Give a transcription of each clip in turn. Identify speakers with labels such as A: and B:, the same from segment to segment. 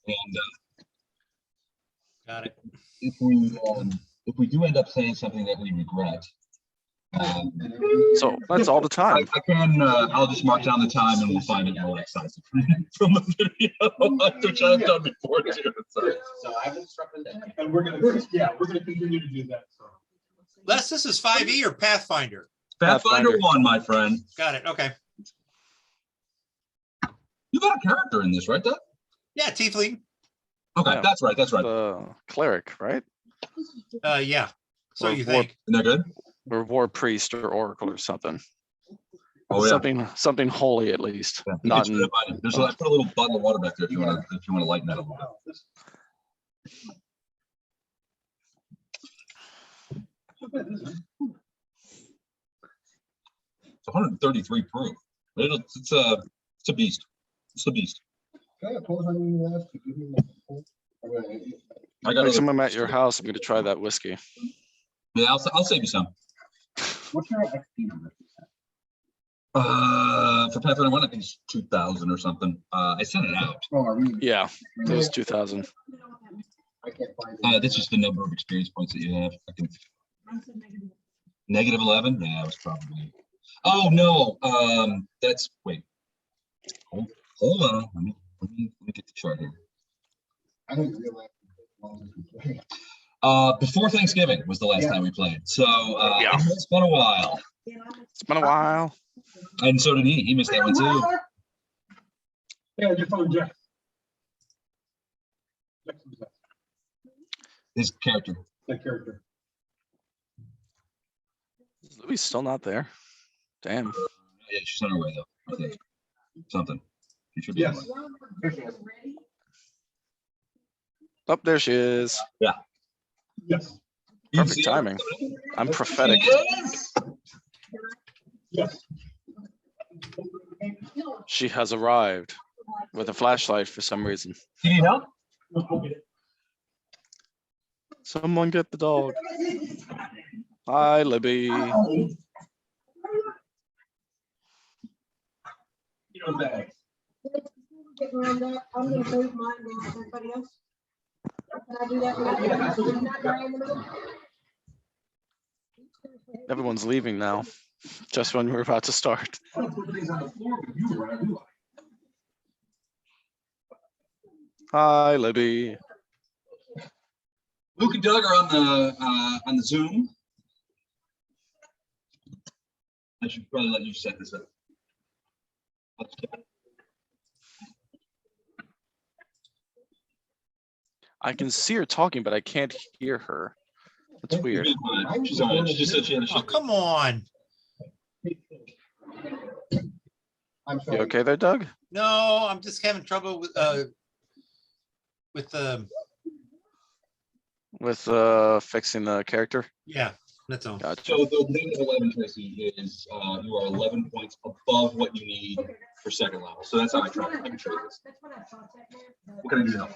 A: And
B: Got it.
A: if we do end up saying something that we regret,
C: So that's all the time.
A: I'll just mark down the time and we'll find it and we'll excise it from the video, which I've done before too. So
D: I will instruct that.
E: And we're gonna continue to do that. So.
B: Les, this is 5e or Pathfinder?
A: Pathfinder 1, my friend.
B: Got it. Okay.
A: You got a character in this, right, Doug?
B: Yeah, Tiefling.
A: Okay,
C: Yeah.
A: that's right. That's right.
C: The cleric, right?
B: Yeah. So
C: Or
B: you
C: war,
B: think?
A: Isn't that good?
C: or war priest or oracle or something.
A: Oh yeah.
C: Something holy at least.
A: Yeah,
C: Not in,
A: there's I put a little bottle of water back there if you want to lighten that a little bit. It's 133 proof. It's a beast. It's a beast.
E: Can I pause on you last to give you my phone?
A: I got
C: next time I'm at your house, I'm gonna try that whiskey.
A: Yeah, I'll save you some.
E: What's your XP number?
A: For Pathfinder 1, I think it's 2,000 or something. I sent it out.
E: Oh, are we?
C: Yeah, it was 2,000.
E: I can't find it.
A: That's just the number of experience points that you have. I can. Negative 11? Yeah, it was probably. Oh no. That's wait. Hold on. Let me get the chart here.
E: I didn't realize.
A: Before Thanksgiving was the last time we played. So
C: Yeah.
A: it's been a while.
C: It's been a while.
A: And so did he. He missed that one too.
E: Yeah, your phone, Jeff.
A: His character.
E: That character.
C: Louis still not there. Damn.
A: Yeah, she's on her way though. I think. Something. She should be.
E: Yes.
A: on her way.
C: Oh, there she is.
A: Yeah.
E: Yes.
A: You
C: Perfect
A: see her?
C: timing. I'm prophetic.
E: Yes.
C: She has arrived with a flashlight for some reason.
A: You need help?
E: Okay.
C: Someone get the dog. Hi, Libby.
E: You know that.
F: I'm gonna move mine down to everybody else. Can I do that?
C: Everyone's leaving now, just when we're about to start.
E: I don't put things on the floor with you, right? Do
C: Hi, Libby.
A: Luke and Doug are on the Zoom. I should probably let you set this up.
C: I can see her talking, but I can't hear her. That's weird.
A: She's on. She just said she had a
B: Oh, come on.
E: I'm
C: You
E: sorry.
C: okay there, Doug?
B: No, I'm just having trouble with
C: Fixing the character.
B: yeah, that's all.
C: Gotcha.
A: So the negative 11, Tracy, is you are 11 points above what you need for second level. So that's how I try. Let me try this. What can I do now?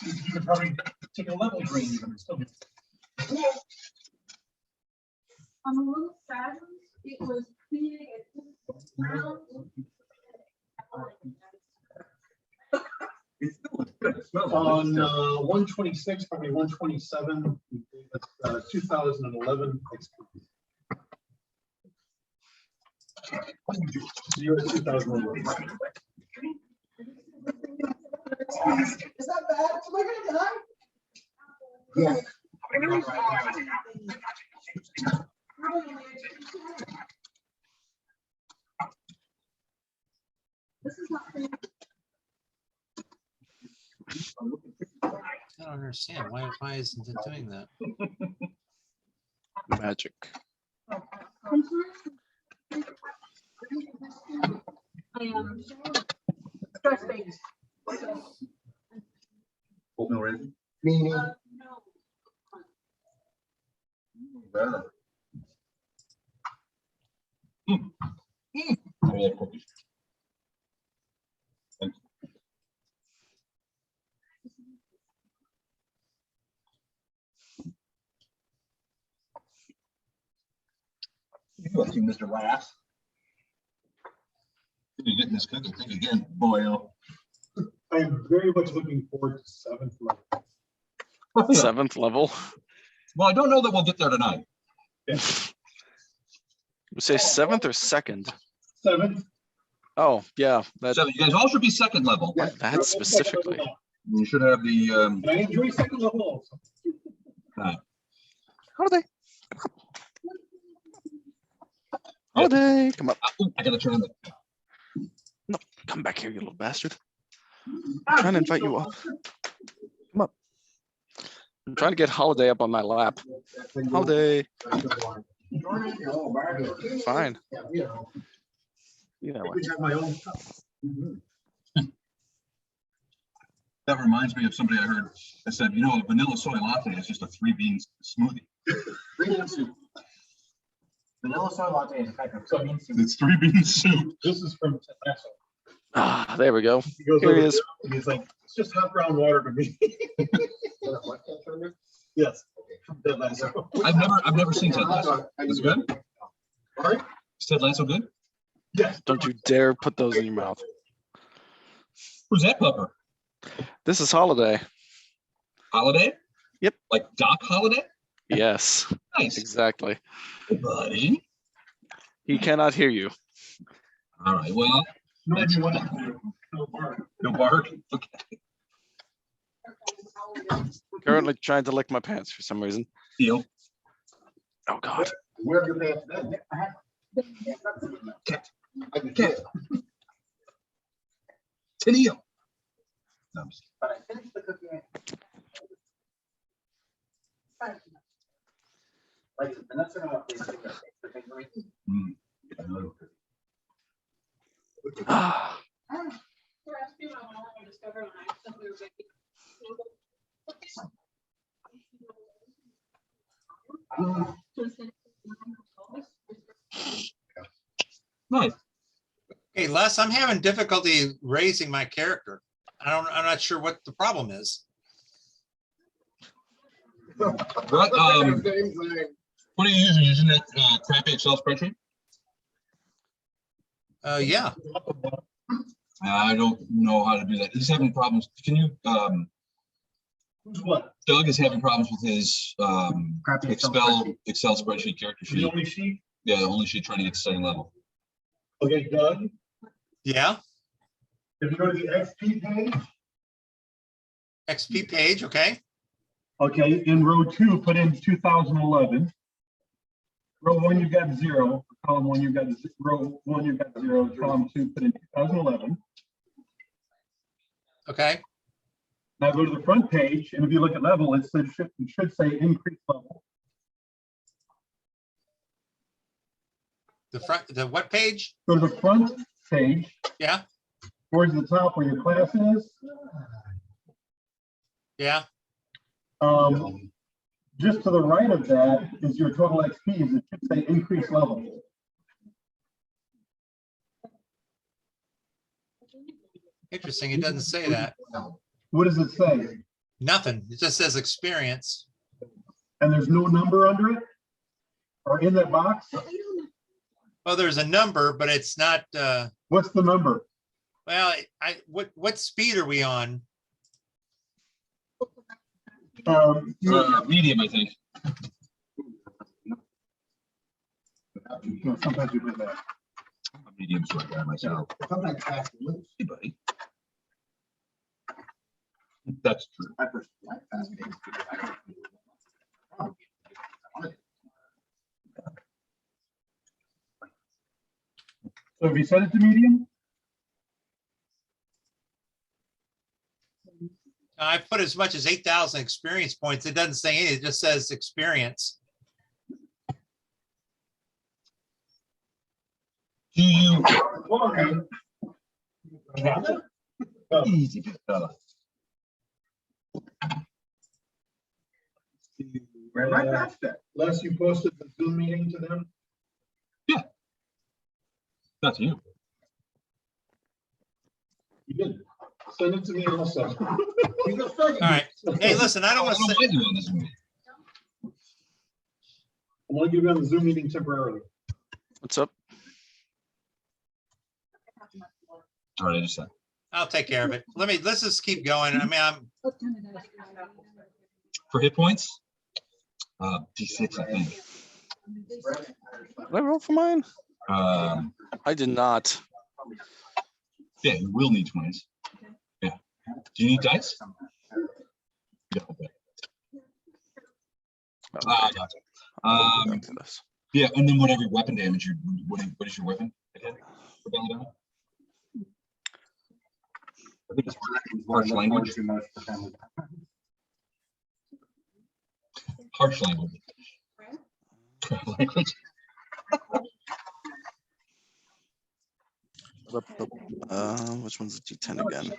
E: You could probably take a level drain even and still get.
F: I'm a little sad. It was big.
A: It still looks good. It smells
E: On
A: good.
E: 126, probably 127, 2011. You're at 2011.
F: Is that bad? Am I gonna die?
E: Yeah.
F: This is not fair.
B: I don't understand. Why isn't it doing that?
C: Magic.
F: I'm sorry. I am stress based.
A: Oatmeal raisin?
E: Meaning,
F: No.
A: Better. Oh, yeah, cookies. Thank you. You up to, Mr. Lass? You're getting this cookie thing again, boy.
E: I I'm very much looking forward to 7th level.
C: 7th level.
A: Well, I don't know that we'll get there tonight.
C: You say 7th or 2nd?
E: 7th.
C: Oh, yeah, that,
A: So you guys all should be second level.
C: that specifically.
A: You should have the,
E: And I enjoy 2nd level also.
C: Holiday. Holiday, come up.
A: I gotta turn on the,
C: No, come back here, you little bastard. I'm trying to invite you up. Come up. I'm trying to get Holiday up on my lap. Holiday. Fine. You know what?
E: Have my own stuff.
A: that reminds me of somebody I heard that said, you know, a vanilla soy latte is just a 3-bean smoothie.
D: 3-bean soup. Vanilla soy latte is a type of 3-bean soup.
A: It's 3-bean soup.
E: This is from Ted Lasso.
C: Ah, there we go.
E: He goes
C: Here
E: over
C: he is.
E: there and he's like, it's just hot brown water to me. Yes. From Ted Lasso.
A: I've never seen Ted Lasso. Is it good?
E: All right.
A: Is Ted Lasso good?
E: Yes.
C: Don't you dare put those in your mouth.
A: Who's that pupper?
C: This is Holiday.
A: Holiday?
C: Yep.
A: Like Doc Holiday?
C: Yes,
A: Nice.
C: exactly.
A: Hey, buddy.
C: He cannot hear you.
A: All right, well,
E: No,
A: That's
E: you want
A: fine.
E: to. No bark.
A: no bark. Okay.
C: Currently trying to lick my pants for some reason.
A: Deal.
C: Oh God.
D: Where have your pants been?
A: Cat. Cat. Tenio. No, I'm just
D: But I finished the cookie. Like the nuts are not.
A: kidding. I know.
C: Ah,
A: Nice.
B: Hey, Les, I'm having difficulty raising my character. I'm not sure what the problem is.
A: What, what are you using? Using that crappy Excel spreadsheet?
B: Yeah,
A: I don't know how to do that. He's having problems. Can you,
E: Who's what?
A: Doug is having problems with his
D: Crappy
A: Excel spreadsheet character
E: The
A: sheet.
E: only sheet?
A: Yeah, the only sheet trying to get to the same level.
E: Okay, Doug,
B: yeah.
E: if you go to the XP page,
B: XP page, okay.
E: okay, in row 2, put in 2011. Row 1, you've got 0. Column 1, you've got row 1, you've got 0. Column 2, put in 2011.
B: Okay,
E: Now go to the front page, and if you look at level, it should say increase level.
B: the what page?
E: Go to the front page,
B: Yeah,
E: towards the top where your class is.
B: yeah.
E: Just to the right of that is your total XPs. It should say increase level.
B: Interesting. It doesn't say that.
E: What does it say?
B: Nothing. It just says experience.
E: And there's no number under it? Or in that box?
B: Well, there's a number, but it's not,
E: What's the number?
B: well, what speed are we on?
A: Medium, I think.
E: No, sometimes you do that.
A: Medium's right there myself.
D: Sometimes fast and loose.
A: Hey, buddy. That's true.
D: I personally like fast games because I don't. I wanna do
E: So have you set it to medium?
B: I put as much as 8,000 experience points. It doesn't say anything. It just says experience.
A: Do you? Easy, fella.
E: Where am I past that? Les, you posted the Zoom meeting to them?
A: That's you.
E: You did. Send it to me also.
B: All right. Hey, listen, I don't want to say,
A: want you on this one.
E: I want to give you on the Zoom meeting temporarily.
C: What's up?
A: All right, I just said.
B: I'll take care of it. Let's just keep going. I mean,
A: For hit points, D6, I think.
C: Did I roll for mine?
A: Um,
C: I did not.
A: yeah, you will need 20s. Yeah. Do you need dice? Yeah. Okay. Ah, gotcha.
C: I'll go back to this.
A: Yeah, and then whatever weapon damage you, what is your weapon again? For belly damage? I think it's harsh language. Harsh language. Language.
C: Which one's a D10 again?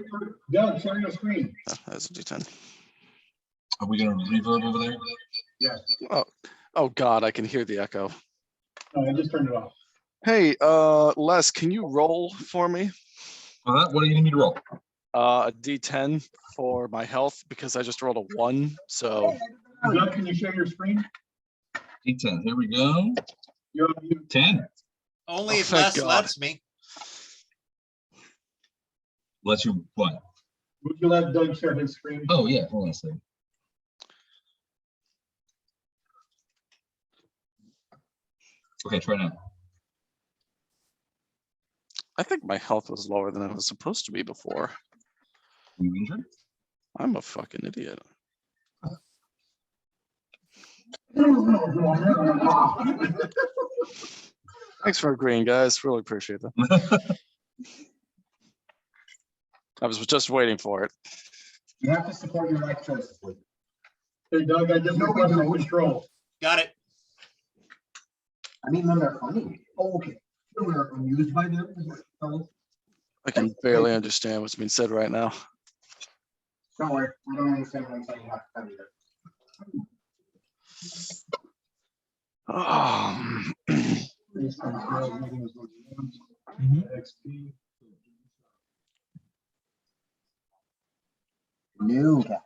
E: Doug, share your screen.
C: Oh, that's a D10.
A: Are we gonna reverb over there?
E: Yes.
C: Oh God, I can hear the echo.
E: No, I just turned it off.
C: Hey, Les, can you roll for me?
A: What do you need me to roll?
C: A D10 for my health because I just rolled a 1. So
E: Doug, can you share your screen?
A: D10. Here we go.
E: You're on mute.
A: 10.
B: only
C: Oh,
B: if
C: thank
B: Les
C: God.
B: lets me.
A: Let you what?
E: Would you let Doug share his screen?
A: Oh yeah. Hold on a second. Okay, try now.
C: I think my health was lower than it was supposed to be before.
A: You injured?
C: I'm a fucking idiot. Thanks for agreeing, guys. Really appreciate that. I was just waiting for it.
D: You have to support your life choices.
E: Hey, Doug, I just requested control.
B: Got it.
D: I mean, when they're funny. Oh, okay. We're amused by them. Is what you're telling us?
C: I can barely understand what's being said right now.
D: Don't worry, I don't understand what I'm saying. You have to tell me that.
E: Based on sales meetings with XP.
D: New cap.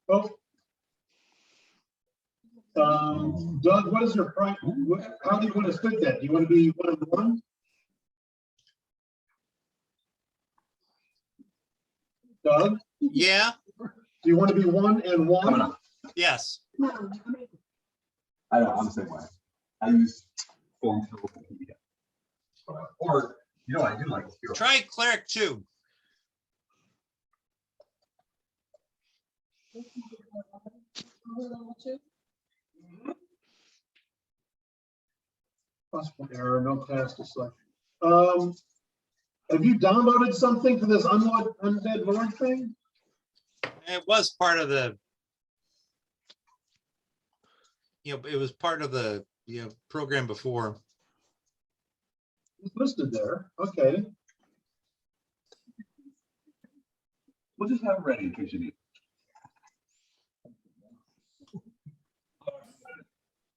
E: Oh. Doug, what is your price? How do you want to split that? Do you want to be 1 and 1? Doug,
B: Yeah,
E: do you want to be 1 and 1?
B: yes.
A: I know, I'm the same way. I use form fill PDF. Or, you know what I do like?
B: Try cleric 2.
E: Possible error, no task to select. Have you downloaded something for this undead lord thing?
B: It was part of the, it was part of the, program before.
E: It's listed there. Okay.
A: We'll just have it ready in case you need.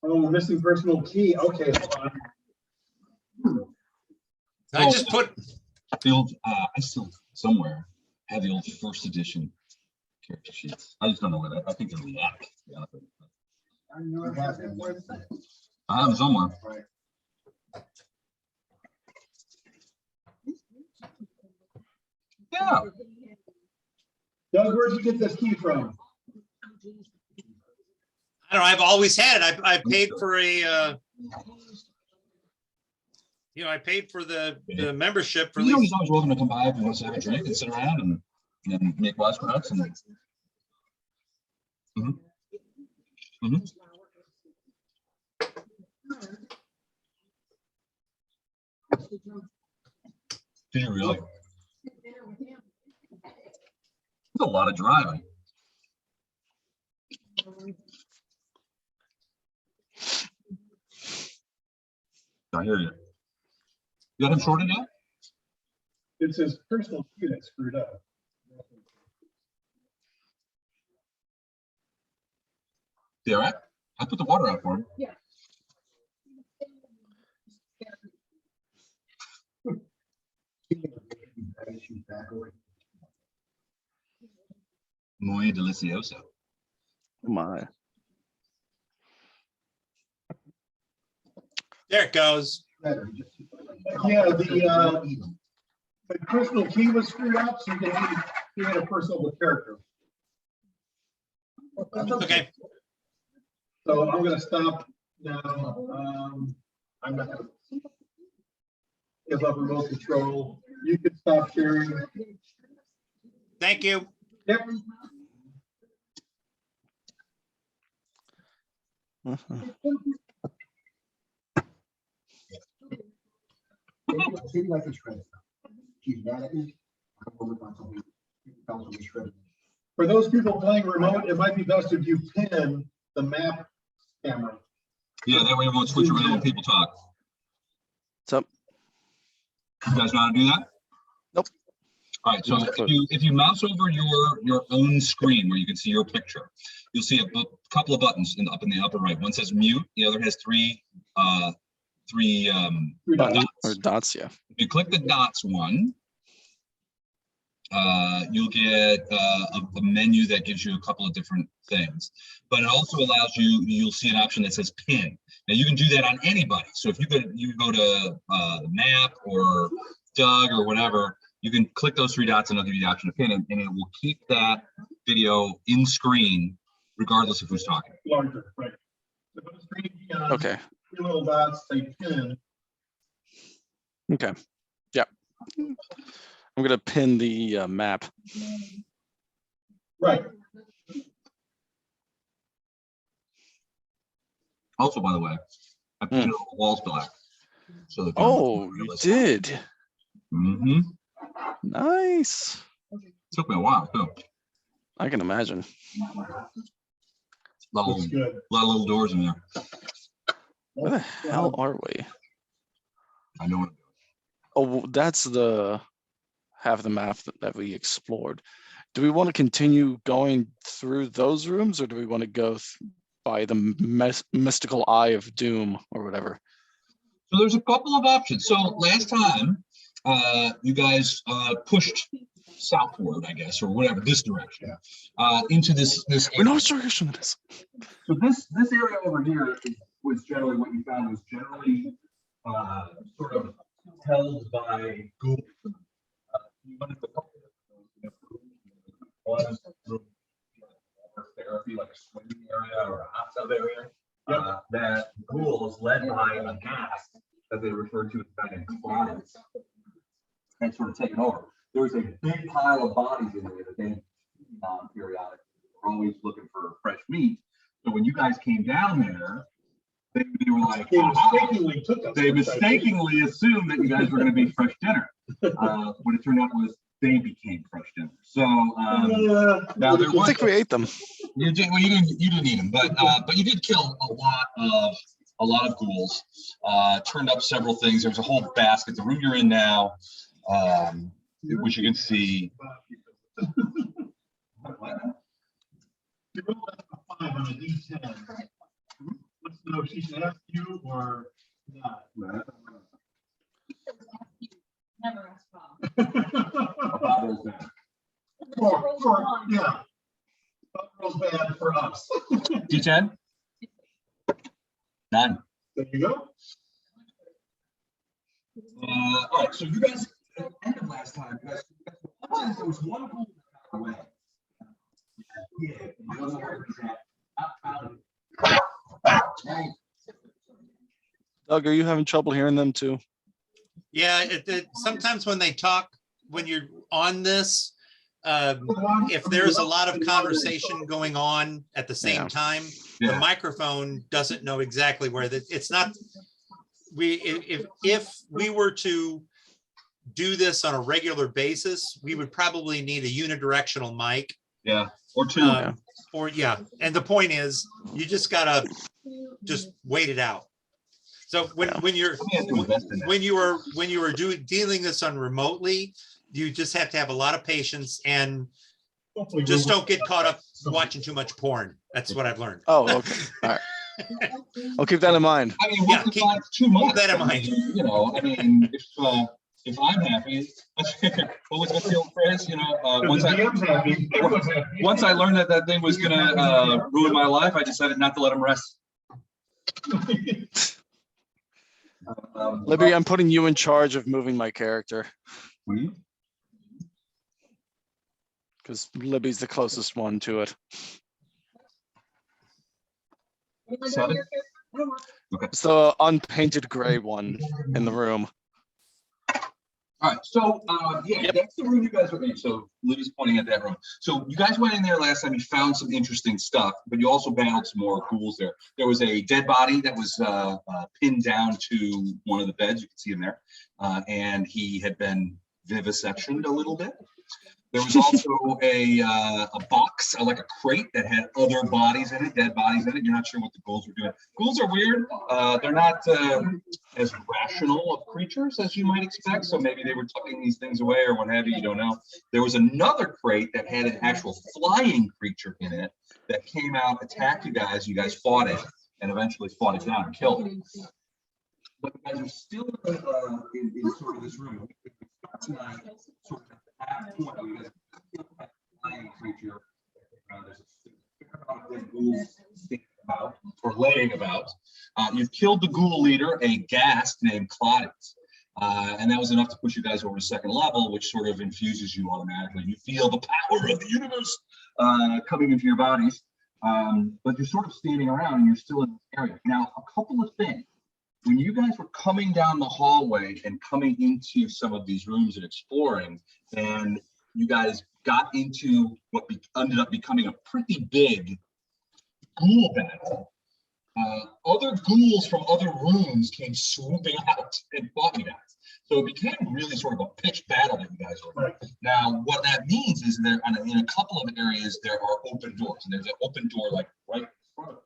E: Oh, missing personal key. Okay, hold on.
B: I just put,
A: The old, I still somewhere have the old first edition character sheets. I just don't know where that. I think they're in the attic. To be honest with you. I have them somewhere. Yeah.
E: Doug, where'd you get this key from?
B: I don't know, I've always had it. I paid for a, I paid for the membership for at
A: You know,
B: least.
A: he's always welcome to come by if he wants to have a drink and sit around and make wisecracks and. Mhm. Mhm. Did you really? a lot of driving. I hear you. You got him sorted yet?
E: It's his personal key that screwed up.
A: You all right? I put the water out for him.
F: Yeah.
A: Muy delicioso.
C: Oh my.
B: There it goes.
E: Yeah, the personal key was screwed up, so you had a personal character.
B: Okay.
E: So I'm gonna stop now. I'm not gonna give up remote control. You can stop sharing.
B: Thank you.
E: Yep.
D: Maybe like a shredder. She's mad at me. I'm over on something. Tell something shredded.
E: For those people playing remote, it might be best if you pin the map camera.
A: Yeah, that way it won't switch around when people talk.
C: What's up?
A: You guys know how to do that?
C: Nope.
A: All right, so if you mouse over your own screen where you can see your picture, you'll see a couple of buttons up in the upper right. One says mute, the other has three
C: Button
A: dots.
C: or dots, yeah.
A: If you click the dots one, you'll get a menu that gives you a couple of different things, but it also allows you'll see an option that says pin. Now you can do that on anybody. So if you go to map or Doug or whatever, you can click those three dots and it'll give you the option to pin, and it will keep that video in screen regardless of who's talking.
E: Larger, right. So put a screen key on,
C: Okay.
E: three little dots, say pin.
C: Okay. Yeah. I'm gonna pin the map.
E: Right.
A: Also, by the way, I painted all the walls black. So the
C: Oh, you did.
A: Mm-hmm.
C: Nice.
A: Took me a while too.
C: I can imagine.
A: Lot
E: Looks good.
A: of little doors in there.
C: Where the hell are we?
A: I know what I'm doing.
C: Oh, well, that's the half of the map that we explored. Do we want to continue going through those rooms, or do we want to go by the mystical eye of doom or whatever?
A: So there's a couple of options. So last time, you guys pushed southward, I guess, or whatever, this direction, into this
C: We
A: area.
C: know which direction it is.
D: So this area over here was generally what you found was generally sort of held by ghouls. You went into a couple of one room for therapy, like a swimming area or a hot tub area. That ghouls led by a gas that they referred to as kind of clods had sort of taken over. There was a big pile of bodies in there that they periodically were always looking for fresh meat. So when you guys came down there, they were like, they mistakenly assumed that you guys were going to be fresh dinner. When it turned out was they became fresh dinner. So now there
C: I
D: was
C: think we ate them.
A: You didn't eat them, but you did kill a lot of ghouls. Turned up several things. There was a whole basket. The room you're in now, which you can see.
E: You rolled a 5 on a D10. Let's know if she should ask you or not.
F: Never ask Bob.
E: Yeah. That was bad for us.
A: D10? None.
E: There you go.
A: All right, so you guys at the end of last time, there was one ghoul that got away. Yeah, I don't know where he's at.
C: Doug, are you having trouble hearing them too?
B: Yeah, sometimes when they talk, when you're on this, if there's a lot of conversation going on at the same time, the microphone doesn't know exactly where it's not. If we were to do this on a regular basis, we would probably need a unidirectional mic.
A: Yeah, or two.
B: Or yeah, and the point is, you just gotta just wait it out. So when you were dealing this on remotely, you just have to have a lot of patience and just don't get caught up watching too much porn. That's what I've learned.
C: Oh, okay. All right. I'll keep that in mind.
A: I mean, what's
B: keep
A: too much?
B: that in mind.
A: You know, I mean, if I'm happy, what's the old phrase? You know, once I learned that thing was gonna ruin my life, I decided not to let him rest.
C: Libby, I'm putting you in charge of moving my character. Because Libby's the closest one to it.
A: 7? Okay.
C: It's the unpainted gray one in the room.
A: All right, so yeah, that's the room you guys were in. So Libby's pointing at that room. So you guys went in there last time. You found some interesting stuff, but you also battled some more ghouls there. There was a dead body that was pinned down to one of the beds. You can see him there, and he had been vivisectioned a little bit. There was also a box, like a crate that had other bodies in it, dead bodies in it. You're not sure what the ghouls were doing. Ghouls are weird. They're not as rational of creatures as you might expect. So maybe they were tucking these things away or what have you. You don't know. There was another crate that had an actual flying creature in it that came out, attacked you guys. You guys fought it and eventually fought it down and killed it. But you guys are still in sort of this room. Tonight, sort of at that point, you guys kill that flying creature. There's a fair amount of dead ghouls sticking about or laying about. You've killed the ghoul leader, a ghast named Claudius. And that was enough to push you guys over to second level, which sort of infuses you automatically. You feel the power of the universe coming into your bodies. But you're sort of standing around and you're still in this area. Now, a couple of things. When you guys were coming down the hallway and coming into some of these rooms and exploring, and you guys got into what ended up becoming a pretty big ghoul battle, other ghouls from other rooms came swooping out and fought you guys. So it became really sort of a pitched battle that you guys were in. Now, what that means is that in a couple of areas, there are open doors, and there's an open door like right in front of them.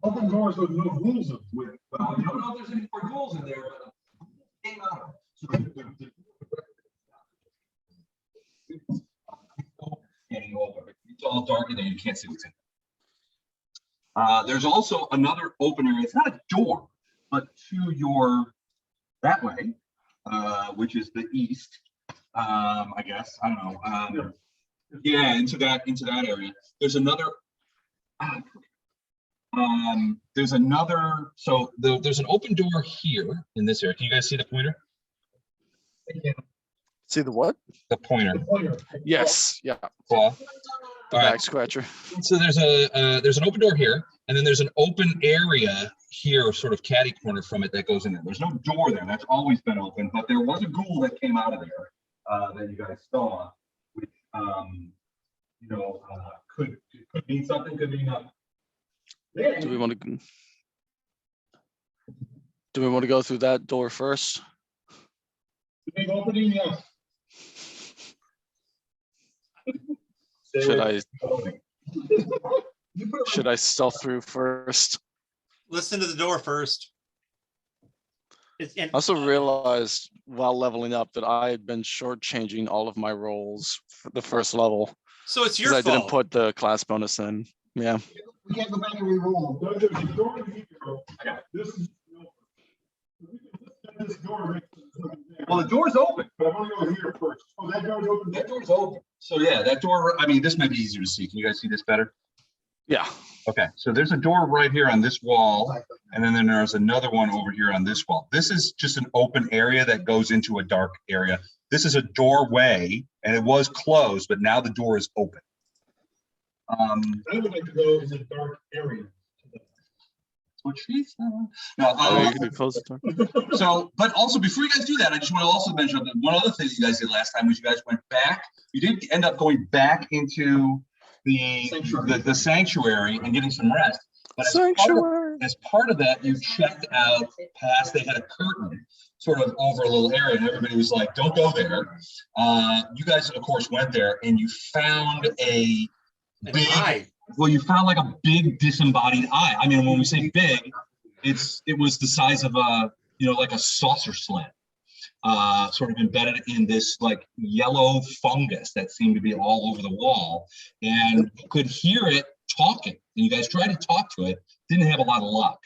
E: Open doors with no rules of with.
A: Well, you don't know if there's any more ghouls in there, but came out. So it's all dark in there. You can't see what's in there. There's also another open area. It's not a door, but to your that way, which is the east. I guess I don't know. Yeah, into that area. There's another. There's another, so there's an open door here in this area. Can you guys see the pointer?
C: See the what?
A: The pointer.
C: Yes. Yeah.
A: Cool.
C: The back scratcher.
A: So there's an open door here, and then there's an open area here, sort of catty corner from it that goes in there. There's no door there. That's always been open, but there was a ghoul that came out of there that you guys saw, which you know could mean something, could mean nothing.
C: Do we want to go through that door first?
E: Big opening, yes.
C: Should I stealth through first?
B: Listen to the door first.
C: I also realized while leveling up that I had been shortchanging all of my rolls for the first level.
B: So it's your
C: fault.
B: fault.
C: I didn't put the class bonus in. Yeah.
E: We can't go back and re-roll. This door.
A: Well, the door's open.
E: But I want to go here first. Oh, that door's open.
A: That door's open. So yeah, that door. I mean, this might be easier to see. Can you guys see this better?
C: Yeah.
A: Okay. So there's a door right here on this wall, and then there's another one over here on this wall. This is just an open area that goes into a dark area. This is a doorway, and it was closed, but now the door is open.
E: I would like to go in the dark area.
A: What she said. No,
C: you can close the door.
A: So, but also before you guys do that, I just want to also mention that one other thing you guys did last time was you guys went back. You did end up going back into the sanctuary and getting some rest. But
C: Sanctuary.
A: as part of that, you checked out past, they had a curtain sort of over a little area, and everybody was like, don't go there. You guys, of course, went there, and you found a big
B: eye.
A: Well, you found like a big disembodied eye. I mean, when we say big, it was the size of a, like a saucer slant, sort of embedded in this like yellow fungus that seemed to be all over the wall, and you could hear it talking. And you guys tried to talk to it, didn't have a lot of luck.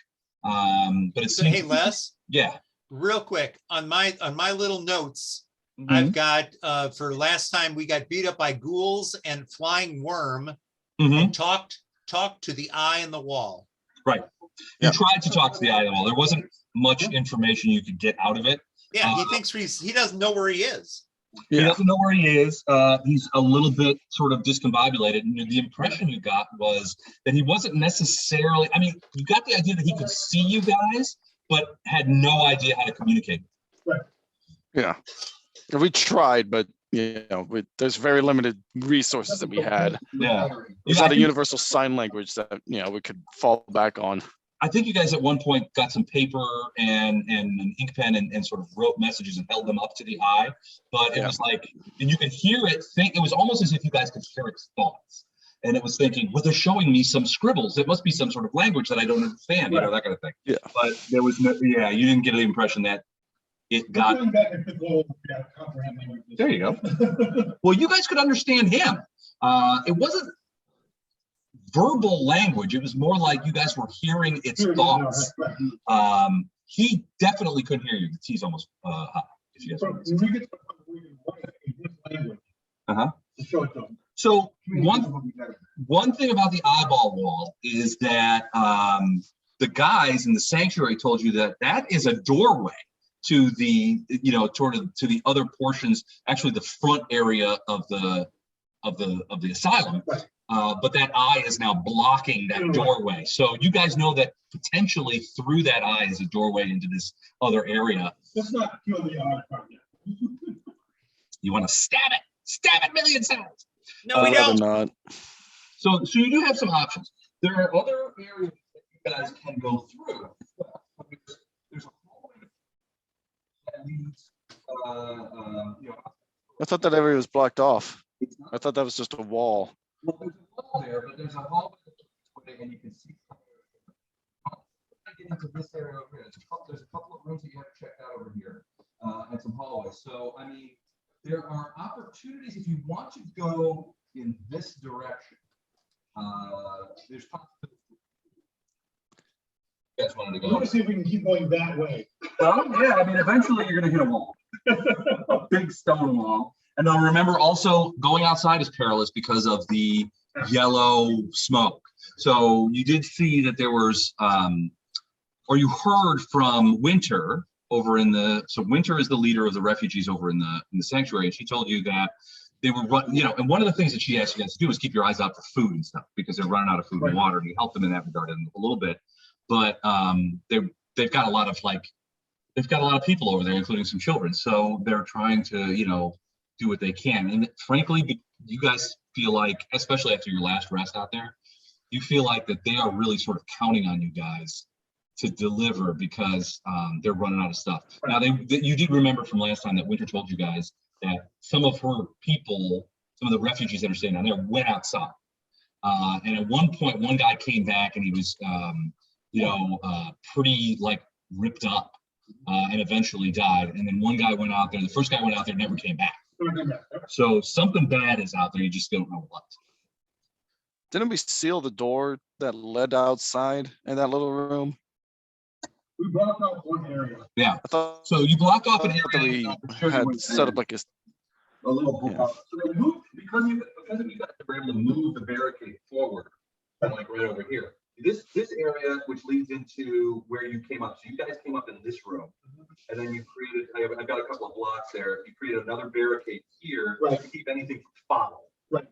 A: But it
B: So,
A: seemed
B: hey, Les,
A: yeah.
B: real quick on my little notes,
A: Mhm.
B: I've got for last time we got beat up by ghouls and flying worm.
A: Mhm.
B: And talked to the eye in the wall.
A: Right. You tried to talk to the eye of the wall. There wasn't much information you could get out of it.
B: Yeah, he thinks he doesn't know where he is.
A: He doesn't know where he is. He's a little bit sort of discombobulated. And the impression you got was that he wasn't necessarily, I mean, you got the idea that he could see you guys, but had no idea how to communicate.
E: Right.
C: Yeah. We tried, but there's very limited resources that we had.
A: Yeah.
C: It's not a universal sign language that we could fall back on.
A: I think you guys at one point got some paper and an ink pen and sort of wrote messages and held them up to the eye, but it was like, and you could hear it think, it was almost as if you guys could hear its thoughts. And it was thinking, well, they're showing me some scribbles. It must be some sort of language that I don't understand, that kind of thing.
C: Yeah.
A: But there was no, you didn't get the impression that it got. There you go. Well, you guys could understand him. It wasn't verbal language. It was more like you guys were hearing its thoughts. He definitely couldn't hear you. The tea's almost hot. If you guys want to see. So one thing about the eyeball wall is that the guys in the sanctuary told you that is a doorway to the to the other portions, actually the front area of the asylum. But that eye is now blocking that doorway. So you guys know that potentially through that eye is a doorway into this other area.
E: Let's not kill the eye part yet.
A: You want to stab it million times.
B: No, we don't.
C: Not.
A: So you do have some options. There are other areas that you guys can go through. There's a hallway that leads,
C: I thought that area was blocked off. I thought that was just a wall.
A: Well, there's a wall there, but there's a hallway and you can see. Get into this area over here. There's a couple of rooms that you have to check out over here, and some hallways. So I mean, there are opportunities if you want to go in this direction. There's possibilities. You guys wanted to go.
E: I want to see if we can keep going that way.
A: Well, yeah. I mean, eventually you're going to hit a wall, a big stone wall. And now remember, also going outside is perilous because of the yellow smoke. So you did see that there was, or you heard from Winter over in the. So Winter is the leader of the refugees over in the sanctuary, and she told you that they were and one of the things that she asked you guys to do is keep your eyes out for food and stuff because they're running out of food and water, and you help them in that regard in a little bit. But they've got a lot of people over there, including some children. So they're trying to do what they can. And frankly, you guys feel like, especially after your last rest out there, you feel like that they are really sort of counting on you guys to deliver because they're running out of stuff. Now, you did remember from last time that Winter told you guys that some of her people, some of the refugees that are staying down there, went outside. And at one point, one guy came back and he was, pretty like ripped up and eventually died. And then one guy went out there. The first guy went out there, never came back. So something bad is out there. You just don't know what.
C: Didn't we seal the door that led outside in that little room?
E: We blocked out one area.
A: Yeah.
C: I thought
A: So you blocked off an
C: that
A: area.
C: we had set up like a.
E: A little book
C: Yeah.
E: out.
A: So they moved because you guys were able to move the barricade forward, like right over here. This area, which leads into where you came up. So you guys came up in this room, and then you created. I've got a couple of blocks there. You created another barricade here to keep anything from following.
E: Right.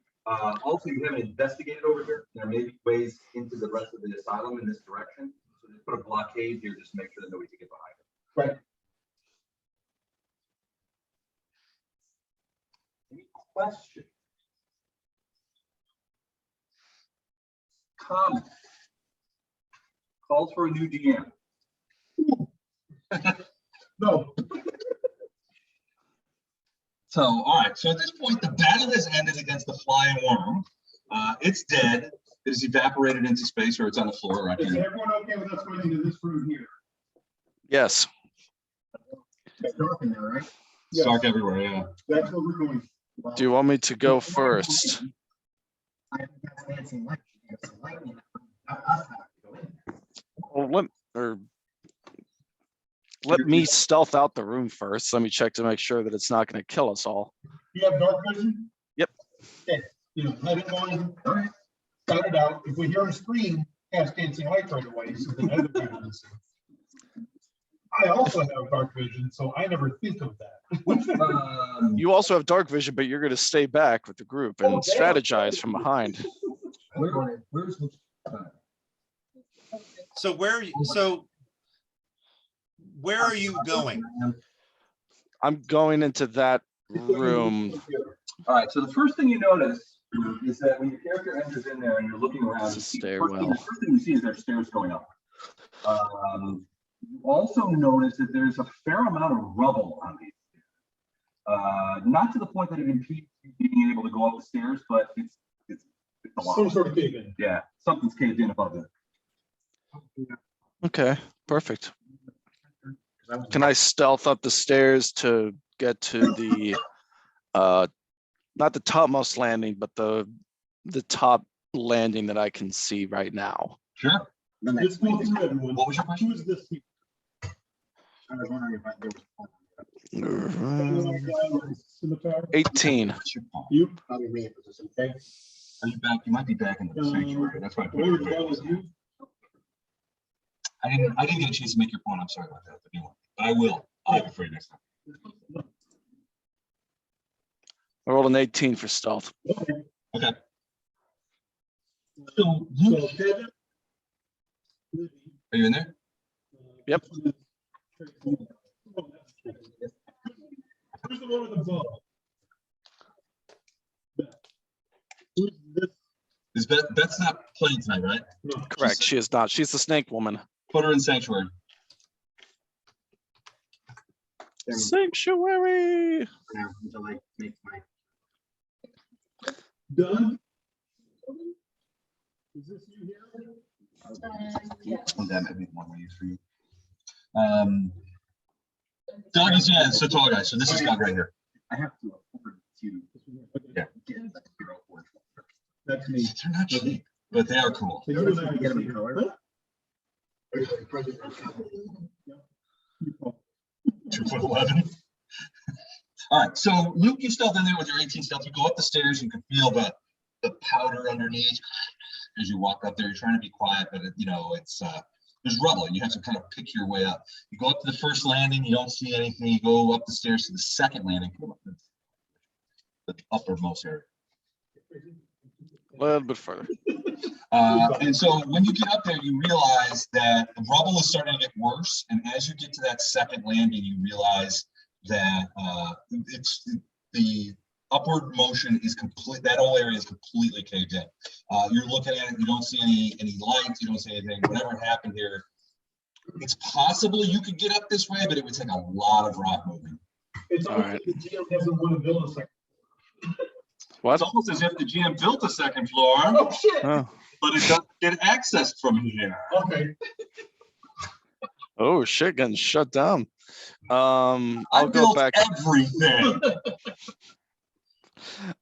A: Also, you haven't investigated over here. There may be ways into the rest of the asylum in this direction. So just put a blockade here just to make sure that nobody can get behind it.
E: Right.
A: Any questions? Comment?
D: calls for a new DM.
E: No.
A: So, all right. So at this point, the battle has ended against the flying worm. It's dead. It is evaporated into space, or it's on the floor right
E: Is
A: here.
E: everyone okay with us going into this room here?
C: Yes.
E: It's dark in there, right?
A: It's dark everywhere. Yeah.
E: That's what we're doing.
C: Do you want me to go first? Well, let me stealth out the room first. Let me check to make sure that it's not going to kill us all.
E: You have dark vision?
C: Yep.
E: Okay, you know, let it go in. All right. Got it out. If we hear him scream, cast dancing lights right away, so the other people will see. I also have dark vision, so I never think of that.
C: You also have dark vision, but you're going to stay back with the group and strategize from behind.
D: Where's the?
B: So where are you going?
C: I'm going into that room.
D: All right, so the first thing you notice is that when your character enters in there and you're looking around,
C: It's a
D: the
C: stairwell.
D: first thing you see is there's stairs going up. You also notice that there's a fair amount of rubble on these stairs. Not to the point that it impedes you being able to go up the stairs, but it's a lot.
E: Some sort of cave in.
D: Yeah, something's caved in above it.
C: Okay, perfect. Can I stealth up the stairs to get to the not the topmost landing, but the top landing that I can see right now?
A: Sure.
E: Let's go through everyone.
A: What was your question?
E: Who is this? I was wondering if there was
C: 18.
A: What's your point?
E: You? Probably me in position, okay?
A: Are you back? You might be back in the sanctuary. That's why I put
E: Whoever's
A: it.
E: down with you.
A: I didn't get a chance to make your point. I'm sorry about that. But I will. I'll have it for you next time.
C: I rolled an 18 for stealth.
A: Okay. So Luke,
E: Kevin?
A: are you in there?
C: Yep.
E: Who's the one with the bow? Who's this?
A: Beth's not playing tonight, right?
E: No.
C: Correct. She is not. She's the snake woman.
A: Put her in sanctuary.
C: Sanctuary.
E: Until I make my. Done? Is this you here?
F: Yeah.
A: Oh, that might be the one we use for you. Doug is, yeah, it's the tall guy. So this is Doug right here.
D: I have to afford to
A: Yeah.
D: get that hero for it.
E: That's me.
A: They're not cheap, but they are cool.
E: So you and I
D: Get
E: are
D: him
E: the
D: in color.
E: same.
A: 2'11". All right, so Luke, you stealth in there with your 18 stealth. You go up the stairs. You can feel the powder underneath as you walk up there. You're trying to be quiet, but it's there's rubble, and you have to kind of pick your way up. You go up to the first landing. You don't see anything. You go up the stairs to the second landing, the uppermost area.
C: A little bit further.
A: And so when you get up there, you realize that the rubble is starting to get worse. And as you get to that second landing, you realize that the upward motion is complete. That whole area is completely caved in. You're looking at it. You don't see any lights. You don't see anything. Whatever happened here, it's possible you could get up this way, but it would take a lot of rock moving.
E: It's
C: All
E: almost
C: right.
E: like the GM doesn't want to build a second.
C: What?
A: It's almost as if the GM built a second floor,
E: Oh, shit.
C: Oh.
A: but it doesn't get accessed from here.
E: Okay.
C: Oh shit, getting shut down.
A: I
C: I'll go
A: built
C: back.
A: everything.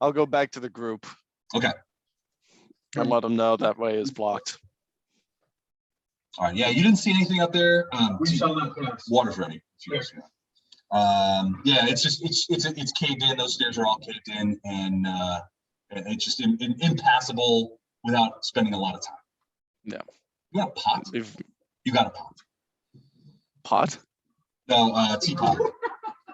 C: I'll go back to the group
A: Okay.
C: and let them know that way is blocked.
A: All right. Yeah, you didn't see anything up there.
E: We shall not pass.
A: Water's ready. Yeah, it's just it's caved in. Those stairs are all caved in, and it's just impassable without spending a lot of time.
C: Yeah.
A: You got a pot.
C: If
A: You got a pot.
C: pot?
A: No, teapot.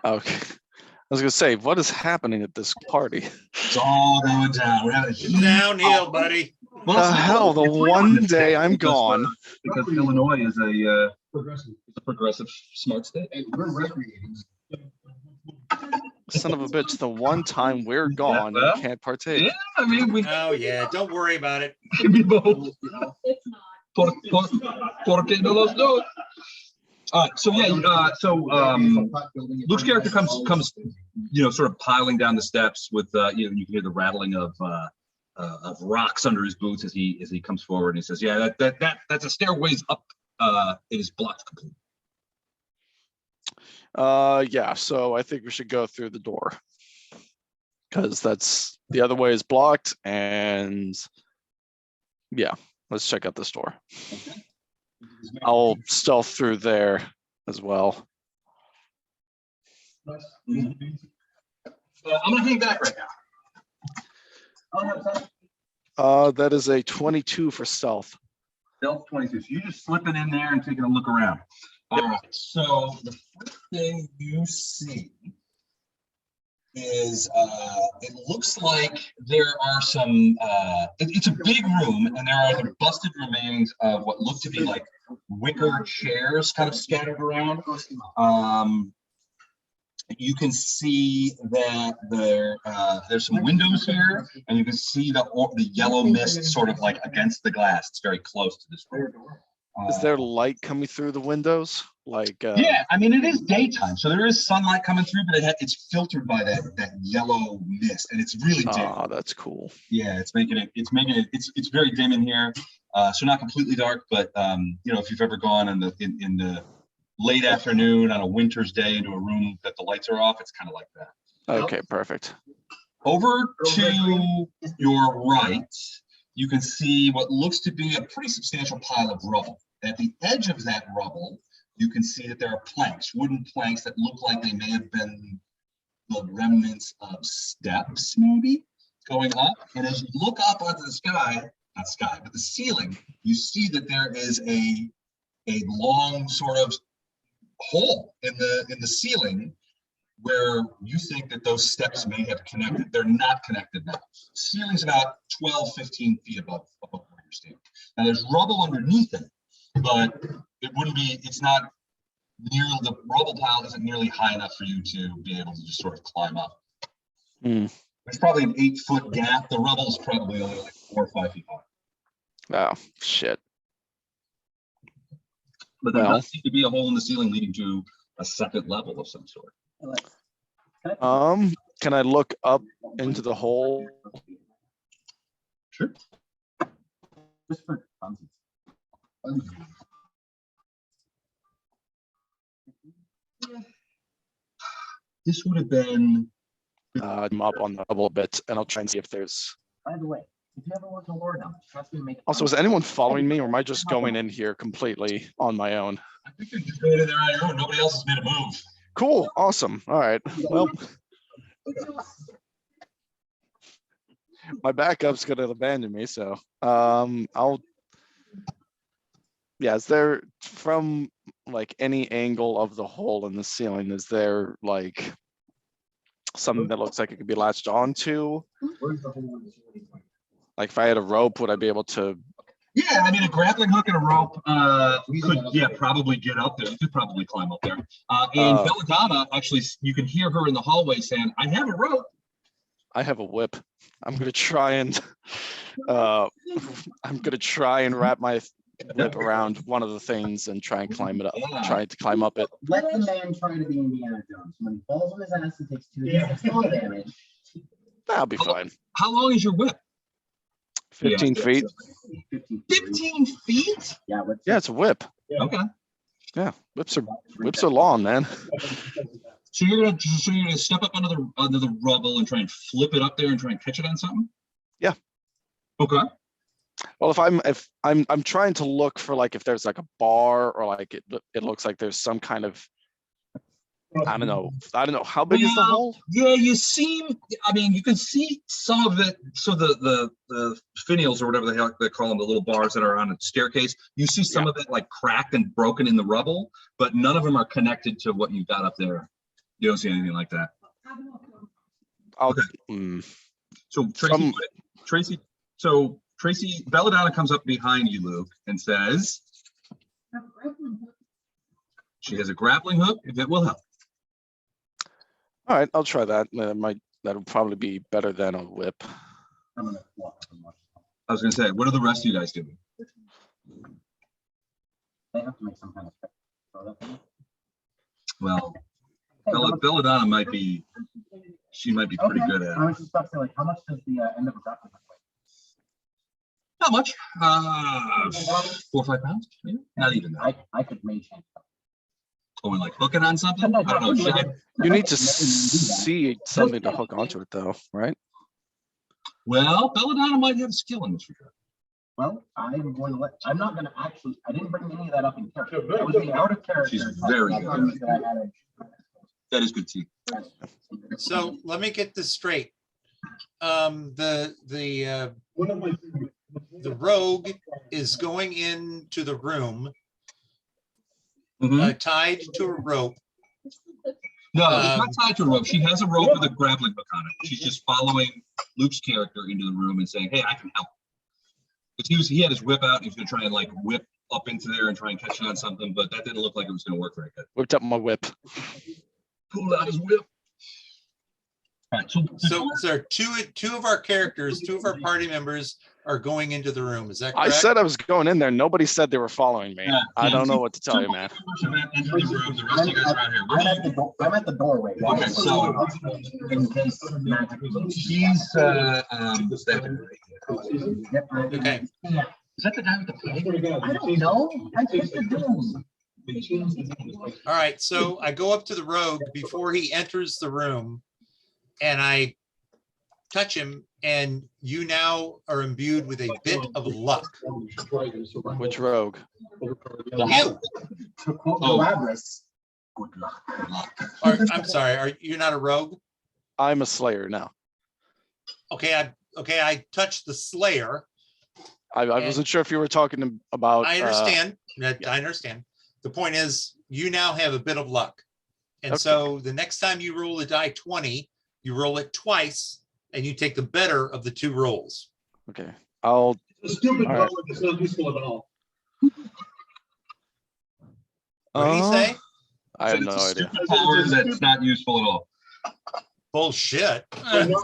C: Okay. I was gonna say, what is happening at this party?
A: It's all going down. We're having a huge
B: Downhill, buddy.
A: Well,
C: The hell, the
A: it's
C: one
A: weird.
C: day I'm
A: Because,
C: gone.
D: Because Illinois is a
E: Progressive.
A: progressive smart state.
E: And we're recreating.
C: Son of a bitch, the one time we're gone, you can't partake.
A: Yeah, I mean, we
B: Oh yeah, don't worry about it.
A: can be both.
F: It's not.
A: ¿Por qué no los dos? So yeah, Luke's character comes, sort of piling down the steps with, you can hear the rattling of rocks under his boots as he comes forward, and he says, "Yeah, that's a stairways up. It is blocked completely."
C: Yeah, so I think we should go through the door because that's the other way is blocked, and yeah, let's check out this door.
A: Okay.
C: I'll stealth through there as well.
A: I'm gonna hang back right now.
C: That is a 22 for stealth.
A: Stealth 22. So you're just slipping in there and taking a look around. All right. So the first thing you see is it looks like there are some. It's a big room, and there are the busted remains of what look to be like wicker chairs, kind of scattered around. You can see that there's some windows here, and you can see the yellow mist sort of like against the glass. It's very close to this room.
C: Is there light coming through the windows?
A: Yeah, I mean, it is daytime, so there is sunlight coming through, but it's filtered by that yellow mist, and it's really dim.
C: Oh, that's cool.
A: Yeah, it's very dim in here. So not completely dark, but if you've ever gone in the late afternoon on a winter's day into a room that the lights are off, it's kind of like that.
C: Okay, perfect.
A: Over to your right, you can see what looks to be a pretty substantial pile of rubble. At the edge of that rubble, you can see that there are planks, wooden planks that look like they may have been the remnants of steps, maybe, going up. And as you look up onto the ceiling, you see that there is a long sort of hole in the ceiling where you think that those steps may have connected. They're not connected now. The ceiling's about 12, 15 feet above where you're standing. Now there's rubble underneath it, but it's not near, the rubble pile isn't nearly high enough for you to be able to just sort of climb up. There's probably an 8-foot gap. The rubble's probably only like 4 or 5 feet high.
C: Oh, shit.
A: But there does seem to be a hole in the ceiling leading to a second level of some sort.
C: Can I look up into the hole?
A: Sure. This would have been.
C: I'm up on the double bit, and I'll try and see if there's.
G: By the way, if you ever work in Oregon, trust me, make.
C: Also, is anyone following me, or am I just going in here completely on my own?
A: I think you're just going in there on your own. Nobody else has made a move.
C: Cool. Awesome. All right. Well, my backup's gonna abandon me, so yeah, is there, from like any angle of the hole in the ceiling, is there like something that looks like it could be latched onto? Like if I had a rope, would I be able to?
A: Yeah, I mean, a grappling hook and a rope could probably get up there. You could probably climb up there. And Belladonna, actually, you can hear her in the hallway saying, "I have a rope."
C: I have a whip. I'm gonna try and wrap my whip around one of the things and try and climb it up. Try to climb up it.
G: Let the man try to be Indiana Jones. When he falls on his ass and takes 2d6 fall damage.
C: That'll be fine.
A: How long is your whip?
C: 15 feet.
A: 15 feet?
G: Yeah,
C: it's a whip.
A: Okay.
C: Yeah, whips are long, man.
A: So you're gonna step up under the rubble and try and flip it up there and try and catch it on something? Yeah. Okay.
C: Well, if I'm trying to look for like if there's like a bar or like it looks like there's some kind of, I don't know how big is the hole?
A: Yeah, you can see some of it. So the finials or whatever the hell they call them, the little bars that are on a staircase, you see some of it like cracked and broken in the rubble, but none of them are connected to what you got up there. You don't see anything like that. Okay. So Tracy, Belladonna comes up behind you, Luke, and says she has a grappling hook, if it will help.
C: All right, I'll try that. That'll probably be better than a whip.
A: I was gonna say, what are the rest of you guys doing?
G: They have to make some kind of.
A: Well, Belladonna might be, she might be pretty good at
G: I
A: it.
G: was just about to say, like, how much does the end of a grappling hook weigh?
A: Not much. 4 or 5 pounds, maybe? Not even that.
G: I could mage hand.
A: Going like hooking on something? I don't know.
C: You need to see something to hook onto it though, right?
A: Well, Belladonna might have skill in this regard.
G: Well, I'm going to let, I'm not going to actually, I didn't bring any of that up in character. That was the out of character.
A: She's very
G: part
A: good.
G: that I had.
A: That is good tea.
B: So let me get this straight. The rogue is going into the room
A: Mhm.
B: tied to a rope.
A: No, it's not tied to a rope. She has a rope with a grappling hook on it. She's just following Luke's character into the room and saying, "Hey, I can help." Because he had his whip out and he was going to try and like whip up into there and try and catch you on something, but that didn't look like it was going to work very good.
C: Whipped up my whip.
A: Pulled out his whip. All right,
B: So two of our characters, two of our party members are going into the room. Is that correct?
C: I said I was going in there. Nobody said they were following me. I don't know what to tell you, man.
A: Enter the room. The rest of you guys are out here.
G: I'm at the doorway.
A: Okay, so
G: in case
A: he's
B: Okay.
A: Is that the guy with the pig?
G: I don't know. I picked the doom.
B: All right. So I go up to the rogue before he enters the room and I touch him, and you now are imbued with a bit of luck.
C: Which rogue?
B: You.
G: To quote the Labrys, good luck.
B: I'm sorry. You're not a rogue?
C: I'm a slayer now.
B: Okay. I touched the slayer.
C: I wasn't sure if you were talking about.
B: I understand. I understand. The point is, you now have a bit of luck. And
C: Okay.
B: so the next time you roll a die 20, you roll it twice and you take the better of the two rolls.
C: Okay. I'll.
E: It's a stupid
C: All
E: power
C: right.
E: that's not useful at all.
B: What did he say?
C: I have
A: It's
C: no
A: a
C: idea.
A: stupid power that's not useful at all.
B: Bullshit.
E: I know.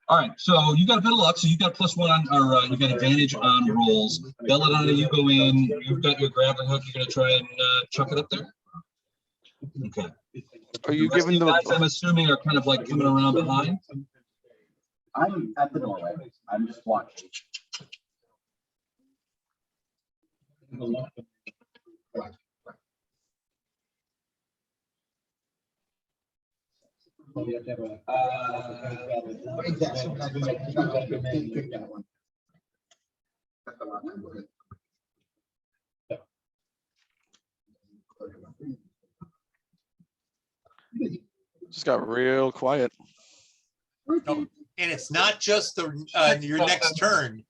A: All right, so you got a bit of luck. So you got +1 on, or you got advantage on rolls. Belladonna, you go in. You've got your grappling hook. You're gonna try and chuck it up there. Okay.
C: Are you
A: The rest of
C: giving the?
A: guys, I'm assuming, are kind of like coming around behind.
G: I'm at the doorway. I'm just watching.
C: Just got real quiet.
B: And it's not just your next turn.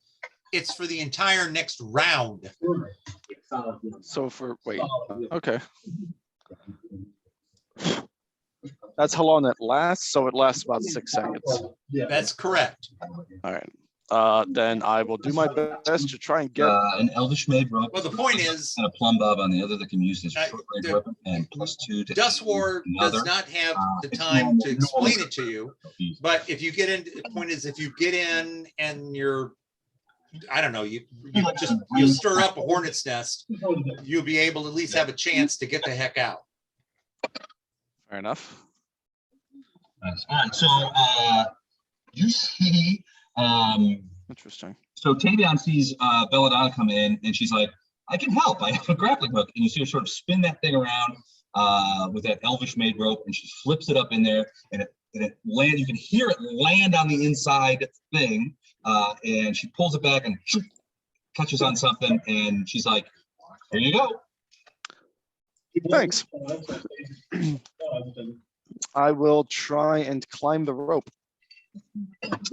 B: It's for the entire next round.
C: So wait. Okay. That's how long it lasts. So it lasts about 6 seconds.
B: That's correct.
C: All right. Then I will do my best to try and get.
A: An elvish made rope.
B: Well, the point is,
A: And a plumb bob on the other that can use this
B: Uh,
A: short range
B: the-
A: weapon and +2 to
B: Dust War
A: another.
B: does not have the
A: It's
B: time
A: normal-
B: to explain it to you.
A: normal.
B: But if you get in, the point is, if you get in and you're, I don't know, you stir up a hornet's nest, you'll be able to at least have a chance to get the heck out.
C: Fair enough.
A: Nice. All right, so you see,
C: Interesting.
A: so Tavion sees Belladonna come in, and she's like, "I can help. I have a grappling hook." And you see her sort of spin that thing around with that elvish made rope, and she flips it up in there, and it land. You can hear it land on the inside thing, and she pulls it back and catches on something, and she's like, "Here you go."
C: Thanks. I will try and climb the rope.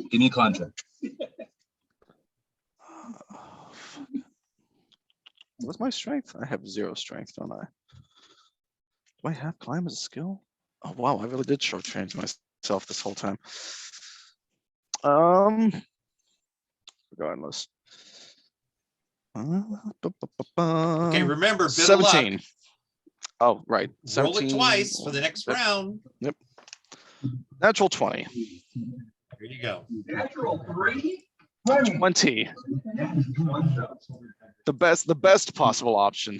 A: Give me a climb check.
C: What's my strength? I have 0 strength, don't I? Do I have climb as a skill? Oh wow, I really did shortchange myself this whole time. Regardless.
B: Okay, remember, bit of
C: 17.
B: luck.
C: Oh, right.
B: Roll
C: 17.
B: it twice for the next
C: Yep.
B: round.
C: Natural 20.
B: Here you go.
A: Natural 3.
C: 20. the best possible option.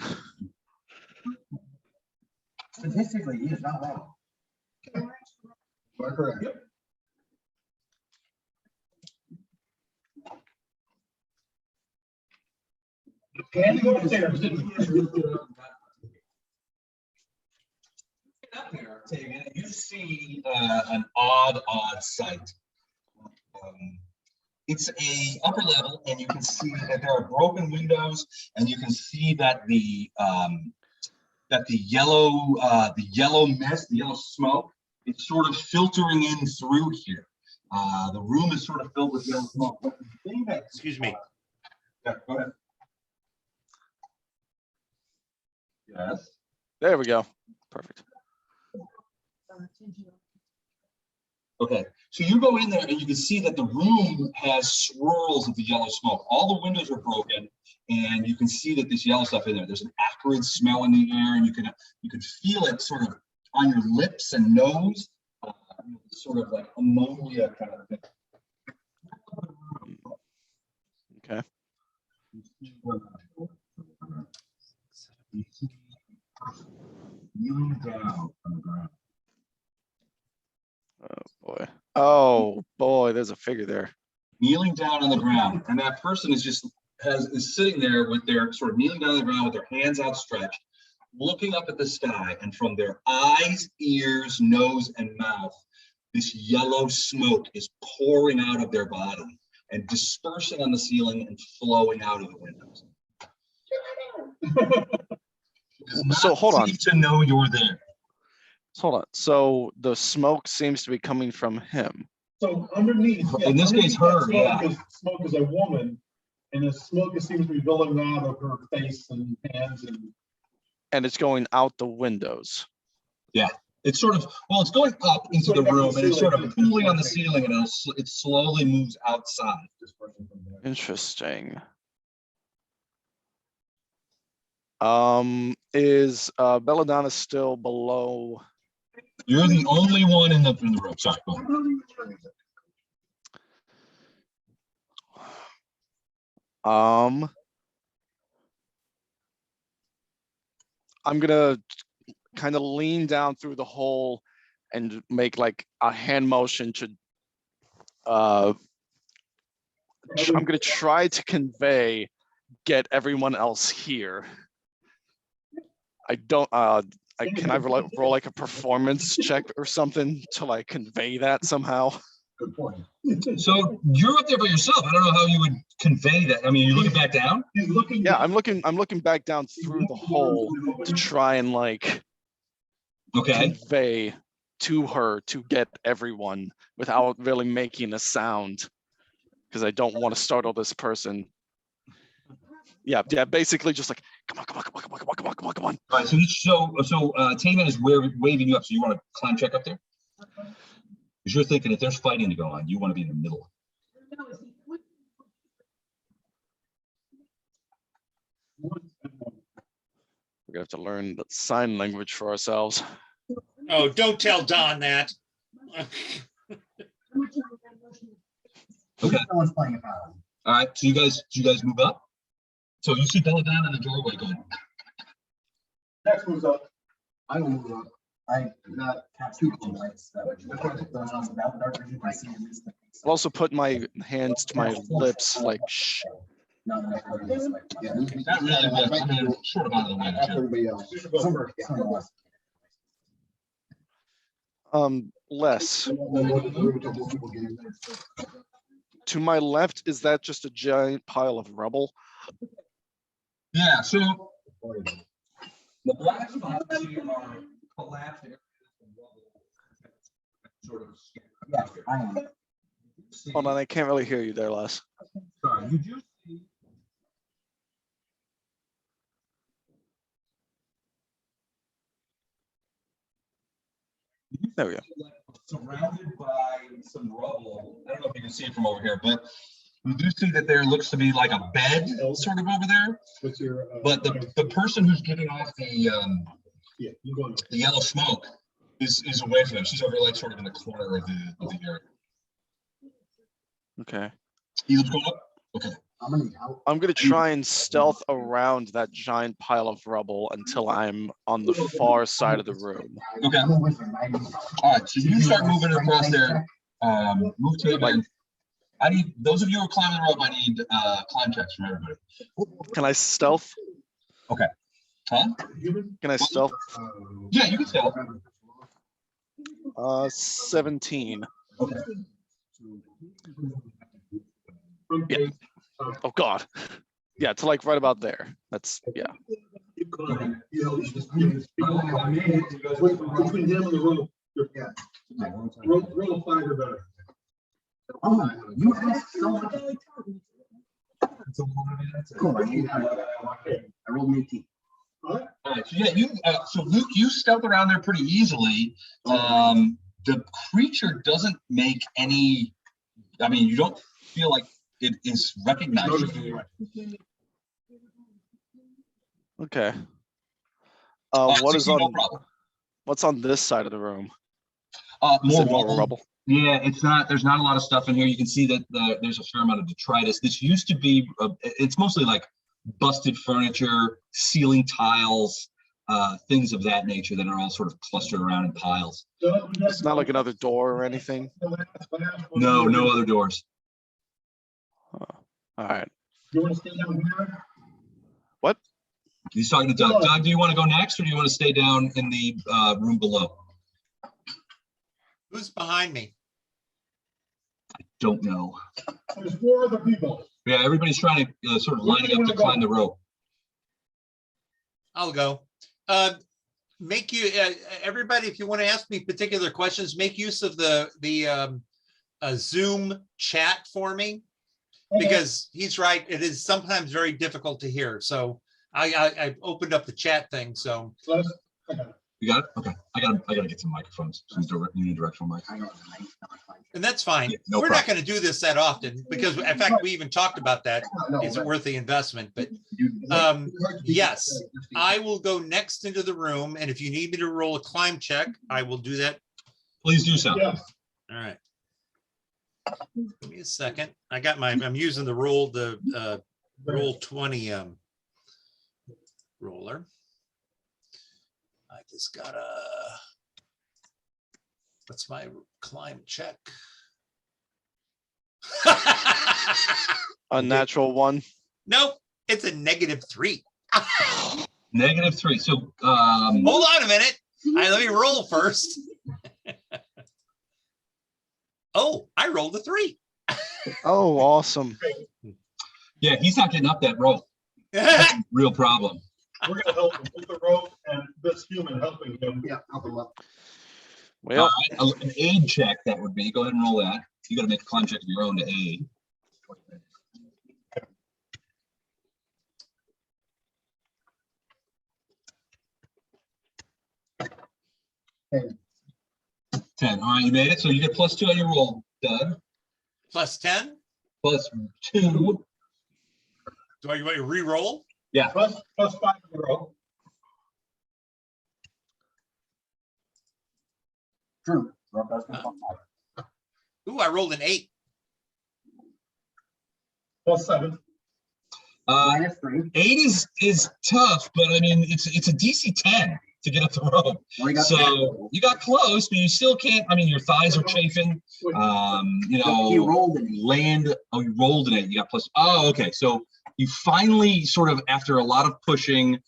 G: Statistically, he is not wrong. You are correct.
E: Yep. Can you go upstairs?
A: Up there, Tagan, you see an odd sight. It's a upper level, and you can see that there are broken windows, and you can see that the yellow mist, the yellow smoke, it's sort of filtering in through here. The room is sort of filled with yellow smoke. But the thing that,
B: Excuse me.
A: yeah, go ahead. Yes.
C: There we go. Perfect.
A: Okay, so you go in there and you can see that the room has swirls of the yellow smoke. All the windows are broken, and you can see that this yellow stuff in there. There's an acrid smell in the air, and you can feel it sort of on your lips and nose, sort of like ammonia kind of thing.
C: Okay.
A: Kneeling down on the ground.
C: Oh boy, there's a figure there.
A: Kneeling down on the ground, and that person is sitting there with their sort of kneeling down on the ground with their hands outstretched, looking up at the sky, and from their eyes, ears, nose, and mouth, this yellow smoke is pouring out of their body and dispersing on the ceiling and flowing out of the windows.
C: So hold on.
A: To know you're there.
C: Hold on. So the smoke seems to be coming from him.
E: So underneath,
A: In this case, her,
E: smoke is a woman, and the smoke seems to be building out of her face and hands
C: And it's going out the windows.
A: Yeah, it's sort of, well, it's going up into the room, and it's sort of pooling on the ceiling, and it slowly moves outside.
C: Interesting. Is Belladonna still below?
A: You're the only one in the room. Sorry, go ahead.
C: I'm gonna kind of lean down through the hole and make like a hand motion to I'm gonna try to convey, get everyone else here. I don't can I roll like a performance check or something to like convey that somehow?
E: Good point.
A: So you're up there by yourself. I don't know how you would convey that. I mean, you're looking back down?
E: He's looking.
C: Yeah, I'm looking back down through the hole to try and like convey to her to get everyone without really making a sound, because I don't want to startle this person. Yeah, basically just like, come on.
A: All right, so Taman is waving you up, so you want to climb check up there? Because you're thinking if there's fighting to go on, you want to be in the middle.
C: We're gonna have to learn the sign language for ourselves.
B: Oh, don't tell Don that.
A: Okay. All right, so you guys move up. So you see Belladonna in the doorway going.
E: Next moves up.
G: I will move up. I got two lights that would
C: I'll also put my hands to my lips like shh.
A: Not really, but I mean, sort of out of the way.
G: Everybody else.
C: Less. To my left, is that just a giant pile of rubble?
A: Yeah, so the black spots here are collapsed areas of rubble, sort of.
G: Yes, I am.
C: Hold on, I can't really hear you there, Les.
A: Sorry, you do see.
C: There we go.
A: Surrounded by some rubble. I don't know if you can see it from over here, but we do see that there looks to be like a bed sort of over there.
E: What's your?
A: But the person who's giving off the yellow smoke is away from them. She's over like sort of in the corner of the area.
C: Okay.
A: He's going up. Okay.
C: I'm gonna try and stealth around that giant pile of rubble until I'm on the far side of the room.
A: Okay. All right, so you start moving across there. Move to it. And I need those of you who are climbing the rope. I need climb checks from everybody.
C: Can I stealth?
A: Okay. Huh?
C: Can I stealth?
A: Yeah, you can stealth.
C: 17.
A: Okay.
C: Yeah. Oh God. Yeah, to like right about there. That's yeah.
E: Between him and the rope. Roll 5 or better.
G: Oh, you asked so much. Cool. I rolled an 18.
A: All right, so yeah, you so Luke, you stealth around there pretty easily. The creature doesn't make any. I mean, you don't feel like it is recognizing.
C: Okay. What is on?
A: No problem.
C: What's on this side of the room?
A: More
C: More rubble.
A: Yeah, it's not. There's not a lot of stuff in here. You can see that there's a fair amount of detritus. This used to be. It's mostly like busted furniture, ceiling tiles, things of that nature that are all sort of clustered around in piles.
C: It's not like another door or anything.
A: No, no other doors.
C: All right.
E: You want to stay down here?
C: What?
A: He's talking to Doug. Doug, do you want to go next, or do you want to stay down in the room below?
B: Who's behind me?
A: Don't know.
E: There's 4 other people.
A: Yeah, everybody's trying to sort of lining up to climb the rope.
B: I'll go. Make you everybody, if you want to ask me particular questions, make use of the Zoom chat for me, because he's right. It is sometimes very difficult to hear. So I opened up the chat thing. So
A: You got it? Okay. I gotta get some microphones. Some unidirectional mic.
B: and that's fine.
A: Yeah, no
B: We're
A: problem.
B: not going to do this that often, because in fact we even talked about that. Is it worth the investment? But yes, I will go next into the room, and if you need me to roll a climb check, I will do that.
A: Please do so.
E: Yeah.
B: All right. Give me a second. I got I'm using the roll 20 roller. I just gotta, what's my climb check?
C: Unnatural 1.
B: Nope, it's a -3.
A: -3. So
B: Hold on a minute. Let me roll first. Oh, I rolled a 3.
C: Oh, awesome.
A: yeah, he's not getting up that rope. That's a real problem.
E: We're going to help him with the rope and this human helping him.
G: Yeah, help him up.
C: Well,
A: An aid check, that would be. Go ahead and roll that. You got to make a climb check of your own to aid. Ten. All right, you made it. So you get +2 on your roll, Doug.
B: Plus 10.
A: +2.
B: Do I want to re-roll?
A: Yeah.
E: Plus 5 in a row.
G: True.
B: Ooh, I rolled an 8.
E: Plus 7.
G: -3.
A: 8 is tough, but I mean it's a DC 10 to get up the rope. So you got close, but you still can't. I mean, your thighs are chafing. You know,
G: He rolled an 8.
A: land. Oh, you rolled an 8. You got plus. Oh, okay. So you finally, sort of after a lot of pushing,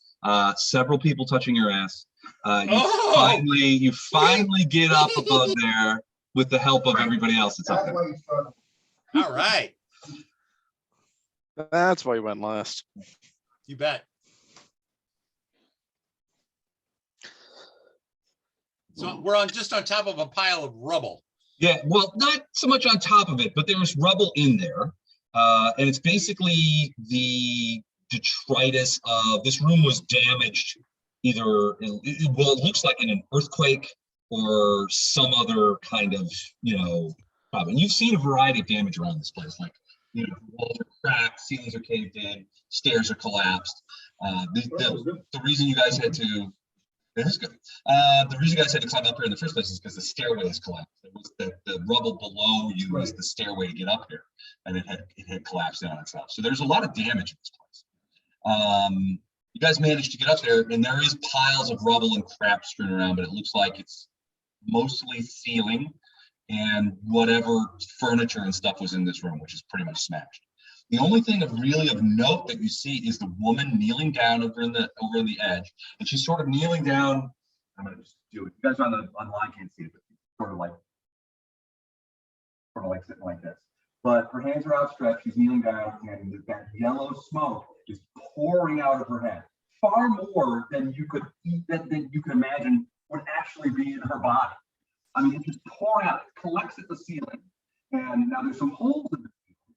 A: several people touching your ass, you finally get up above there with the help of everybody else that's up there.
B: All right.
C: that's why you went last.
B: You bet. So we're just on top of a pile of rubble.
A: Yeah, well, not so much on top of it, but there's rubble in there. And it's basically the detritus of this room was damaged either, well, it looks like in an earthquake or some other kind of, problem. You've seen a variety of damage around this place, like, walls are cracked, ceilings are caved in, stairs are collapsed. The reason you guys had to It is good. The reason you guys had to climb up here in the first place is because the stairway has collapsed. It was the rubble below you was the stairway to get up here, and it had collapsed in on itself. So there's a lot of damage in this place. You guys managed to get up there, and there is piles of rubble and crap strewn around, but it looks like it's mostly ceiling and whatever furniture and stuff was in this room, which is pretty much smashed. The only thing of note that you see is the woman kneeling down over in the edge, and she's sort of kneeling down. I'm gonna just do it. You guys on the online can't see it, but sort of like sitting like this. But her hands are outstretched. She's kneeling down, and that yellow smoke is pouring out of her head, far more than you could imagine would actually be in her body. I mean, it's just pouring out. It collects at the ceiling, and now there's some holes in the ceiling.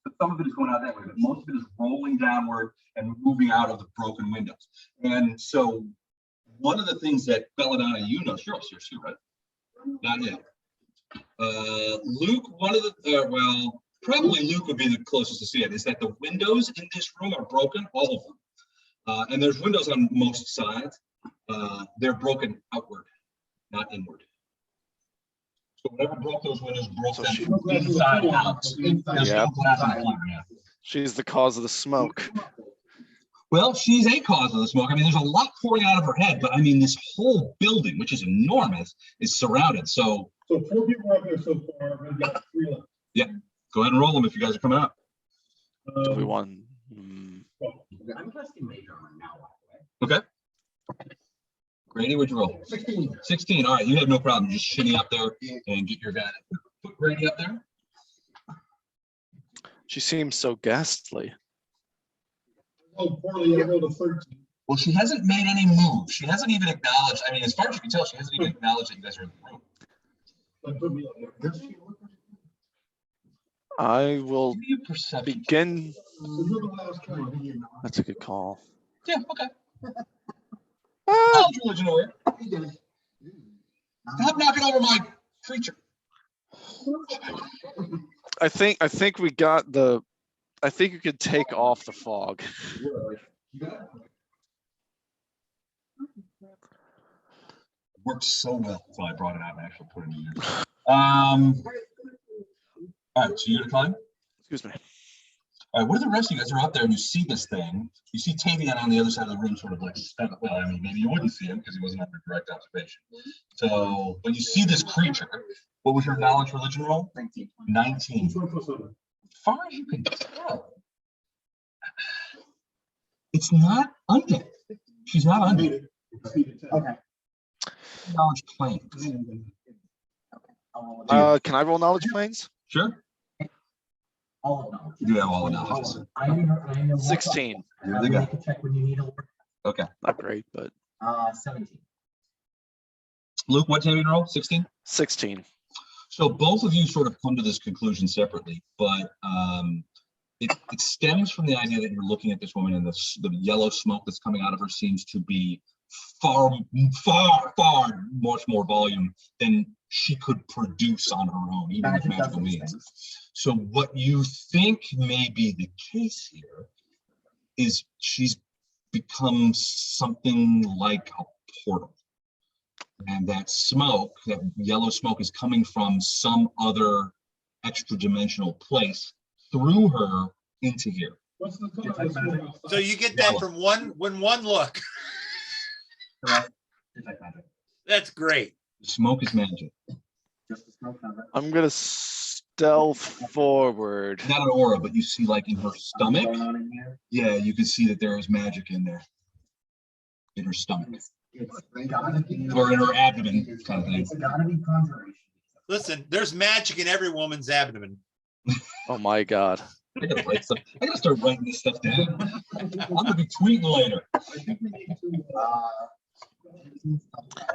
A: But some of it is going out that way, but most of it is rolling downward and moving out of the broken windows. And so, one of the things that Belladonna, you know, you're upstairs too, right? Not yet. Luke, one of the well, probably Luke would be the closest to see it. Is that the windows in this room are broken, all of them, and there's windows on most sides. They're broken outward, not inward. So whatever broke those windows broke them from inside out. There's no glass in the floor, yeah.
C: She's the cause of the smoke.
A: Well, she's a cause of the smoke. I mean, there's a lot pouring out of her head, but I mean, this whole building, which is enormous, is surrounded. So
E: 4 people are up there so far. We've got 3 left.
A: Yeah, go ahead and roll them if you guys are coming out.
C: Do we want?
G: I'm casting major armor now.
A: Okay. Grady, what'd you roll?
E: 16.
A: 16. All right, you have no problem. Just shinny up there and get your guy. Put Grady up there.
C: She seems so ghastly.
E: Oh, poorly. I rolled a 13.
A: Well, she hasn't made any moves. She hasn't even acknowledged. I mean, as far as you can tell, she hasn't even acknowledged that you guys are in the room.
E: That put me up there.
C: I will
A: Give me a perception.
C: begin.
E: You're the last one.
C: That's a good call.
A: Yeah, okay. Oh, religion aware. Stop knocking over my creature.
C: I think we got the. I think you could take off the fog.
A: Worked so well until I brought it out and actually put it in there. All right, so you're gonna climb?
C: Excuse me.
A: All right, what are the rest of you guys are up there and you see this thing? You see Tavian on the other side of the room, sort of like, well, I mean, maybe you wouldn't see him because he wasn't under direct observation. So, but you see this creature. What was your knowledge religion roll?
G: 19.
A: 19. As far as you can tell, it's not undead. She's not undead.
G: Okay.
A: Knowledge planes.
C: Can I roll knowledge planes?
A: Sure.
G: All of knowledge.
A: You do have all the knowledge.
G: I know
C: 16.
A: There they go.
G: Make a check when you need a word.
A: Okay.
C: Not great, but
G: 17.
A: Luke, what Tavian roll? 16?
C: 16.
A: So both of you sort of come to this conclusion separately, but it stems from the idea that you're looking at this woman and the yellow smoke that's coming out of her seems to be far much more volume than she could produce on her own, even with magical means. So what you think may be the case here is she's become something like a portal. And that smoke, that yellow smoke, is coming from some other extra dimensional place through her into here.
E: What's the color of the smoke?
B: So you get that from one look. That's great.
A: Smoke is magic.
C: I'm gonna stealth forward.
A: Not an aura, but you see, like, in her stomach. Yeah, you can see that there is magic in there. In her stomach. Or in her abdomen, kind of thing.
G: It's gotta be conjuration.
B: Listen, there's magic in every woman's abdomen.
C: Oh my god.
A: I gotta start writing this stuff down. I'm gonna be tweeting later.
E: I think we need to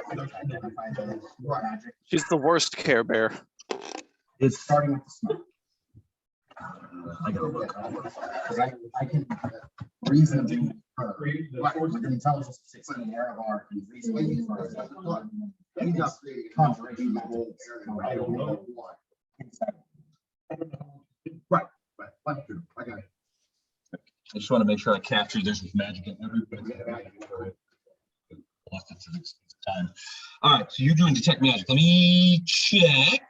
G: identify the magic.
C: She's the worst Care Bear.
G: It's starting with the smoke. I gotta look. Because I can reason to with an intelligence of 16 Aravar can reason for us. Look, it's conjuration magic. I don't know what. Right. I got it.
A: I just want to make sure I capture there's magic in everybody. Lost it to the extent. time. All right, so you're doing detect magic. Let me check.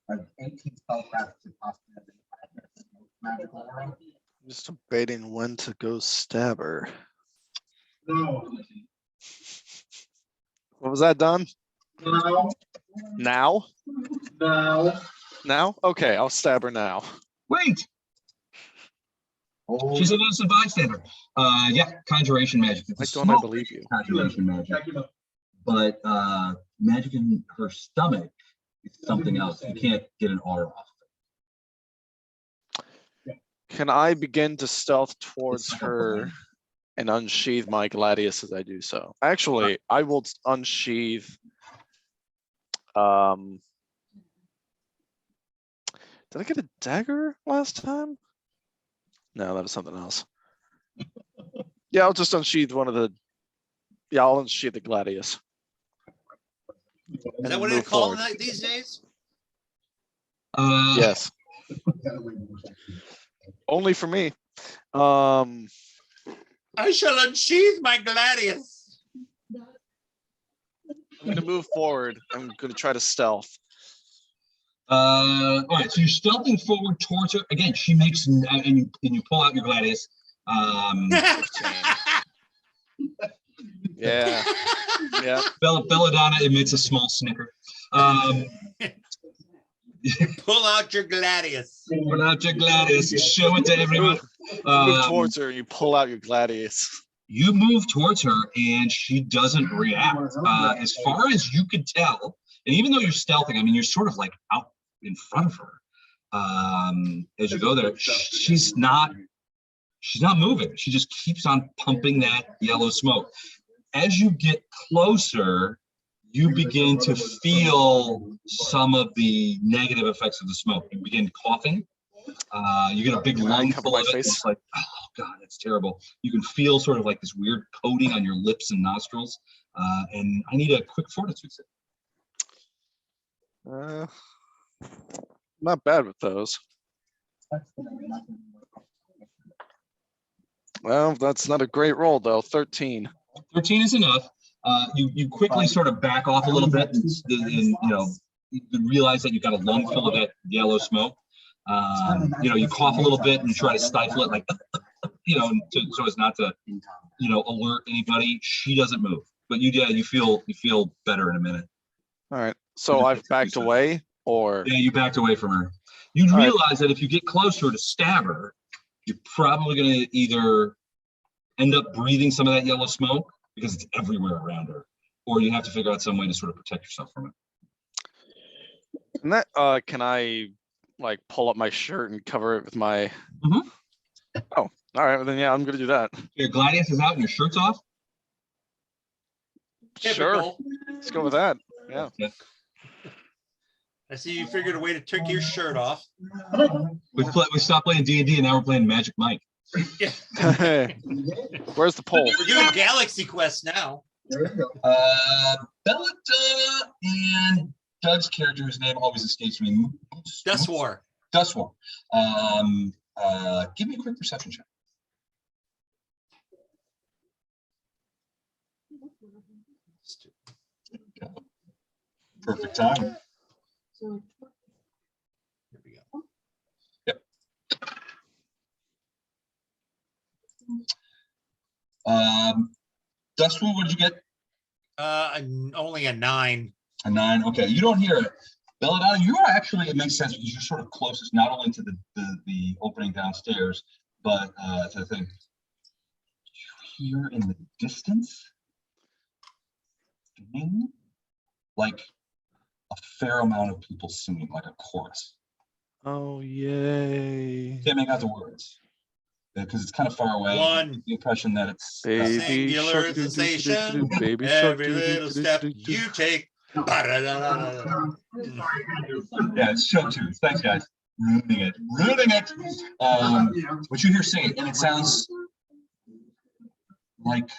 G: 18 spellcraft to possibly magical aura.
C: Just debating when to go stab her.
E: No.
C: What was that, Don?
E: No.
C: Now?
E: No.
C: Now? Okay, I'll stab her now.
A: Wait,
G: Oh,
A: she's an innocent bystander. Yeah, conjuration magic. It's a
C: Why don't I
A: small
C: believe you?
A: conjuration magic. But magic in her stomach is something else. You can't get an aura off.
C: Can I begin to stealth towards
A: It's like a
C: her
A: blade.
C: and unsheath my gladius as I do so? Actually, I will unsheath. Did I get a dagger last time? No, that was something else. Yeah, I'll just unsheath one of the. Yeah, I'll unsheath the gladius.
B: Is that what it's called these days?
C: Yes. Only for me.
B: I shall unsheath my gladius.
C: I'm gonna move forward. I'm gonna try to stealth.
A: All right, so you're stealthing forward towards her. Again, she makes and you pull out your gladius.
C: 15. Yeah. Yeah.
A: Belladonna emits a small snicker.
B: Pull out your gladius.
A: Pull out your gladius. Show it to everyone.
C: Move towards her and you pull out your gladius.
A: You move towards her and she doesn't react. As far as you could tell, and even though you're stealthing, I mean, you're sort of like out in front of her. As you go there, she's not moving. She just keeps on pumping that yellow smoke. As you get closer, you begin to feel some of the negative effects of the smoke. You begin coughing. You get a big lung full of it. It's like, oh God, that's terrible. You can feel sort of like this weird coating on your lips and nostrils. And I need a quick fortitude save.
C: Not bad with those. Well, that's not a great roll though. 13.
A: 13 is enough. You quickly sort of back off a little bit, and you know, you realize that you've got a lung full of that yellow smoke. You know, you cough a little bit and you try to stifle it, like, you know, so as not to, you know, alert anybody. She doesn't move, but you feel better in a minute.
C: All right. So I've backed away, or
A: yeah, you backed away from her. You realize that if you get closer to stab her, you're probably going to either end up breathing some of that yellow smoke because it's everywhere around her, or you have to figure out some way to sort of protect yourself from it.
C: And that can I like pull up my shirt and cover it with my Oh, all right, well then yeah, I'm gonna do that.
A: Your gladius is out and your shirt's off?
C: Sure.
B: Typical.
C: Let's go with that. Yeah.
B: I see you figured a way to take your shirt off.
A: We stopped playing D&D and now we're playing Magic Mike.
B: Yeah.
C: Where's the poll?
B: We're doing Galaxy Quest now.
A: Belladonna and Doug's character, whose name always escapes me.
B: Dustwar.
A: Dustwar. Give me a quick perception check. Perfect time.
F: So
B: Here we go.
A: Yep. Dustwar, what did you get?
B: Only a 9.
A: A 9. Okay, you don't hear it. Belladonna, you are actually, it makes sense because you're sort of closest not only to the opening downstairs, but to the thing. You hear in the distance, like a fair amount of people singing, like a chorus.
C: Oh yay.
A: Can't make out the words because it's kind of far away.
B: One.
A: The impression that it's
C: Baby
B: Singular
C: shark,
B: sensation.
C: baby shark,
B: Every little step you take. Ba-da-da-da-da.
A: yeah, it's show tunes. Thanks, guys. Ruining it. But you hear singing, and it sounds like,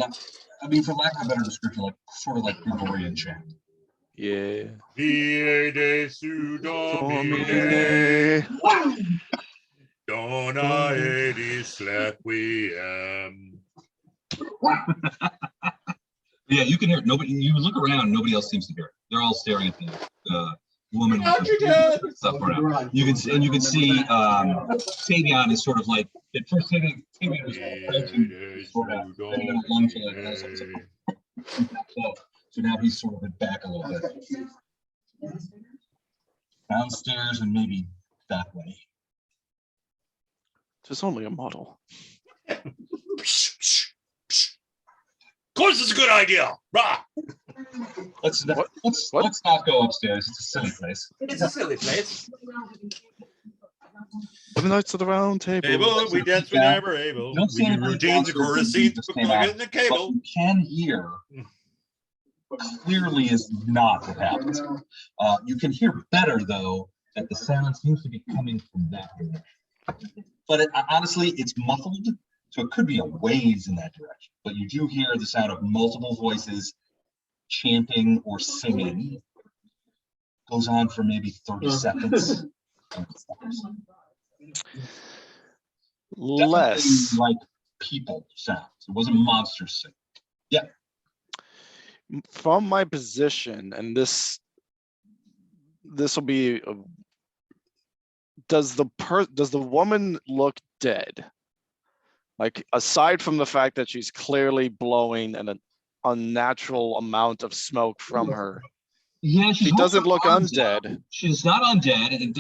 A: I mean, for lack of a better description, like sort of like Gregorian chant.
C: Yeah.
B: Viede su Domine, dona edis laquiem.
A: Yeah, you can hear it. Nobody, you look around, nobody else seems to hear it. They're all staring at the woman with the stuff around. You can see, and you can see Tavion is sort of like, at first Tavion was sort of so now he's sort of back a little bit. Downstairs and maybe that way.
C: There's only a model.
H: Of course, it's a good idea. Rah!
A: Let's not go upstairs. It's a silly place.
B: It's a silly place.
C: The Knights of the Round Table.
B: We dance whenever able.
A: Don't
B: We do routines, chorus scenes, in the cable.
A: What you can hear clearly is not what happens. You can hear better though that the sound seems to be coming from that direction. But honestly, it's muffled, so it could be a ways in that direction. But you do hear the sound of multiple voices chanting or singing. Goes on for maybe 30 seconds.
C: Less
A: definitely like people sounds. It wasn't monsters singing. Yeah.
C: From my position, and this will be. Does the woman look dead? Like, aside from the fact that she's clearly blowing an unnatural amount of smoke from her.
A: Yeah,
C: she doesn't look undead.
A: She's not undead. And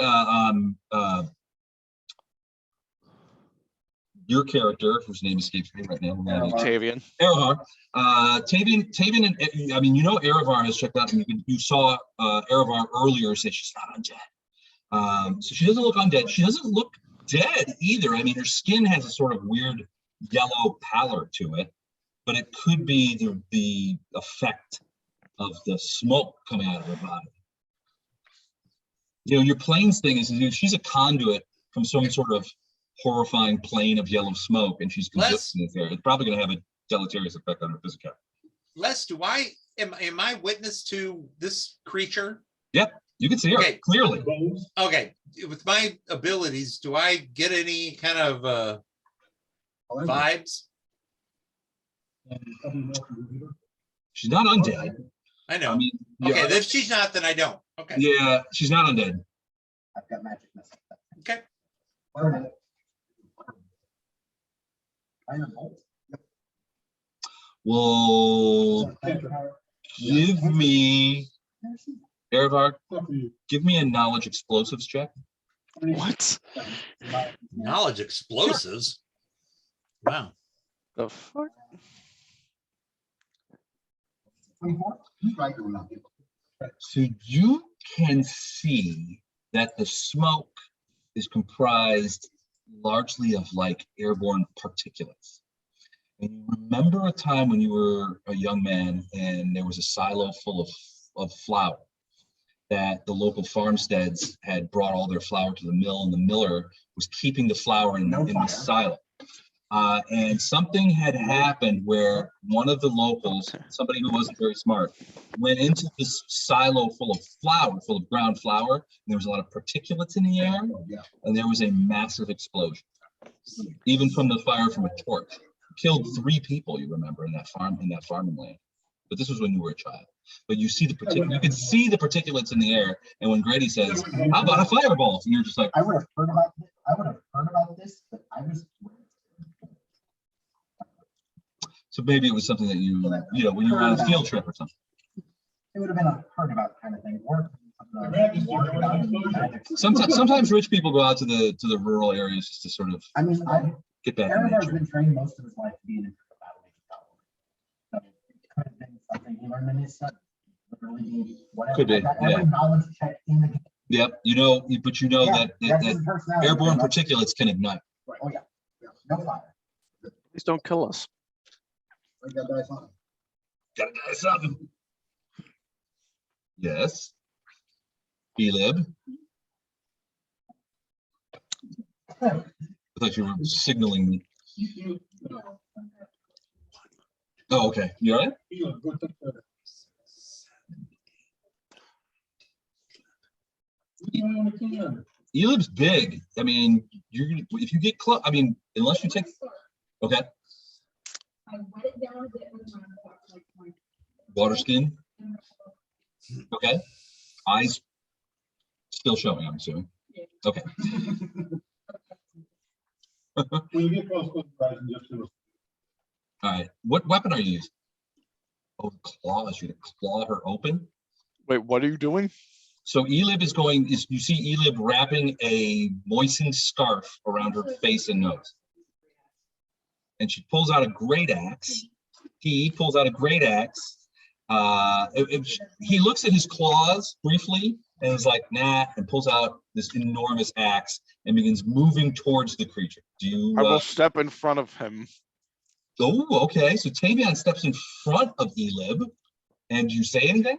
A: your character, whose name escapes me right now,
C: Tavion.
A: Erevar. Tavion, and I mean, you know, Erevar has checked out, and you saw Erevar earlier say she's not undead. So she doesn't look undead. She doesn't look dead either. I mean, her skin has a sort of weird yellow pallor to it, but it could be the effect of the smoke coming out of her body. You know, your planes thing is, she's a conduit from some sort of horrifying plane of yellow smoke, and she's consistent there. It's probably going to have a deleterious effect on her physical.
B: Les, am I witness to this creature?
A: Yep, you can see her clearly.
B: Okay, with my abilities, do I get any kind of vibes?
A: She's not undead.
B: I know.
A: I mean,
B: okay,
A: yeah.
B: if she's not, then I don't. Okay.
A: Yeah, she's not undead.
G: I've got magic missing.
B: Okay.
A: Well, give me, Erevar, give me a knowledge explosives check.
C: What?
B: Knowledge explosives? Wow.
C: The fuck?
A: So you can see that the smoke is comprised largely of like airborne particulates. And you remember a time when you were a young man and there was a silo full of flour that the local farmsteads had brought all their flour to the mill, and the miller was keeping the flour in the silo. And something had happened where one of the locals, somebody who wasn't very smart, went into this silo full of flour, full of ground flour, and there was a lot of particulates in the air, and there was a massive explosion, even from the fire from a torch. Killed 3 people, you remember, in that farming land. But this was when you were a child. But you see you can see the particulates in the air, and when Grady says, "How about a fireball?" and you're just like,
G: I would have heard about this, but I was.
A: So maybe it was something that you know, when you were on a field trip or something.
G: It would have been a heard about kind of thing. Or
A: sometimes rich people go out to the rural areas just to sort of get back in nature.
G: Been trained most of his life to be an battle. So it could have been something he learned in his study.
A: Could be, yeah.
G: Knowledge check in the game.
A: Yep, you know, but you know that airborne particulates can ignite.
G: Right. Oh yeah, no fire.
C: Please don't kill us.
A: Gotta die something. Yes. Elib. I thought you were signaling me. Oh, okay. You all right? Elib's big. I mean, if you get close, I mean, unless you take. Okay.
F: I wet it down a bit with my
A: Water skin. Okay. Eyes still showing, I'm assuming. Okay.
E: When you get close to the horizon, just do it.
A: All right. What weapon are you using? Oh, claws. You're gonna claw her open.
C: Wait, what are you doing?
A: So Elib you see Elib wrapping a moistened scarf around her face and nose. And she pulls out a great axe. He pulls out a great axe. He looks at his claws briefly and is like, nah, and pulls out this enormous axe and begins moving towards the creature. Do you?
C: I will step in front of him.
A: Oh, okay. So Tavion steps in front of Elib, and you say anything?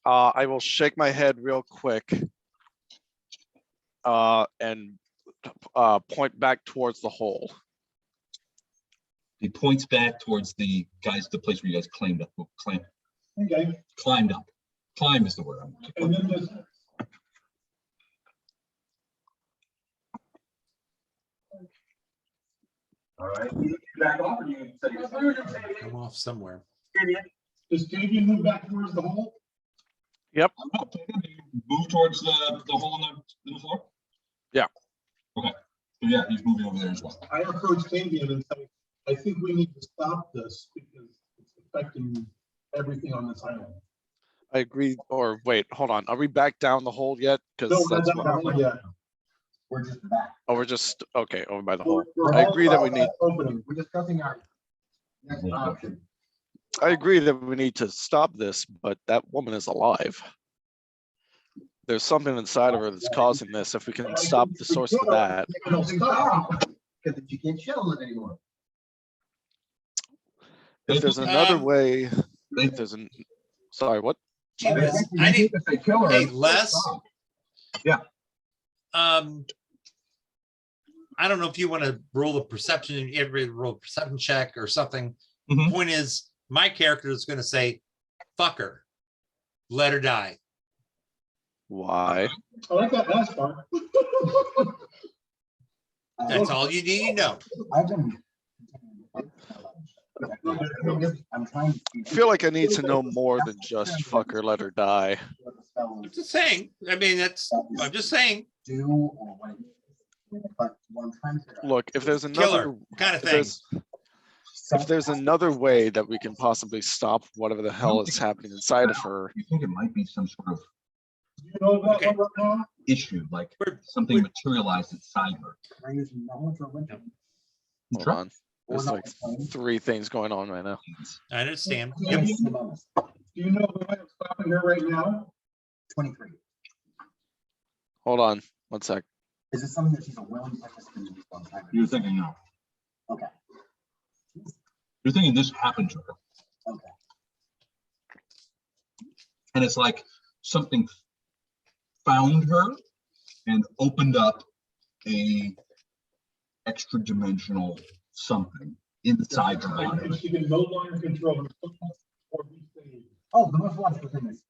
C: I will shake my head real quick and point back towards the hole.
A: He points back towards the place where you guys climbed up.
E: Okay.
A: Climbed up. Climb is the word I'm looking for.
E: And then just.
D: All right, you back off, or you said you
B: Come off somewhere.
E: Does Tavian move back towards the hole?
A: Move towards the hole in the floor?
C: Yeah.
A: Okay. So yeah, he's moving over there as well.
E: I approach Tavian and say, I think we need to stop this because it's affecting everything on this island.
C: I agree. Or wait, hold on. Are we back down the hole yet? Because
E: No,
C: that's
E: not
C: what,
E: yet.
G: We're just back.
C: oh, we're just okay over by the hole.
E: We're
C: I
E: all
C: agree that
E: about
C: we need.
E: Opening.
G: We're discussing our next option.
C: I agree that we need to stop this, but that woman is alive. There's something inside of her that's causing this. If we can stop the source of that.
E: It'll stop.
G: Because you can't chill it anymore.
C: If there's another way, if there's an sorry, what?
B: Gee whiz, I need,
D: if they kill her.
B: hey, Les.
A: Yeah.
B: I don't know if you want to roll a perception, everybody roll a perception check or something.
A: Mhm.
B: Point is, my character is going to say, fuck her, let her die.
C: Why?
E: I like that last part.
B: That's all you need to know.
G: I've been. I'm trying to.
C: I feel like I need to know more than just fuck her, let her die.
B: I'm just saying. I mean, I'm just saying.
G: Do or what it is. But what I'm trying to figure out.
C: Look, if there's
B: Killer
C: another
B: kind of
C: if
B: thing.
C: there's another way that we can possibly stop whatever the hell is happening inside of her.
A: You think it might be some sort of
E: You know about
B: Okay.
E: one right now?
A: issue, like
B: We're-
A: something materialized inside her.
G: Can I use knowledge or wisdom?
C: Hold on. There's like 3 things going on right now.
B: I understand.
E: Do you know the way of stopping her right now?
G: 23.
C: Hold on 1 sec.
G: Is this something that she's a willing participant in this one time?
A: You're thinking no.
G: Okay.
A: You're thinking this happened to her.
G: Okay.
A: And it's like something found her and opened up a extra dimensional something inside her body.
E: And she can no longer control her or be saved.
G: Oh, the most logical thing is.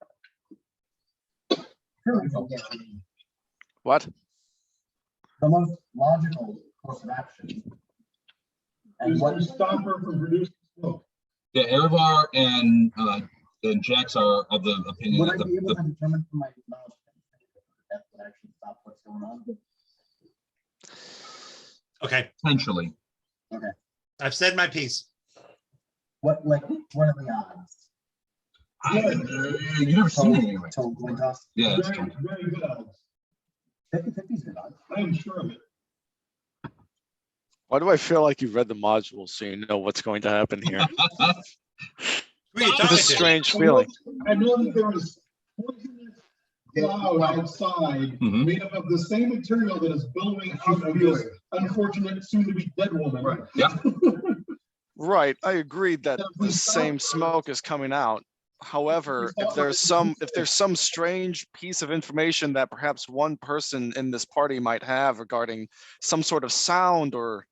C: What?
G: The most logical course of action. And
E: Is
G: what
E: to stop her from producing smoke.
A: Yeah, Erevar and Jax are of the opinion
G: would I
A: that
G: be able
A: the
G: to determine from my knowledge that would actually stop what's going on?
B: Okay,
A: potentially.
B: I've said my piece.
G: What are the odds?
A: You never seen it anyway.
G: Total coin toss?
A: Yeah, it's
E: Very, very good odds.
G: 50-50 is good odds.
E: I am sure of it.
C: Why do I feel like you read the module so you know what's going to happen here?
B: Who are you
C: It's
B: talking
C: a
B: to?
C: strange feeling.
E: I know that there was poisonous cloud outside
A: Mhm.
E: made up of the same material that is billowing out of this unfortunate soon-to-be dead woman.
D: Right.
A: Yeah.
C: Right, I agree that the same smoke is coming out. However, if there's some strange piece of information that perhaps one person in this party might have regarding some sort of sound or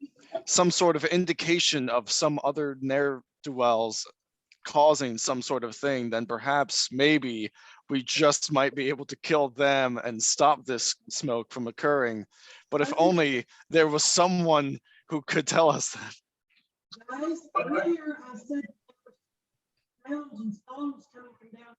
C: some sort of indication of some other ne'er-do-wells causing some sort of thing, then perhaps maybe we just might be able to kill them and stop this smoke from occurring. But if only there was someone who could tell us that.
F: Guys, earlier I said Grounds and stones coming from downstairs.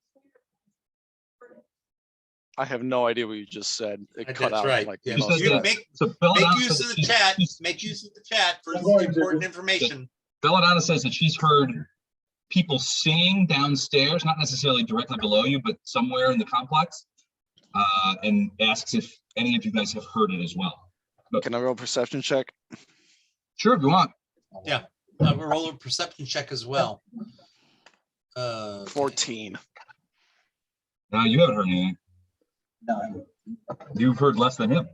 C: I have no idea what you just said. It cut
B: That's
C: out.
B: right.
C: Like
B: Yeah.
C: most of
B: You
C: that.
B: make
A: So Belladonna
B: use
A: says
B: of the
A: she's-
B: chat.
A: she's-
B: Make use of the chat for
E: I'm going to.
B: important information.
A: Belladonna says that she's heard people singing downstairs, not necessarily directly below you, but somewhere in the complex, and asks if any of you guys have heard it as well.
C: Can I roll a perception check?
A: Sure, if you want.
B: Yeah. We'll roll a perception check as well.
C: 14.
A: No, you haven't heard anything.
G: No.
A: You've heard less than him.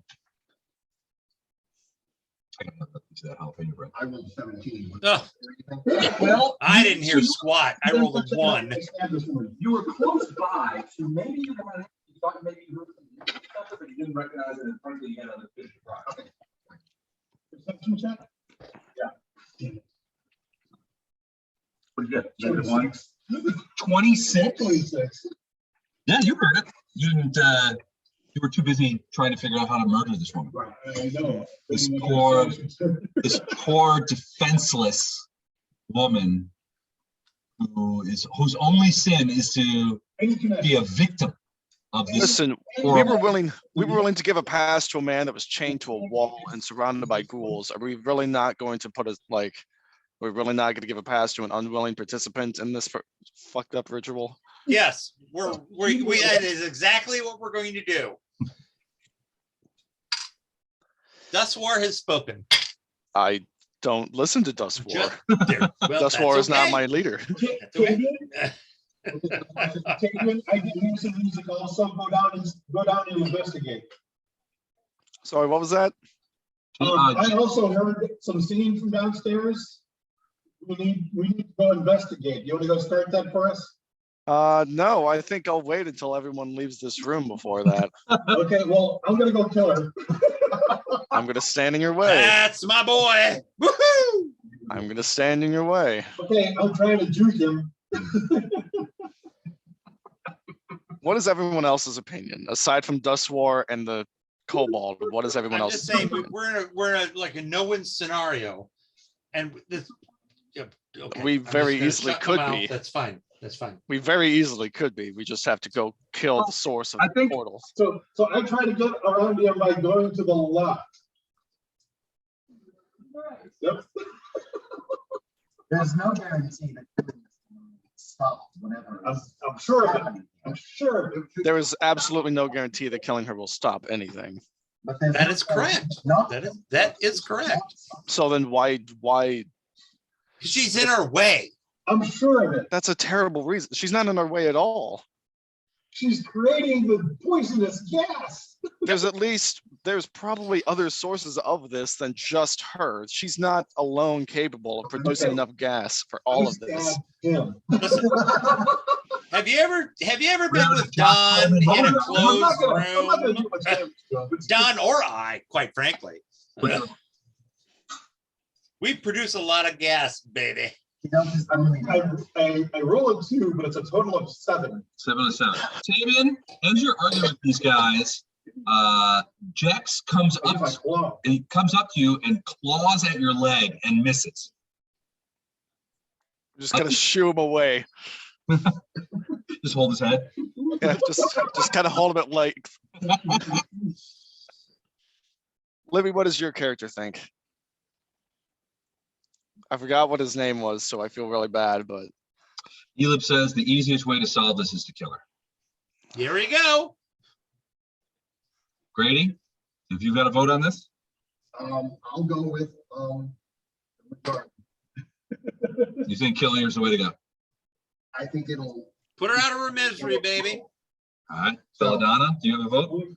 A: I can look into that jalapeno bread.
G: I rolled 17.
B: Oh,
D: Well,
B: I didn't hear squat. I rolled a 1.
D: You were close by, so maybe you thought maybe you heard some stuff, but you didn't recognize it, and frankly, you had other fish to fry. Okay.
E: Perception check?
A: What did you get? 26?
E: 26.
A: Yeah, you heard it. You didn't, you were too busy trying to figure out how to murder this woman.
E: Right, I know.
A: This poor defenseless woman whose only sin is to be a victim of this.
C: Listen, we
A: horrible-
C: were willing to give a pass to a man that was chained to a wall and surrounded by ghouls. Are we really not going to put a we're really not going to give a pass to an unwilling participant in this fucked up ritual?
B: Yes, that is exactly what we're going to do. Dustwar has spoken.
C: I don't listen to Dustwar. Dustwar is not my leader.
E: I can hear some music also, go down and investigate.
C: Sorry, what was that?
E: I also heard some singing from downstairs. We need to go investigate. You want to go start that for us?
C: No, I think I'll wait until everyone leaves this room before that.
E: Okay, well, I'm gonna go kill her.
C: I'm gonna stand in your way.
B: That's my boy. Woohoo!
C: I'm gonna stand in your way.
E: Okay, I'm trying to juke him.
C: What is everyone else's opinion aside from Dustwar and the Kobold? What is everyone
B: I'm
C: else's
B: just saying
C: opinion?
B: we're in a like a no-win scenario, and this. Yeah, okay.
C: We
B: I'm just
C: very
B: gonna
C: easily
B: shut my
C: could
B: mouth.
C: be.
B: That's fine. That's fine.
C: We very easily could be. We just have to go kill the source of
A: I
C: the
A: think-
C: portal.
E: So I try to get around him by going to the left. Yep.
G: There's no guarantee that killing this will stop whenever.
E: I'm sure of it. I'm sure of it.
C: There is absolutely no guarantee that killing her will stop anything.
G: But there's
B: That
G: no
B: is correct.
G: guarantee not
B: That is correct.
C: So then why?
B: She's in our way.
E: I'm sure of it.
C: That's a terrible reason. She's not in our way at all.
E: She's creating the poisonous gas.
C: There's probably other sources of this than just her. She's not alone capable of producing
E: Okay.
C: enough gas for all of this.
E: Stab him.
B: Listen, have you ever been with Don in a
E: I'm not
B: closed
E: gonna
B: room?
E: do much damage to him.
B: Don or I, quite frankly. We produce a lot of gas, baby.
G: You know, just, I mean,
E: I roll a 2, but it's a total of 7.
A: 7 to 7. Tavian, as you're arguing with these guys, Jax comes
E: Use
A: up,
E: my claw.
A: he comes up to you and claws at your leg and misses.
C: I'm just gonna shoo him away.
A: Just hold his head.
C: Yeah, just kind of hold him at length. Libby, what does your character think? I forgot what his name was, so I feel really bad, but
A: Elib says the easiest way to solve this is to kill her.
B: Here we go.
A: Grady, have you got a vote on this?
G: I'll go with
A: You think killing her is the way to go?
G: I think it'll.
B: Put her out of her misery, baby.
A: All right, Belladonna, do you have a vote?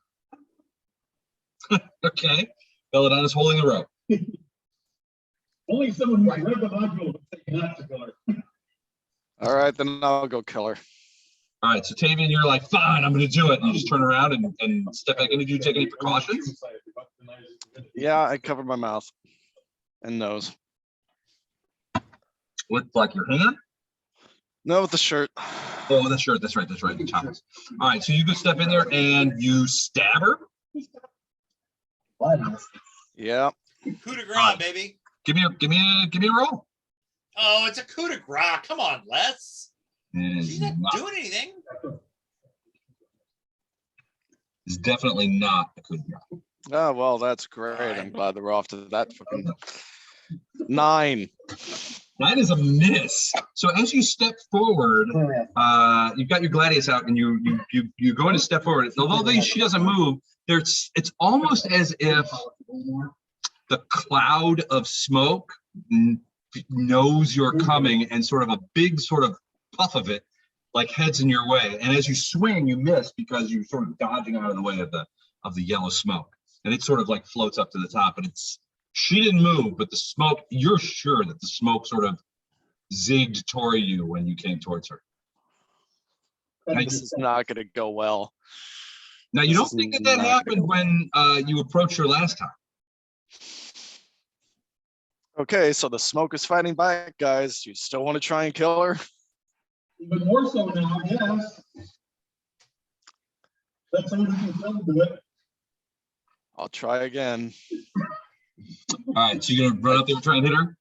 A: Okay, Belladonna's holding the rope.
E: Only someone who read the module would say not to kill her.
C: all right, then I'll go kill her.
A: All right, so Tavian, you're like, fine, I'm gonna do it. And you just turn around and step back in. Did you take any precautions?
C: Yeah, I covered my mouth and nose.
A: With like your hand?
C: No, with the shirt.
A: Oh, that's right, that's right, that's right. Thomas. All right, so you go step in there and you stab her.
G: What?
C: Yeah.
B: Coup de grace, baby.
A: Give me a roll.
B: Oh, it's a coup de grace. Come on, Les. She's not doing anything.
A: It's definitely not a good guy.
C: Oh, well, that's great. I'm glad that we're off to that fucking 9.
A: That is a miss. So as you step forward, you've got your gladius out, and you go in to step forward. Although she doesn't move, it's almost as if the cloud of smoke knows you're coming, and sort of a big sort of puff of it like heads in your way. And as you swing, you miss because you're sort of dodging out of the way of the yellow smoke, and it sort of like floats up to the top. And she didn't move, but the smoke, you're sure that the smoke sort of zigged toward you when you came towards her.
C: This is not going to go well.
A: Now, you don't think that happened when you approached her last time?
C: Okay, so the smoke is fighting back, guys. You still want to try and kill her?
E: Even more so now, yes. That's someone who can come to it.
C: I'll try again.
A: All right, so you're gonna run up there and try and hit her?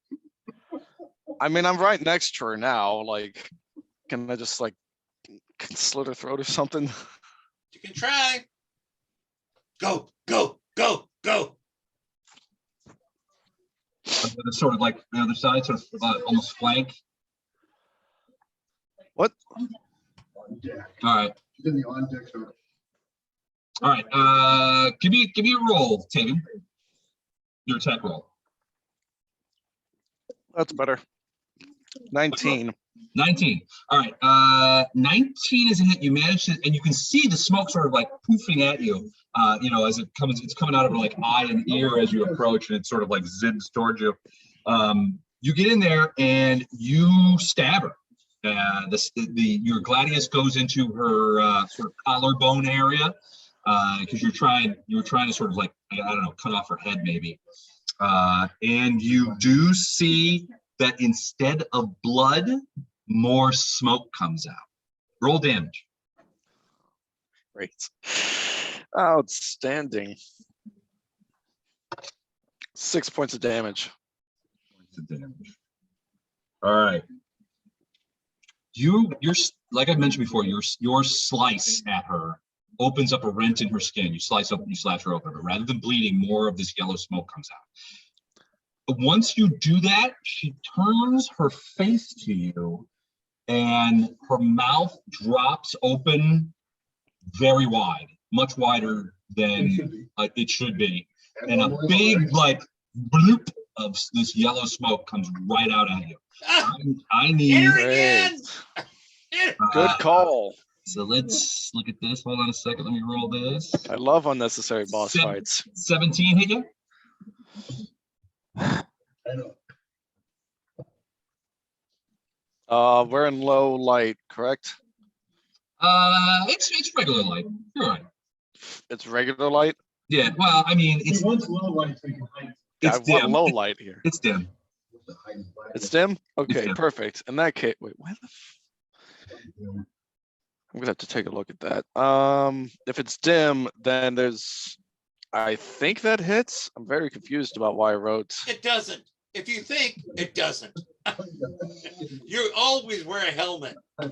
C: I mean, I'm right next to her now. Like, can I just like slit her throat or something?
B: You can try. Go, go, go, go.
A: Sort of like the other side, sort of almost flank.
C: What?
A: All right. All right. Give me a roll, Taven. Your attack roll.
C: That's better. 19.
A: 19. All right. 19 is a hit. You managed to, and you can see the smoke sort of like poofing at you. As it's coming out of her like eye and ear as you approach, and it sort of like zips towards you. You get in there and you stab her. Your gladius goes into her sort of collarbone area because you were trying to sort of like, I don't know, cut off her head maybe. And you do see that instead of blood, more smoke comes out. Roll damage.
C: Great. Outstanding. 6 points of damage.
A: All right. You're like I mentioned before, your slice at her opens up a rent in her skin. You slash her open, but rather than bleeding, more of this yellow smoke comes out. But once you do that, she turns her face to you, and her mouth drops open very wide, much wider than it should be. And a big like bloop of this yellow smoke comes right out at you. I need
C: good call.
A: So let's look at this. Hold on a second. Let me roll this.
C: I love unnecessary boss fights.
A: 17 hit you?
C: We're in low light, correct?
A: It's regular light. You're right.
C: It's regular light?
A: Yeah, well, I mean, it's
E: low light so you can hide.
C: I want low light here.
A: It's dim.
C: It's dim? Okay,
A: It's dim.
C: perfect. In that case, wait, why the I'm gonna have to take a look at that. If it's dim, then I think that hits. I'm very confused about why I wrote.
B: It doesn't. If you think, it doesn't. You always wear a helmet.
C: All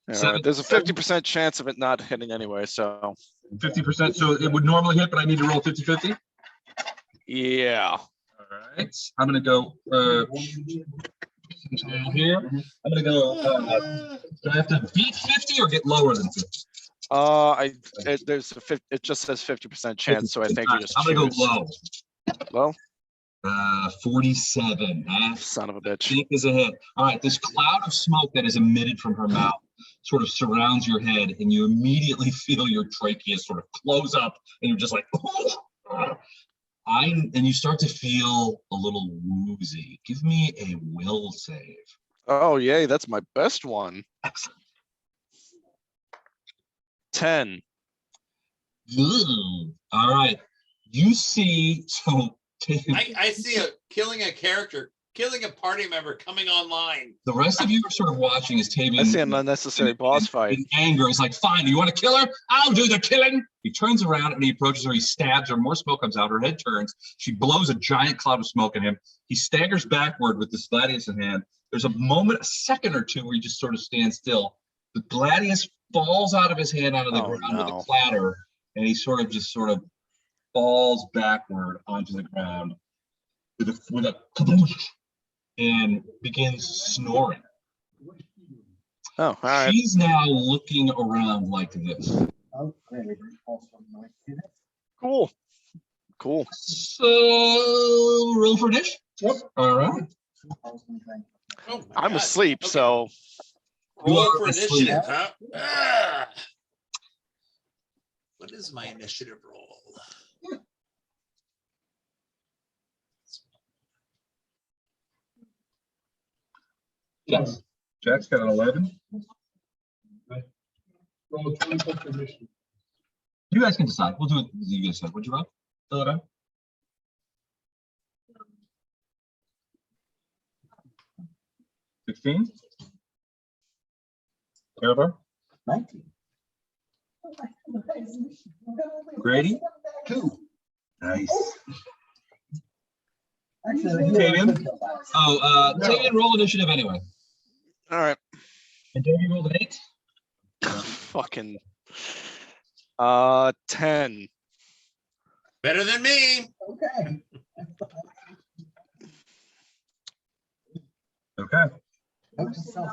C: right, there's a 50% chance of it not hitting anyway, so.
A: 50%, so it would normally hit, but I need to roll 50-50?
C: Yeah.
A: All right, I'm gonna go here. I'm gonna go, do I have to beat 50 or get lower than 50?
C: It just says 50% chance, so I think you just
A: I'm gonna
C: choose.
A: go low.
C: Low?
A: 47.
C: Son of a bitch.
A: Think is a hit. All right, this cloud of smoke that is emitted from her mouth sort of surrounds your head, and you immediately feel your trachea sort of close up, and you're just like, and you start to feel a little woozy. Give me a will save.
C: Oh, yay, that's my best one.
A: Excellent.
C: 10.
A: Ooh. All right. You see, so
B: I see killing a character, killing a party member coming online.
A: the rest of you are sort of watching as Tavian.
C: I see an unnecessary boss fight.
A: In anger, is like, fine, you want to kill her? I'll do the killing. He turns around and he approaches her. He stabs her. More smoke comes out. Her head turns. She blows a giant cloud of smoke at him. He staggers backward with this gladius in hand, There's a moment, a second or two where you just sort of stand still. The gladius falls out of his hand onto the ground with a clatter, and he sort of falls backward onto the ground with a kaboosh and begins snoring.
C: Oh, all right.
A: She's now looking around like this.
G: Oh, great. Also, noise to this.
C: Cool. Cool.
A: So roll for dish.
E: Yep.
A: All right.
B: Oh my
C: I'm
B: God.
C: asleep,
B: Okay.
C: so
B: Roll
A: You
B: for
A: are asleep.
B: initiative, huh? Ah. What is my initiative roll?
A: Yes. Jack's got an 11.
E: Roll 20 plus your mission.
A: You guys can decide. We'll do it. You guys decide. What'd you roll? Fill it out. 16. Erebor?
G: 19.
A: Grady?
G: 2.
A: Nice.
G: Actually, you
A: Tatum?
G: could go back.
A: Oh, Tatum, roll initiative anyway.
C: all right.
A: And Davey rolled an 8.
C: Fucking 10.
B: Better than me.
G: Okay.
A: Okay.
G: Note to self.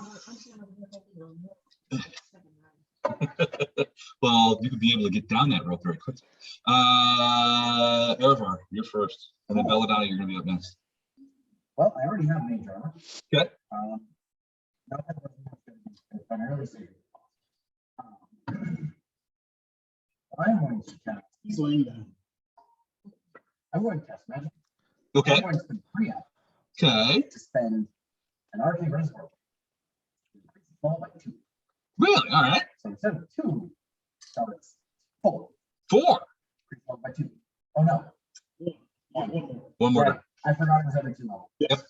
A: Well, you could be able to get down that rope very quickly. Erebor, you're first. And then Belladonna, you're going to be up next.
G: Well, I already have major armor.
A: Okay.
G: No, that wasn't primarily safe. I'm going to cast.
E: He's laying down.
G: I'm going to cast magic.
A: Okay.
G: I'm going to spend 3 hours
A: Okay.
G: to spend an arcane reservoir. Fall by 2.
A: Really? All right.
G: So instead of 2, now it's 4.
A: 4.
G: Fall by 2. Oh no.
E: One more.
A: One more.
G: Right. I forgot it was every 2 levels.
E: Yes.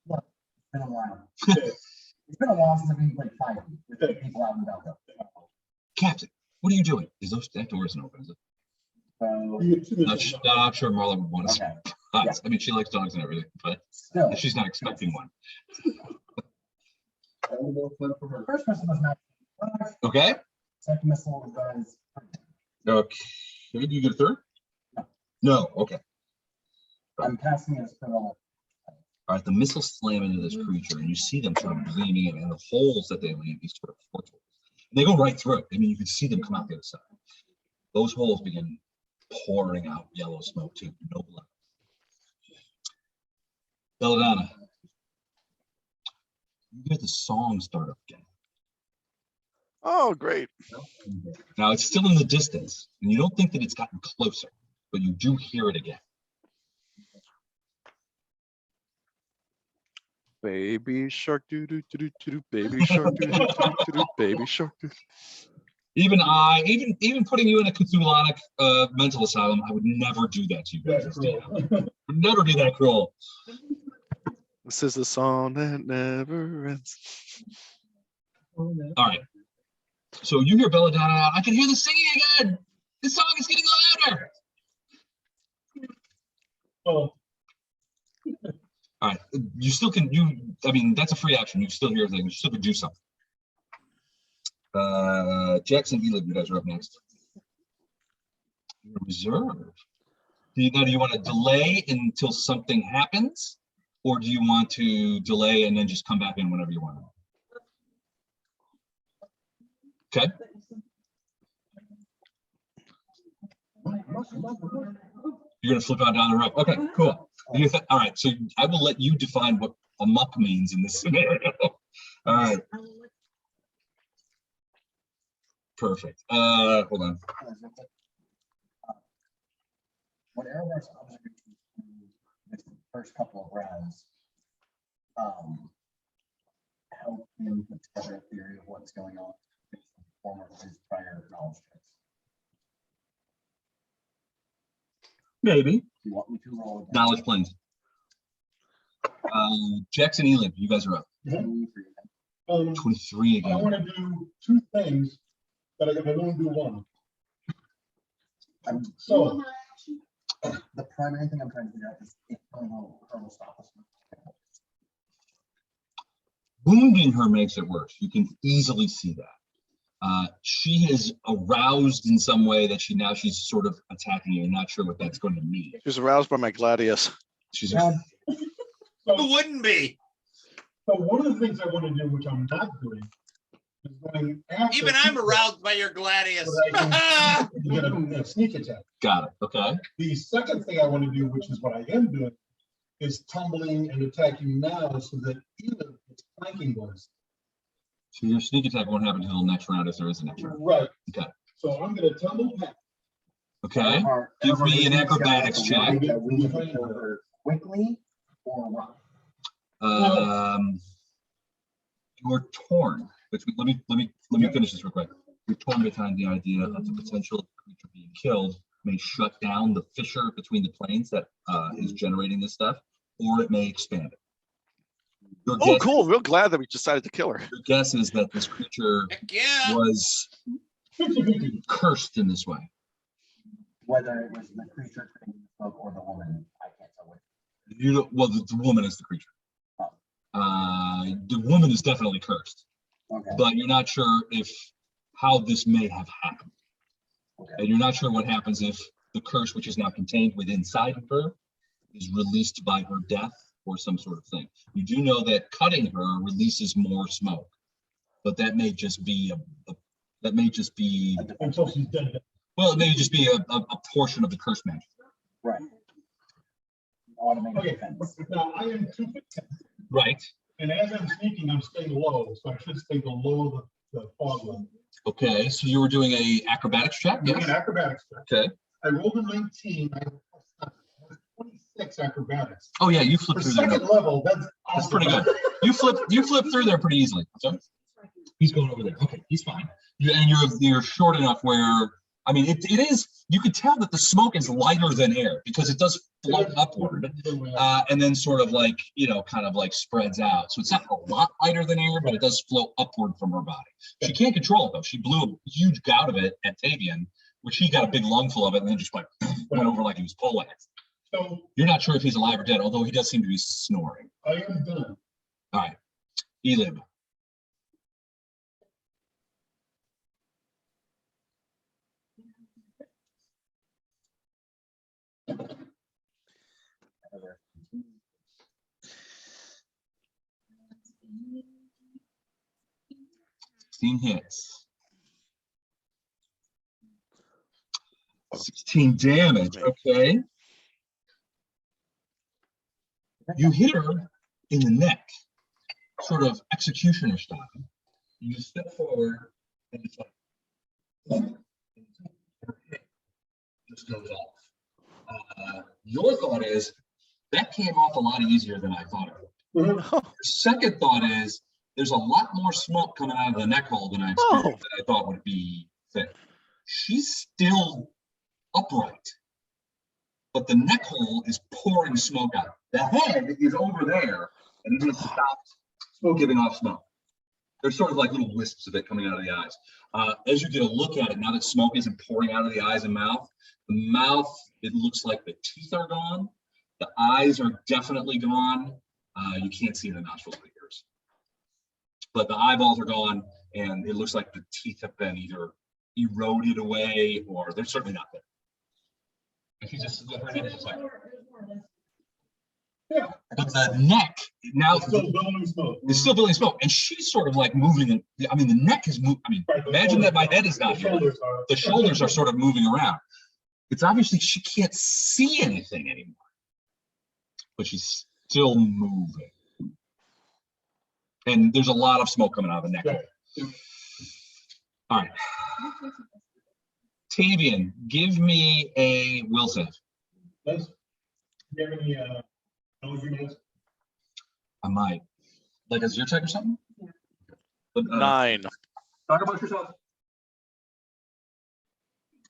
G: Look, it's been a while.
E: Okay.
G: It's been a while since I've been played 5 with people out in Delta.
A: Captain, what are you doing? Is that door isn't open, is it?
G: So
E: You get 2
A: Not,
E: missions.
A: not sure Marla would want to.
G: okay.
A: I mean, she likes dogs and everything, but
G: Still,
A: she's not expecting one.
E: One more flip for her.
G: first missile does not.
A: Okay.
G: Second missile does.
A: Okay. Did you get a third? No. Okay.
G: I'm casting it as spell.
A: All right. The missiles slam into this creature, and you see them sort of gleaming in, and the holes that they leave, these sort of portals. And they go right through it. I mean, you can see them come out the other side. Those holes begin pouring out yellow smoke too. No blood. Belladonna, you hear the song start up again.
C: Oh, great.
A: Now it's still in the distance, and you don't think that it's gotten closer, but you do hear it again.
C: Baby shark, doo doo doo doo doo, baby shark, doo doo doo doo doo, baby shark. Doo.
A: Even putting you in a Cthulhonic mental asylum, I would never do that to you guys.
E: That's cool.
A: Would never be that cruel.
C: This is the song that never ends.
A: All right. So you hear Belladonna. I can hear the singing again. This song is getting louder.
E: Oh,
A: All right. You still can. I mean, that's a free action. You still hear things. You still can do something. Jackson, Elib, you guys are up next. Reserve. Do you want to delay until something happens, or do you want to delay and then just come back in whenever you want? Okay. You're gonna flip out down the rope. Okay, cool. All right. So I will let you define what a muck means in this scenario. All right. Perfect. Hold on.
G: When Erebor observation the first couple of rounds, help him put together a theory of what's going on based on the form of his prior knowledge checks.
A: Maybe.
G: Do you want me to roll again?
A: Knowledge planes. Jackson, Elib, you guys are up. 23
E: I
A: again.
E: want to do 2 things, but I can only do 1. So,
G: The primary thing I'm trying to figure out is if how will stop us.
A: Wounding her makes it worse. You can easily see that. She is aroused in some way that she's sort of attacking you. You're not sure what that's going to mean.
C: She was aroused by my gladius.
A: She's
E: So,
B: Who wouldn't be?
E: so one of the things I want to do, which I'm not doing, is going after.
B: Even I'm aroused by your gladius.
E: so that I can get a sneak attack.
A: got it. Okay.
E: The second thing I want to do, which is what I am doing, is tumbling and attacking now so that even it's flanking bonus.
A: So your sneak attack won't happen until next round if there is a next round.
E: Right.
A: Okay.
E: So I'm going to tumble back.
A: Okay. Give me an acrobatics check.
G: Quickly or run.
A: You're torn. Let me finish this real quick. You're torn behind the idea of the potential of the creature being killed may shut down the fissure between the planes that is generating this stuff, or it may expand it.
C: Oh, cool. Real glad that we decided to kill her.
A: Your guess is that this creature
B: Heck yeah.
A: was cursed in this way.
G: Whether it was the creature creating the smoke or the woman, I can't tell which.
A: You don't, well, the woman is the creature. The woman is definitely cursed,
G: Okay.
A: but you're not sure how this may have happened.
G: Okay.
A: And you're not sure what happens if the curse, which is now contained within inside of her, is released by her death or some sort of thing. You do know that cutting her releases more smoke, but that may just be
E: Until she's dead.
A: well, it may just be a portion of the curse magic.
G: Right. Automated
E: Okay.
G: defense.
E: Now I am 2 feet 10,
A: Right.
E: and as I'm sneaking, I'm staying low, so I should stay below the fog line.
A: Okay, so you were doing a acrobatics check?
E: I'm doing
A: Yes.
E: an acrobatics check.
A: Okay.
E: I rolled a 19. I have 26 acrobatics.
A: Oh yeah, you
E: For
A: flipped through there.
E: second level, that's
A: That's
E: awesome.
A: pretty good. You flip through there pretty easily. So he's going over there. Okay, he's fine. You're short enough where, I mean, it is, you could tell that the smoke is lighter than air because it does float upward and then sort of like, kind of like spreads out. So it's not a lot lighter than air, but it does float upward from her body. She can't control it though. She blew a huge gout of it at Tavian, which he got a big lungful of it and then just went over like he was poleaxed.
E: So
A: You're not sure if he's alive or dead, although he does seem to be snoring.
E: I am done.
A: All right, Elib. Hits. 16 damage. Okay. You hit her in the neck, sort of executioner style. You step forward and it's like just goes off. Your thought is that came off a lot easier than I thought it would. Your second thought is there's a lot more smoke coming out of the neck hole than I expected that I thought would be thick. She's still upright, but the neck hole is pouring smoke out. The head is over there and it has stopped giving off smoke. There's sort of like little wisps of it coming out of the eyes. As you get a look at it, now that smoke isn't pouring out of the eyes and mouth, the mouth, it looks like the teeth are gone. The eyes are definitely gone. You can't see the nostrils or the ears. But the eyeballs are gone, and it looks like the teeth have been either eroded away or they're certainly not there. If you just look at it, it's like,
E: Yeah.
A: but the neck now
E: It's still building smoke.
A: is still building smoke, and she's sort of like moving. And I mean, the neck is moving. I mean,
E: Right, the
A: imagine that my
E: shoulders-
A: head is not
E: the
A: here.
E: shoulders are-
A: The shoulders are sort of moving around. It's obviously she can't see anything anymore, but she's still moving. And there's a lot of smoke coming out of the neck.
E: Yeah.
A: All right. Tavian, give me a will save.
E: Does, do you have any, knowledge you guys?
A: I might. Like, is your check or something?
F: Yeah.
A: But,
C: 9.
A: talk about yourself.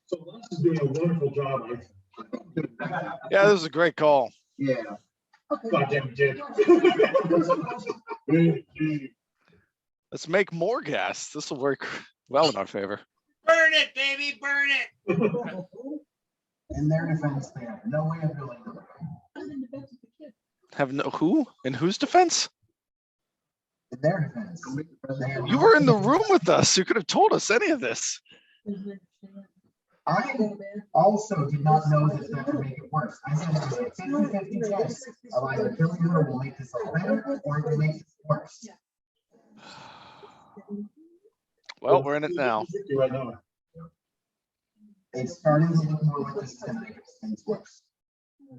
E: So Les is doing a wonderful job.
C: Yeah, this is a great call.
G: Yeah.
E: God damn it,
C: Let's make more gas. This will work well in our favor.
B: Burn it, baby, burn it.
G: In their defense, they have no way of building it.
C: Have no who? In whose defense?
G: In their defense.
C: You were in the room with us. You could have told us any of this.
G: I also did not know that could make it worse. I said it was a 50-50 chance of either killing her will make this all better or it will make it worse.
C: Well, we're in it now.
E: Right now.
G: It's starting to look more like this is gonna make things worse.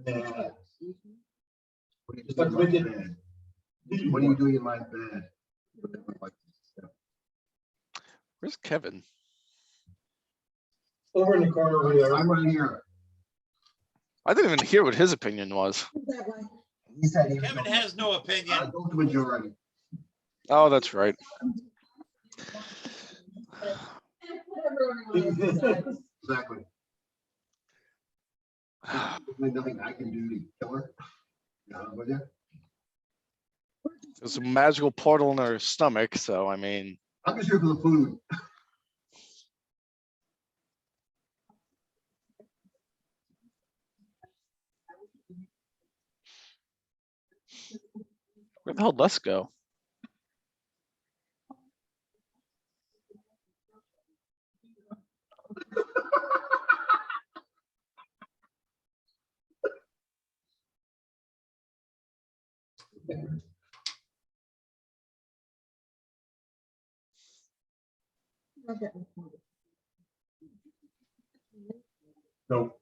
E: Yeah.
G: What are you doing in my bed?
C: Where's Kevin?
E: Over in the corner over there.
G: I'm right here.
C: I didn't even hear what his opinion was.
G: He said he was
B: Kevin has no opinion.
G: go to majority.
C: Oh, that's right.
G: Exactly. There's nothing I can do to kill her. With you.
C: There's a magical portal in her stomach, so I mean.
G: I'm just here for the food.
C: Where the hell let's go?
E: Nope.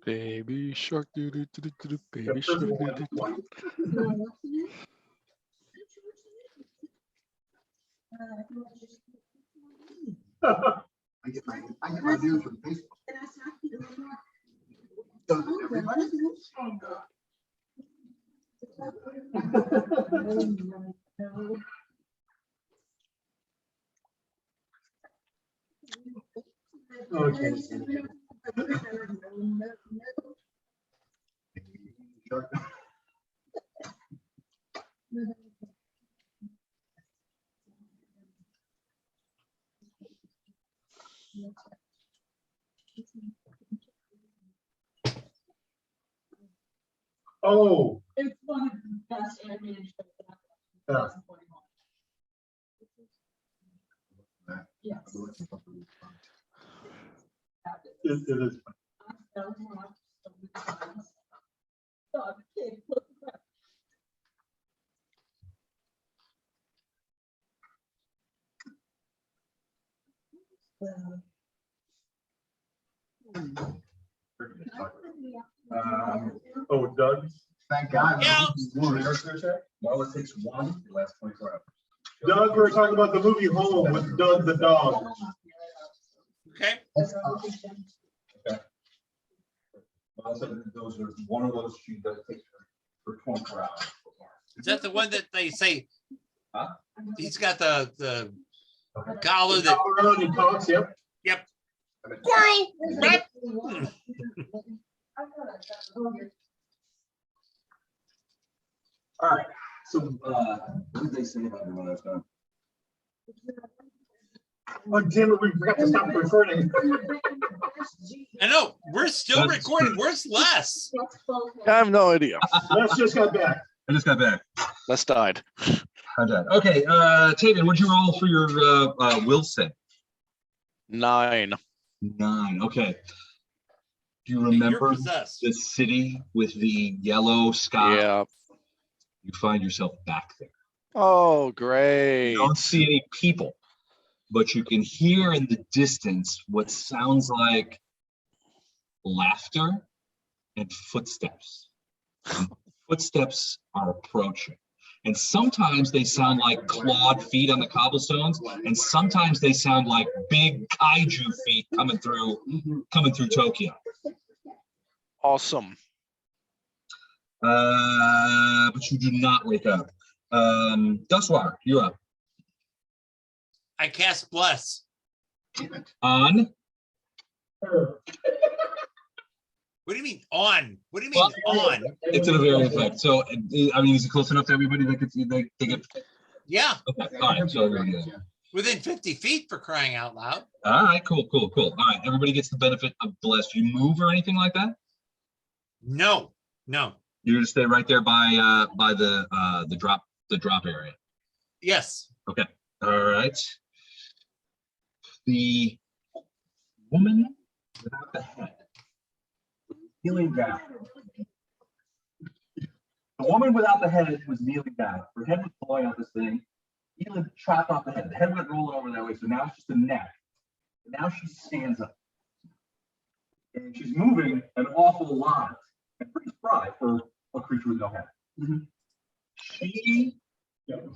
C: Baby shark, doo doo doo doo doo, baby shark. Doo, doo, doo.
G: I get my views from Facebook. Doesn't everybody?
E: Okay. Oh,
F: It's one of the best animated shows that
E: Yeah.
F: Yes.
E: it is.
F: I don't have so many times. So I'm a kid, look at that.
E: Oh, Doug.
G: Thank God.
B: Yeah.
D: Well, it takes one, the last 24 hours.
E: Doug, we're talking about the movie Home with Doug the dog.
B: Okay.
D: Also, those are one of those she does take for 24 hours.
B: Is that the one that they say?
D: Huh?
B: He's got the collar that.
E: Around and talks, yep.
B: Yep. Squirrel. Rat.
D: All right, so, what did they say about me when I was done?
E: Oh, damn it, we forgot to stop recording.
B: I know we're still recording. Where's Les?
C: I have no idea.
E: Les just got back.
A: I just got back.
C: Les died.
A: I'm done. Okay, Tavian, what'd you roll for your will save?
C: 9.
A: 9. Okay. Do you
B: You're
A: remember
B: possessed.
A: the city with the yellow sky?
C: Yeah.
A: You find yourself back there.
C: Oh, great.
A: You don't see any people, but you can hear in the distance what sounds like laughter and footsteps. And footsteps are approaching. And sometimes they sound like clawed feet on the cobblestones, and sometimes they sound like big kaiju feet coming through Tokyo.
C: Awesome.
A: But you do not wake up. Dustwater, you're up.
B: I cast bless.
A: On.
B: What do you mean on? What do you mean on?
A: It's in a very effect. So, I mean, is it close enough to everybody that could see they get?
B: Yeah,
A: Okay. All right. So,
B: within 50 feet for crying out loud.
A: all right. Cool. All right. Everybody gets the benefit of bless. You move or anything like that?
B: No.
A: You're gonna stay right there by the the drop area.
B: Yes.
A: Okay. All right. The woman without the head.
D: Kneeling down. The woman without the head was kneeling down. Her head was blowing out this thing. Elib chopped off the head. The head went rolling over that way, so now it's just a neck. And now she stands up. And she's moving an awful lot. And pretty spry for a creature with no head. She looking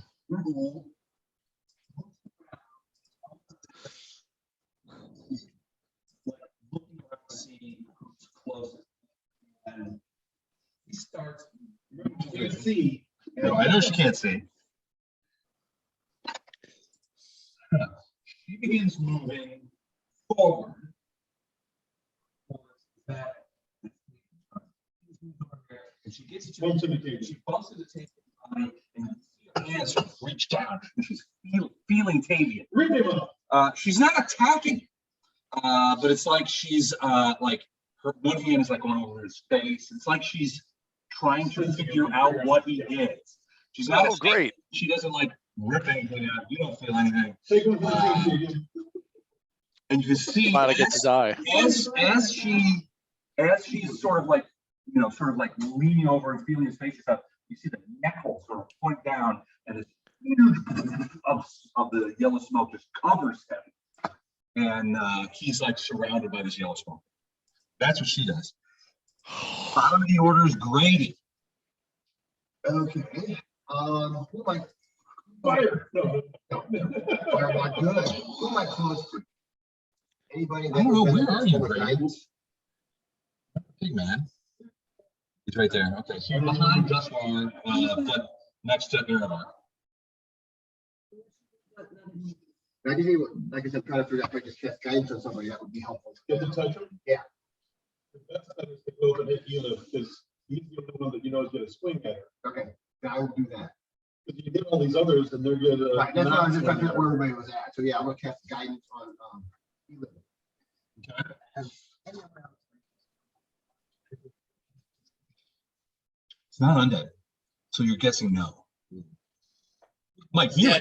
D: around to see who's closest. And he starts. You can see.
A: No, I know she can't see.
D: She begins moving forward. That, and she gets to
E: Bumps into the table.
D: She bumps into the table, and you see her hands sort of reach down, and she's feeling Tavian.
E: Rip him up.
D: She's not attacking, but it's like she's like her one hand is like going over his face. It's like she's trying to figure out what he is. She's not.
C: Oh, great.
D: She doesn't like rip anything out. You don't feel anything.
E: Take one for the team, Tavian.
D: And you can see
C: Glad I get to die.
D: as she's sort of like, you know, sort of like leaning over and feeling his face and stuff, you see the neck hole sort of point down, and this huge of the yellow smoke just covers him. And he's like surrounded by this yellow smoke. That's what she does. Bottom of the order is Grady.
G: Okay. Who am I?
E: Fire. No.
G: Fire, not good. Who am I close to? Anybody?
A: I don't know, where are you,
G: Grady?
A: Grady? Big man. He's right there. Okay, so you're behind Dustmar, but next to Erebor.
G: I just need, like I said, try to figure out if I just cast guidance on somebody, that would be helpful.
E: Get to touch him?
G: Yeah.
E: The best time is to go over and hit Elib, because he's the only one that you know is gonna swing at her.
G: Okay, then I will do that.
E: If you hit all these others, then they're good.
G: Right, that's why I was just trying to figure out where everybody was at. So yeah, I'm gonna cast guidance on, Elib.
A: It's not undead, so you're guessing no. Mike, you.
B: Yeah.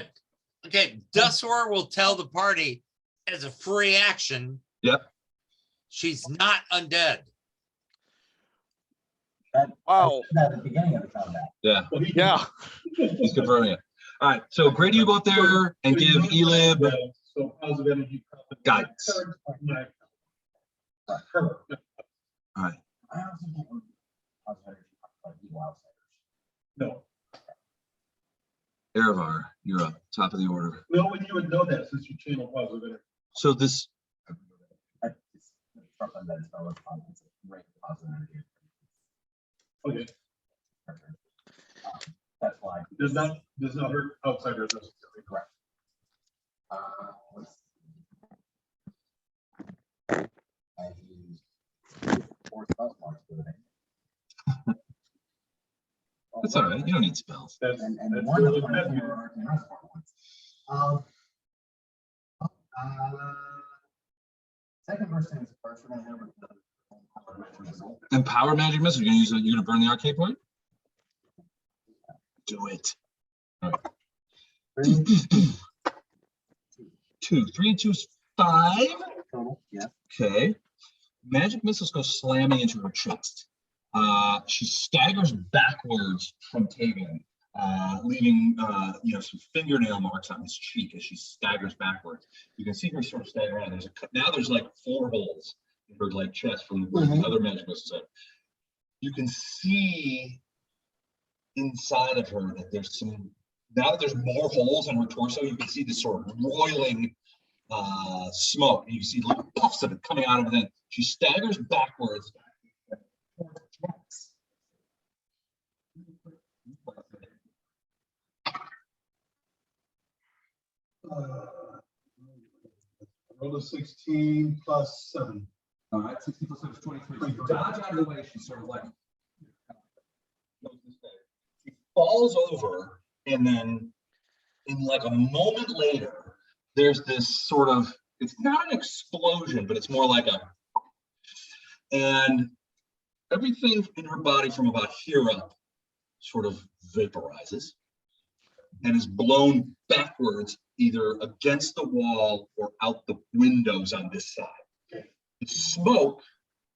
B: Okay, Dusor will tell the party as a free action.
A: Yep.
B: She's not undead.
C: Wow.
G: At the beginning of the combat.
A: Yeah,
C: Yeah.
A: he's confirming it. All right, so Grady, you go up there and give Elib
E: So positive energy.
A: guidance.
E: Yeah.
A: All right.
G: I don't think it would cause energy by evil outsiders.
E: No,
A: Erebor, you're up, top of the order.
E: no, and you would know that since you channel positive energy.
A: So this,
E: Okay,
G: That's why.
E: does not hurt outsiders necessarily.
G: Correct. I used 4 spell marks for the name.
A: that's all right. You don't need spells.
E: That's
G: And
E: that's
G: one of
E: really
G: them
E: bad.
G: are in our spell ones. Second version is the first we're gonna have with the
A: Empower magic missile. You're gonna use it. You're gonna burn the arcade point. Do it. All right. 2, 3, and 2 is 5.
G: total, yeah.
A: Okay. Magic missiles go slamming into her chest. She staggers backwards from Tavian, leaving some fingernail marks on his cheek as she staggers backwards. You can see her sort of stagger around. There's like 4 holes in her like chest from where the other magic missiles are. You can see inside of her that there's some. Now that there's more holes in her torso, you can see this sort of roiling smoke. And you can see little puffs of it coming out of it. She staggers backwards.
E: Roll a 16 plus 7.
D: All right, 60 plus 7 is 23. So you dodge out of the way. She's sort of like. She falls over, and then in like a moment later, there's this sort of, it's not an explosion, but it's more like a, and everything in her body from about here up sort of vaporizes.
A: and is blown backwards, either against the wall or out the windows on this side. The smoke,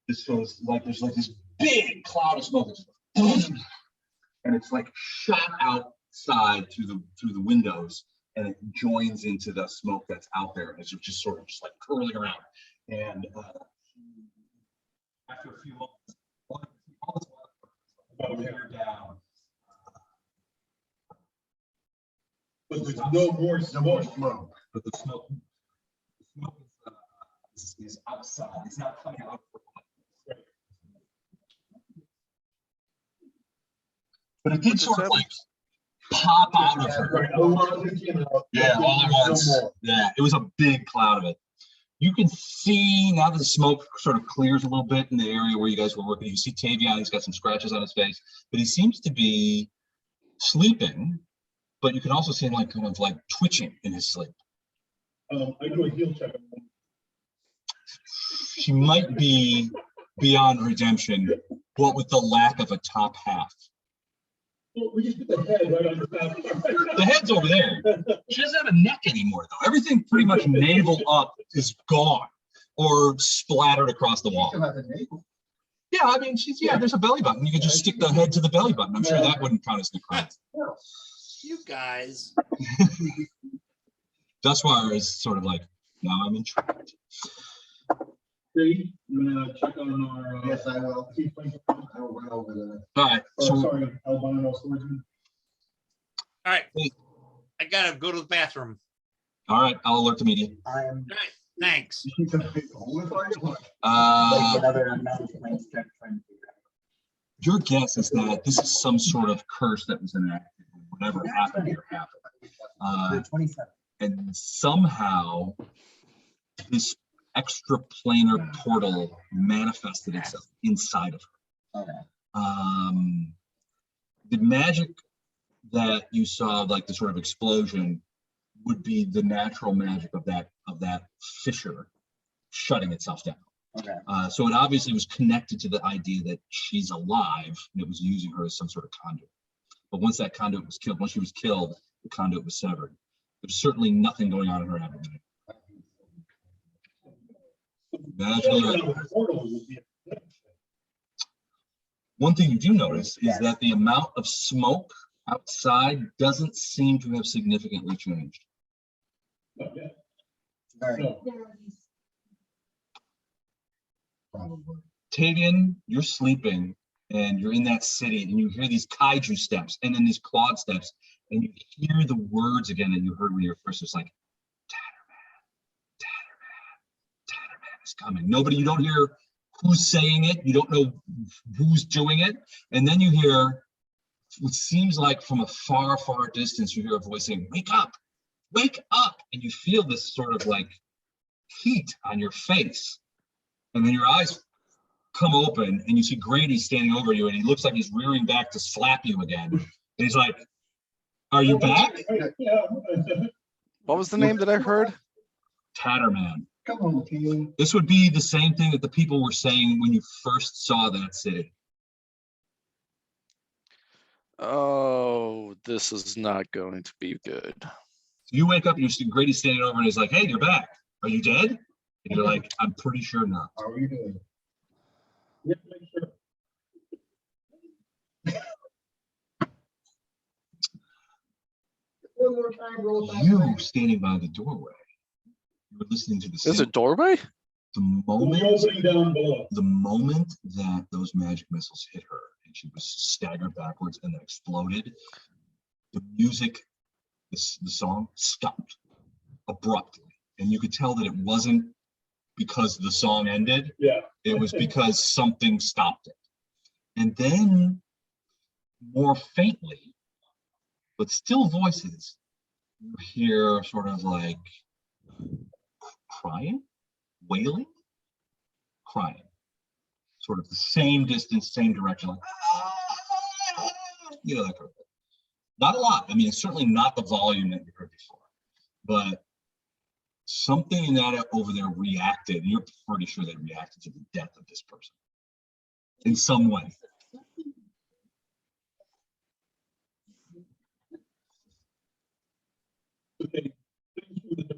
A: this goes like there's like this big cloud of smoke, and it's like shot outside through the windows, and it joins into the smoke that's out there, and it's just sort of just like curling around. And after a few moments, down.
E: But there's no more smoke.
A: But the smoke is outside. It's not coming out. But it did sort of like pop out of her. Yeah, all at once. Yeah, it was a big cloud of it. You can see now that the smoke sort of clears a little bit in the area where you guys were working. You see Tavion, he's got some scratches on his face, but he seems to be sleeping, but you can also see him like kind of like twitching in his sleep.
E: I do a heel check.
A: She might be beyond redemption, what with the lack of a top half.
E: Well, we just put the head right on the back.
A: The head's over there. She doesn't have a neck anymore, though. Everything pretty much navel up is gone or splattered across the wall. Yeah, I mean, there's a belly button. You can just stick the head to the belly button. I'm sure that wouldn't count as necrotic.
B: You guys.
A: Dustwire is sort of like, now I'm intrigued.
E: Grady, you want to check on our?
G: Yes, I will. I will run over there.
A: All right. So,
E: Sorry, albino swordsman.
B: All right. I gotta go to the bathroom.
A: all right, I'll alert the media.
G: I am.
B: All right. Thanks.
A: Your guess is that this is some sort of curse that was enacted, whatever happened here happened. And somehow this extraplanar portal manifested itself inside of her.
G: Okay.
A: The magic that you saw, like the sort of explosion, would be the natural magic of that fissure shutting itself down.
G: Okay.
A: So it obviously was connected to the idea that she's alive, and it was using her as some sort of conduit. But once that conduit was killed, once she was killed, the conduit was severed. There's certainly nothing going on in her abdomen. One thing you do notice is that the amount of smoke outside doesn't seem to have significantly changed. Tavion, you're sleeping and you're in that city and you hear these kaiju steps and then these clawed steps and you hear the words again that you heard when you were first. It's like, Tatterman is coming. You don't hear who's saying it. You don't know who's doing it. And then you hear what seems like from a far, far distance, you hear a voice saying, wake up, and you feel this sort of like heat on your face. And then your eyes come open and you see Grady standing over you and he looks like he's rearing back to slap you again. And he's like, are you back?
C: What was the name that I heard?
A: Tatterman.
G: Come on, King.
A: This would be the same thing that the people were saying when you first saw that city.
C: Oh, this is not going to be good.
A: You wake up and you see Grady standing over and he's like, hey, you're back. Are you dead? And you're like, I'm pretty sure not.
G: How are you doing?
F: One more time, roll back.
A: You standing by the doorway, you were listening to the
C: There's a doorway?
A: the moment that those magic missiles hit her and she was staggered backwards and then exploded, the music, the song stopped abruptly. And you could tell that it wasn't because the song ended.
E: Yeah.
A: It was because something stopped it. And then more faintly, but still voices, you hear sort of like crying, wailing, crying. Sort of the same distance, same direction, like, you know, that kind of thing. Not a lot. I mean, it's certainly not the volume that you heard before, but something in that over there reacted. You're pretty sure they reacted to the death of this person in some way.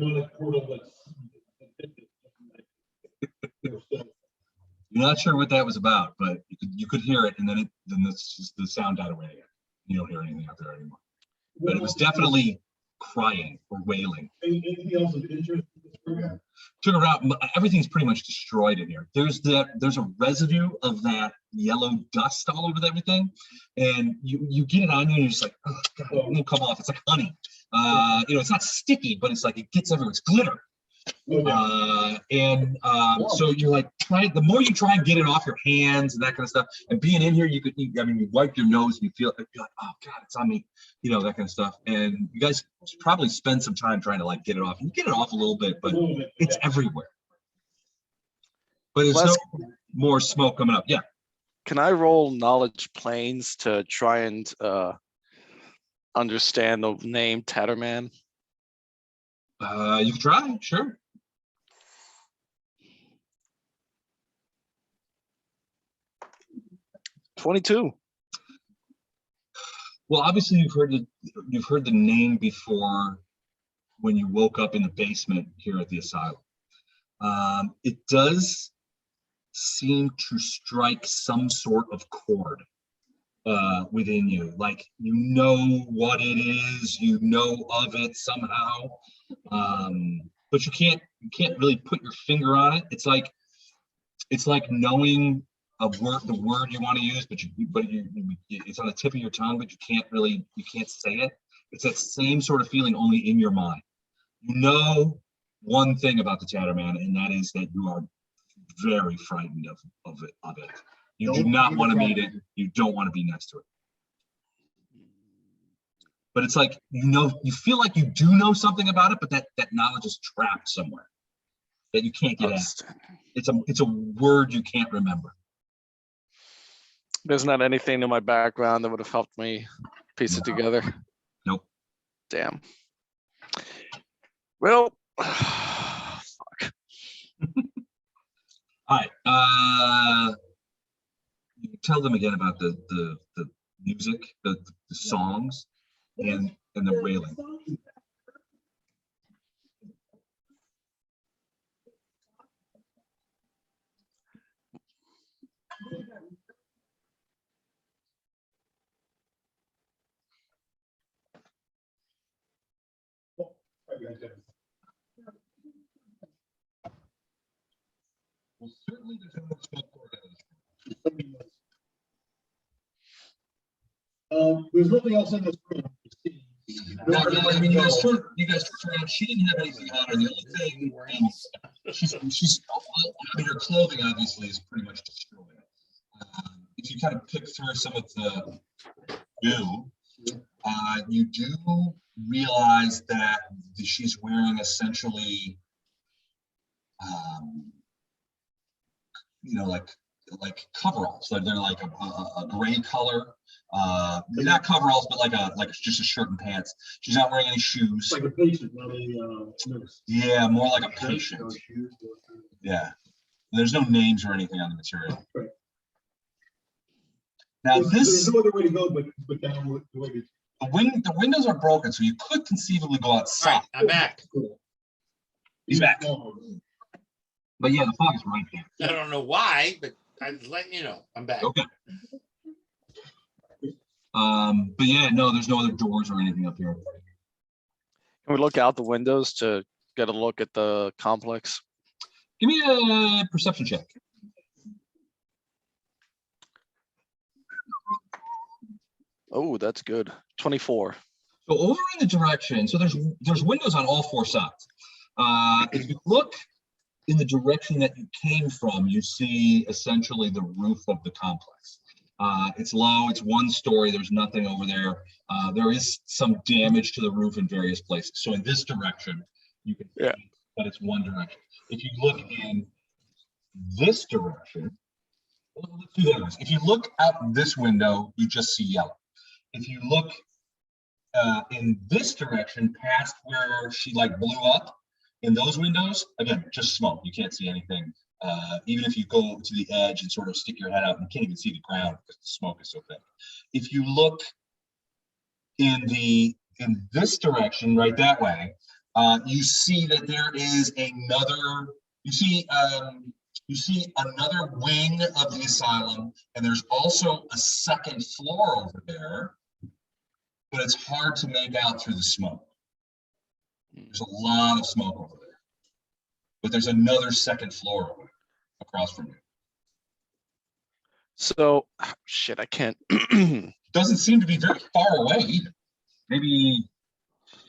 E: one portal that's.
A: You're not sure what that was about, but you could hear it, and then the sound died away again. You don't hear anything out there anymore. But it was definitely crying or wailing.
E: Anything else of interest?
A: Took around, everything's pretty much destroyed in here. There's a residue of that yellow dust all over everything, and you get it on you, and you're just like, oh god, it won't come off. It's like honey. You know, it's not sticky, but it's like it gets everywhere. It's glitter. So you're like, the more you try and get it off your hands and that kind of stuff, and being in here, you wipe your nose and you're like, oh god, it's on me, you know, that kind of stuff. And you guys probably spend some time trying to like get it off, and you get it off a little bit, but it's everywhere. But there's no more smoke coming up. Yeah.
C: Can I roll knowledge planes to try and understand the name Tatterman?
A: You can try, sure.
C: $22.
A: Well, obviously you've heard the name before when you woke up in the basement here at the asylum. It does seem to strike some sort of chord within you, like you know what it is, you know of it somehow, but you can't really put your finger on it. It's like knowing the word you want to use, but it's on the tip of your tongue, but you can't say it. It's that same sort of feeling, only in your mind. You know one thing about the Tatterman, and that is that you are very frightened of it. You do not want to meet it. You don't want to be next to it. But it's like, you feel like you do know something about it, but that knowledge is trapped somewhere that you can't get at. It's a word you can't remember.
C: There's not anything in my background that would have helped me piece it together.
A: Nope.
C: Damn. Well, fuck.
A: All right. You tell them again about the music, the songs, and the wailing. Well, certainly there's no smoke cord out of this.
E: There's nothing else in this room.
A: Not really. I mean, you guys took around. She didn't have anything on her. The only thing, she's I mean, her clothing obviously is pretty much destroyed. If you kind of pick through some of the goo, you do realize that she's wearing essentially, like coveralls. They're like a gray color. Not coveralls, but like just a shirt and pants. She's not wearing any shoes.
E: Like a patient, not a nurse.
A: Yeah, more like a patient. Yeah. There's no names or anything on the material.
E: Right.
A: Now
E: there's no other way to go but down the way to.
A: The windows are broken, so you could conceivably go outside.
B: All right, I'm back.
E: Cool.
A: He's back. But yeah, the fog is right there.
B: I don't know why, but I'm letting you know I'm back.
A: Okay. But yeah, no, there's no other doors or anything up here.
C: Can we look out the windows to get a look at the complex?
A: Give me a perception check.
C: Oh, that's good. 24.
A: So over in the direction, so there's windows on all four sides. If you look in the direction that you came from, you see essentially the roof of the complex. It's low, it's one story, there's nothing over there. There is some damage to the roof in various places. So in this direction, you can see that it's one direction. If you look in this direction, let's do that. If you look out this window, you just see yellow. If you look in this direction, past where she like blew up, in those windows, again, just smoke. You can't see anything. Even if you go to the edge and sort of stick your head out, you can't even see the ground because the smoke is so thick. If you look in this direction, right that way, You see that there is another, you see another wing of the asylum, and there's also a second floor over there, but it's hard to make out through the smoke. There's a lot of smoke over there, but there's another second floor over there, across from you.
C: So, shit, I can't.
A: Doesn't seem to be very far away either. Maybe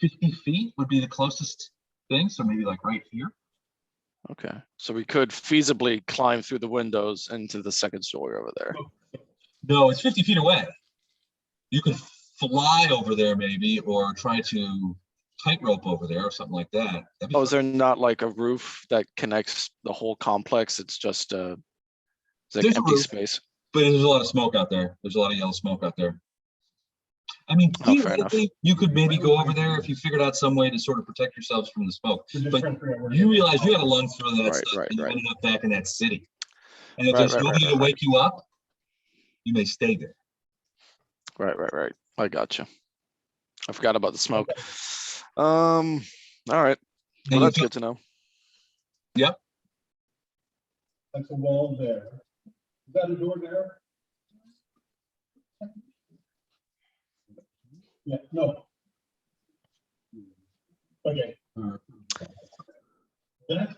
A: 50 feet would be the closest thing, so maybe like right here.
C: Okay, so we could feasibly climb through the windows into the second story over there.
A: No, it's 50 feet away. You could fly over there maybe, or try to tightrope over there or something like that.
C: Oh, is there not like a roof that connects the whole complex? It's just it's like
A: There's a
C: empty
A: roof.
C: space.
A: But there's a lot of smoke out there. There's a lot of yellow smoke out there. I mean,
C: Oh, fair enough.
A: theoretically, you could maybe go over there if you figured out some way to sort of protect yourselves from the smoke.
E: We're just
A: But
E: trying to figure out where to
A: you
E: go.
A: realize you got to lung through that
C: Right,
A: stuff,
C: right,
A: and you
C: right.
A: ended up back in that city. And if
C: Right,
A: there's
C: right,
A: nobody
C: right,
A: to
C: right.
A: wake you up, you may stay there.
C: Right. I got you. I forgot about the smoke. All right. Well,
A: And you
C: that's
A: feel-
C: good to know.
A: Yep.
E: That's a wall there. Is that a door there? Yeah, no. Okay. That's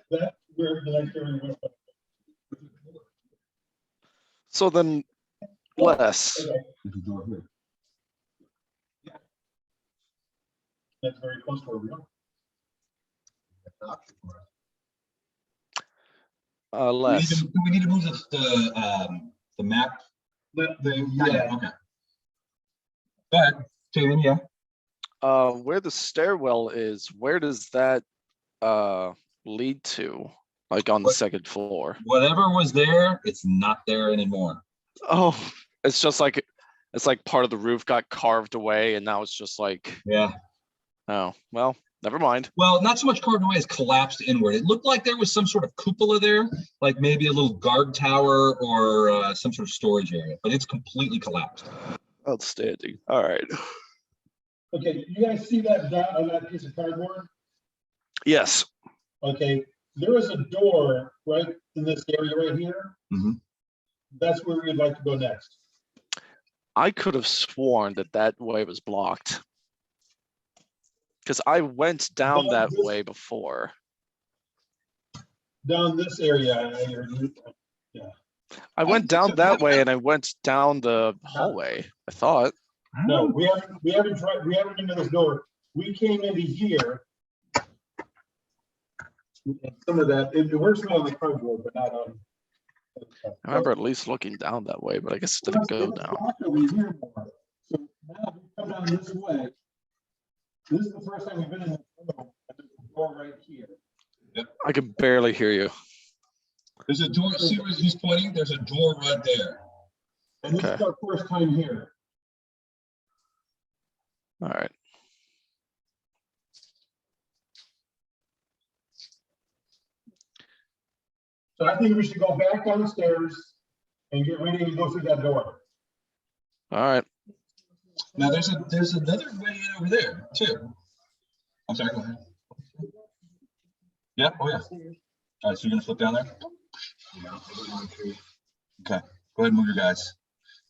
E: where the next area went.
C: So then, less.
E: Okay, that's very close to where we are.
C: Less.
A: Do we need to move the map?
E: Yeah.
A: Okay. Go ahead, Taylor. Yeah.
C: Where the stairwell is, where does that lead to? Like on the
A: What?
C: second floor?
A: Whatever was there, it's not there anymore.
C: Oh, it's just like it's like part of the roof got carved away, and now it's just like,
A: Yeah.
C: oh well, never mind.
A: Well, not so much carved away as collapsed inward. It looked like there was some sort of cupola there, like maybe a little guard tower or some sort of storage area, but it's completely collapsed.
C: Outstanding. All right.
E: Okay, you guys see that dot on that piece of cardboard?
C: Yes.
E: Okay, there is a door right in this area right here.
A: Mhm.
E: That's where we'd like to go next.
C: I could have sworn that that way was blocked. Because I went down that way before.
E: Down this area.
C: I went down that way and I went down the hallway, I thought.
E: No, we haven't tried, we haven't been to this door. We came into here. Some of that, it works well on the cardboard, but not on.
C: I remember at least looking down that way, but I guess it didn't go down.
E: So now we come down this way. This is the first time we've been in the door right here.
C: I can barely hear you.
A: There's a door. See where he's pointing? There's a door right there.
E: And this is our first time here.
C: All right.
E: So I think we should go back downstairs and get ready to go through that door.
C: All right.
A: Now there's another way in over there too. I'm sorry. Go ahead. Yeah. Oh yeah. All right. So you're gonna flip down there. Okay. Go ahead and move your guys.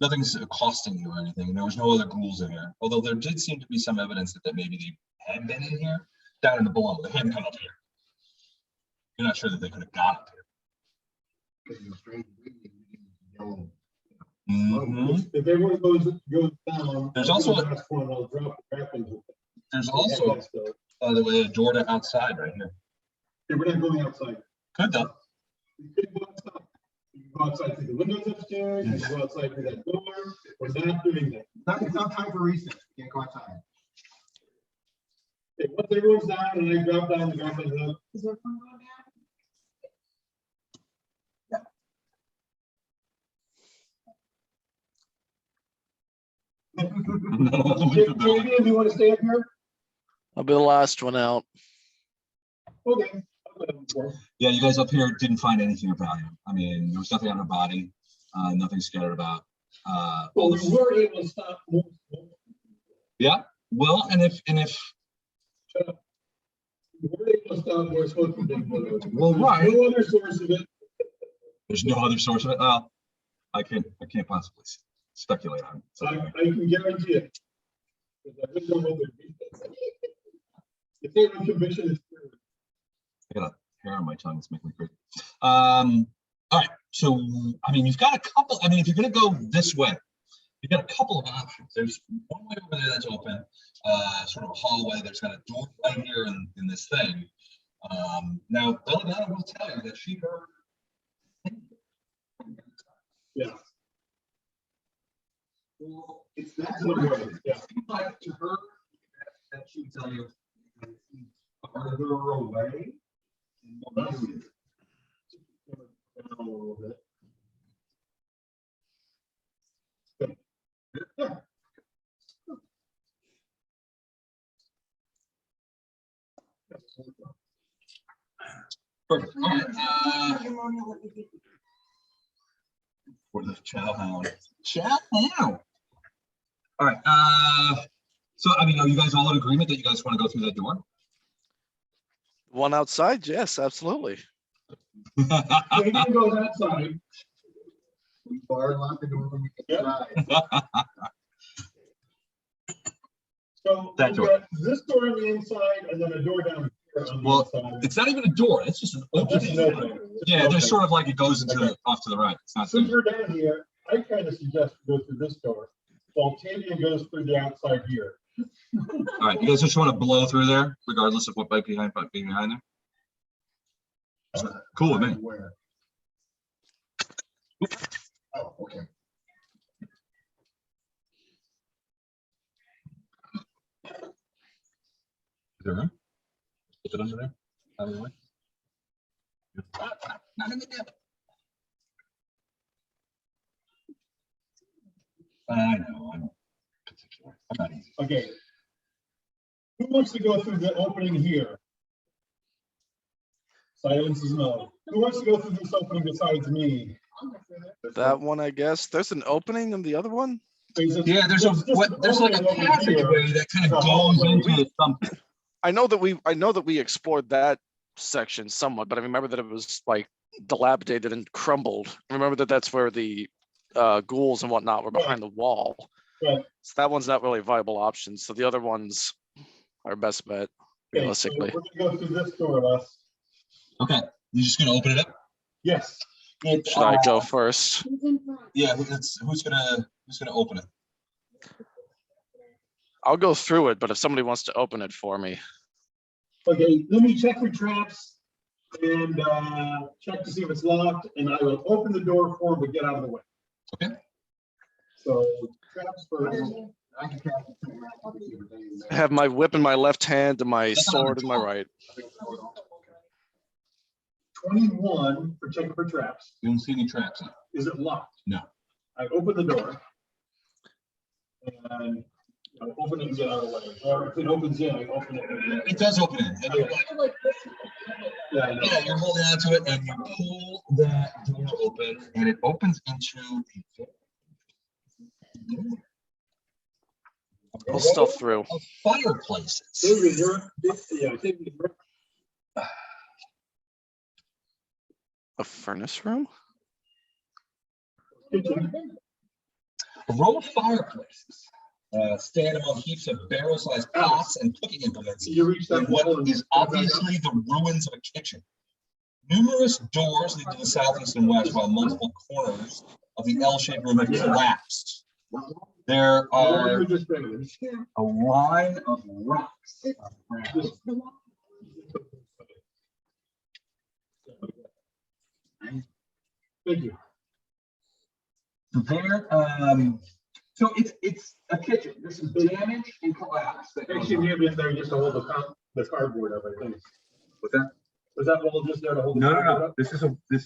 A: Nothing's accosting you or anything. There was no other ghouls in here. Although there did seem to be some evidence that maybe they had been in here, down in the below. They hadn't come up here. You're not sure that they could have got up here. Mhm.
E: If everyone goes down.
A: There's also
E: the last one, I'll drop the weapons.
A: There's also, by the way, a door to outside right here.
E: Okay, we're not going outside.
A: Could though.
E: You could go outside. You can go outside through the windows upstairs, you can go outside through that door. We're not doing that.
G: It's not time for recess. You can't go outside.
E: Okay, once everyone's down and I drop down the weapons up.
F: Is there one going down?
E: JD, do you want to stay up here?
C: I'll be the last one out.
E: Okay.
A: Yeah, you guys up here didn't find anything of value. I mean, there was nothing on her body, nothing scattered about.
E: Well, we were able to stop.
A: Yeah, well, and if
E: Shut up. Where they must stop, we're supposed to dig one out.
A: Well,
E: There's
A: right.
E: No other source of it.
A: There's no other source of it. Well, I can't possibly speculate on it. So,
E: I can guarantee it. Because I just don't know their If they have conviction, it's true.
A: I got a hair on my tongue. It's making me crazy. All right. So, I mean, you've got a couple. I mean, if you're going to go this way, you've got a couple of options. There's one way over there that's open, sort of a hallway. There's got a door right here in this thing. Now, Belladonna will tell you that she heard.
E: Yeah.
G: Well, it's that
E: That's what it was, yeah.
G: like to her that she would tell you farther away.
E: That's- Down a little bit. Yeah.
A: Perfect. All right. For the chow hound. Chow hound. All right. So, I mean, are you guys all in agreement that you guys want to go through that door?
C: One outside, yes, absolutely.
E: We can go that side.
G: We bar lock the door when we get
E: Yep.
G: inside.
E: So
A: That
E: we've
A: door.
E: got this door on the inside and then a door down here on the
A: Well,
E: inside.
A: it's not even a door. It's just an
E: Just an
A: opening.
E: opening.
A: Yeah, there's
E: Okay.
A: sort of like it goes into
E: Okay.
A: off to the right. It's not.
E: Since we're down here, I kind of suggest we go through this door, while Tavia goes through the outside here.
A: All right, you guys just want to blow through there, regardless of what might be behind there. Cool with me.
G: Where? Oh, okay.
A: Is there room? Is it under there? Out of the way? Not in the dip. I know, I'm particular. I'm not easy.
E: Okay. Who wants to go through the opening here? Silence is no. Who wants to go through this opening besides me?
C: That one, I guess. There's an opening in the other one.
A: Yeah, there's there's like a passageway that kind of goes into something.
C: I know that we explored that section somewhat, but I remember that it was like dilapidated and crumbled. I remember that that's where the ghouls and whatnot were behind the wall.
E: Right.
C: So that one's not really a viable option. So the other ones are best bet, realistically.
E: So we're gonna go through this door, Les.
A: Okay, you're just gonna open it up?
E: Yes.
C: Should I go first?
A: Yeah, who's gonna open it?
C: I'll go through it, but if somebody wants to open it for me.
E: Okay, let me check for traps and check to see if it's locked, and I will open the door for him, but get out of the way.
A: Okay.
E: So traps first.
G: I can count to 10 rounds to see what they use.
C: I have my whip in my left hand and my sword in my right.
E: 21 for checking for traps.
A: You don't see any traps in it?
E: Is it locked?
A: No.
E: I open the door. And I open it and get out of the way. Or if it opens in, I open it.
A: It does open in. And you're like,
E: Yeah, I know.
A: yeah, you're holding on to it and you pull that door open and it opens into
C: I'll stealth through.
A: a fireplaces.
E: David, David,
C: A furnace room?
E: kitchen.
A: A row of fireplaces stand among heaps of barrel-sized pots and cooking implements
E: You reach that
A: in what
E: wall and
A: is obviously the ruins of a kitchen. Numerous doors lead to the southeast and west, while multiple corners of the L-shaped room have collapsed. There are a line of rocks.
E: Thank you.
A: There, so it's a kitchen. This is damage and collapse.
E: Actually, we have in there just to hold the cardboard up, I think.
A: What's that?
E: Was that wall just there to hold? the
A: No,
E: cardboard
A: no.
E: up?
A: This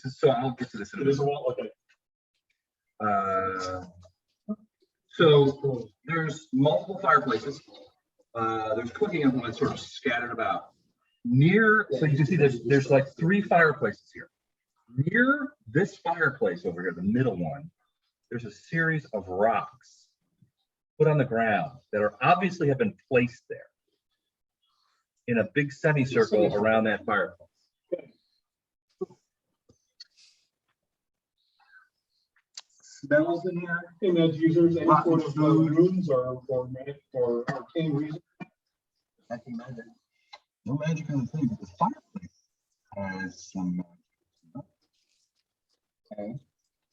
A: is, so I'll get to this in a
E: It is
A: minute.
E: a wall, okay.
A: So there's multiple fireplaces. There's cooking implements sort of scattered about. So you can see there's like 3 fireplaces here. Near this fireplace over here, the middle one, there's a series of rocks put on the ground that are obviously have been placed there. in a big semicircle around that fireplace.
E: Smells in here, and that's users, any sort of rooms or arcane reason.
G: Nothing magic.
D: No magic on the thing, but the fireplace has some.
G: Okay.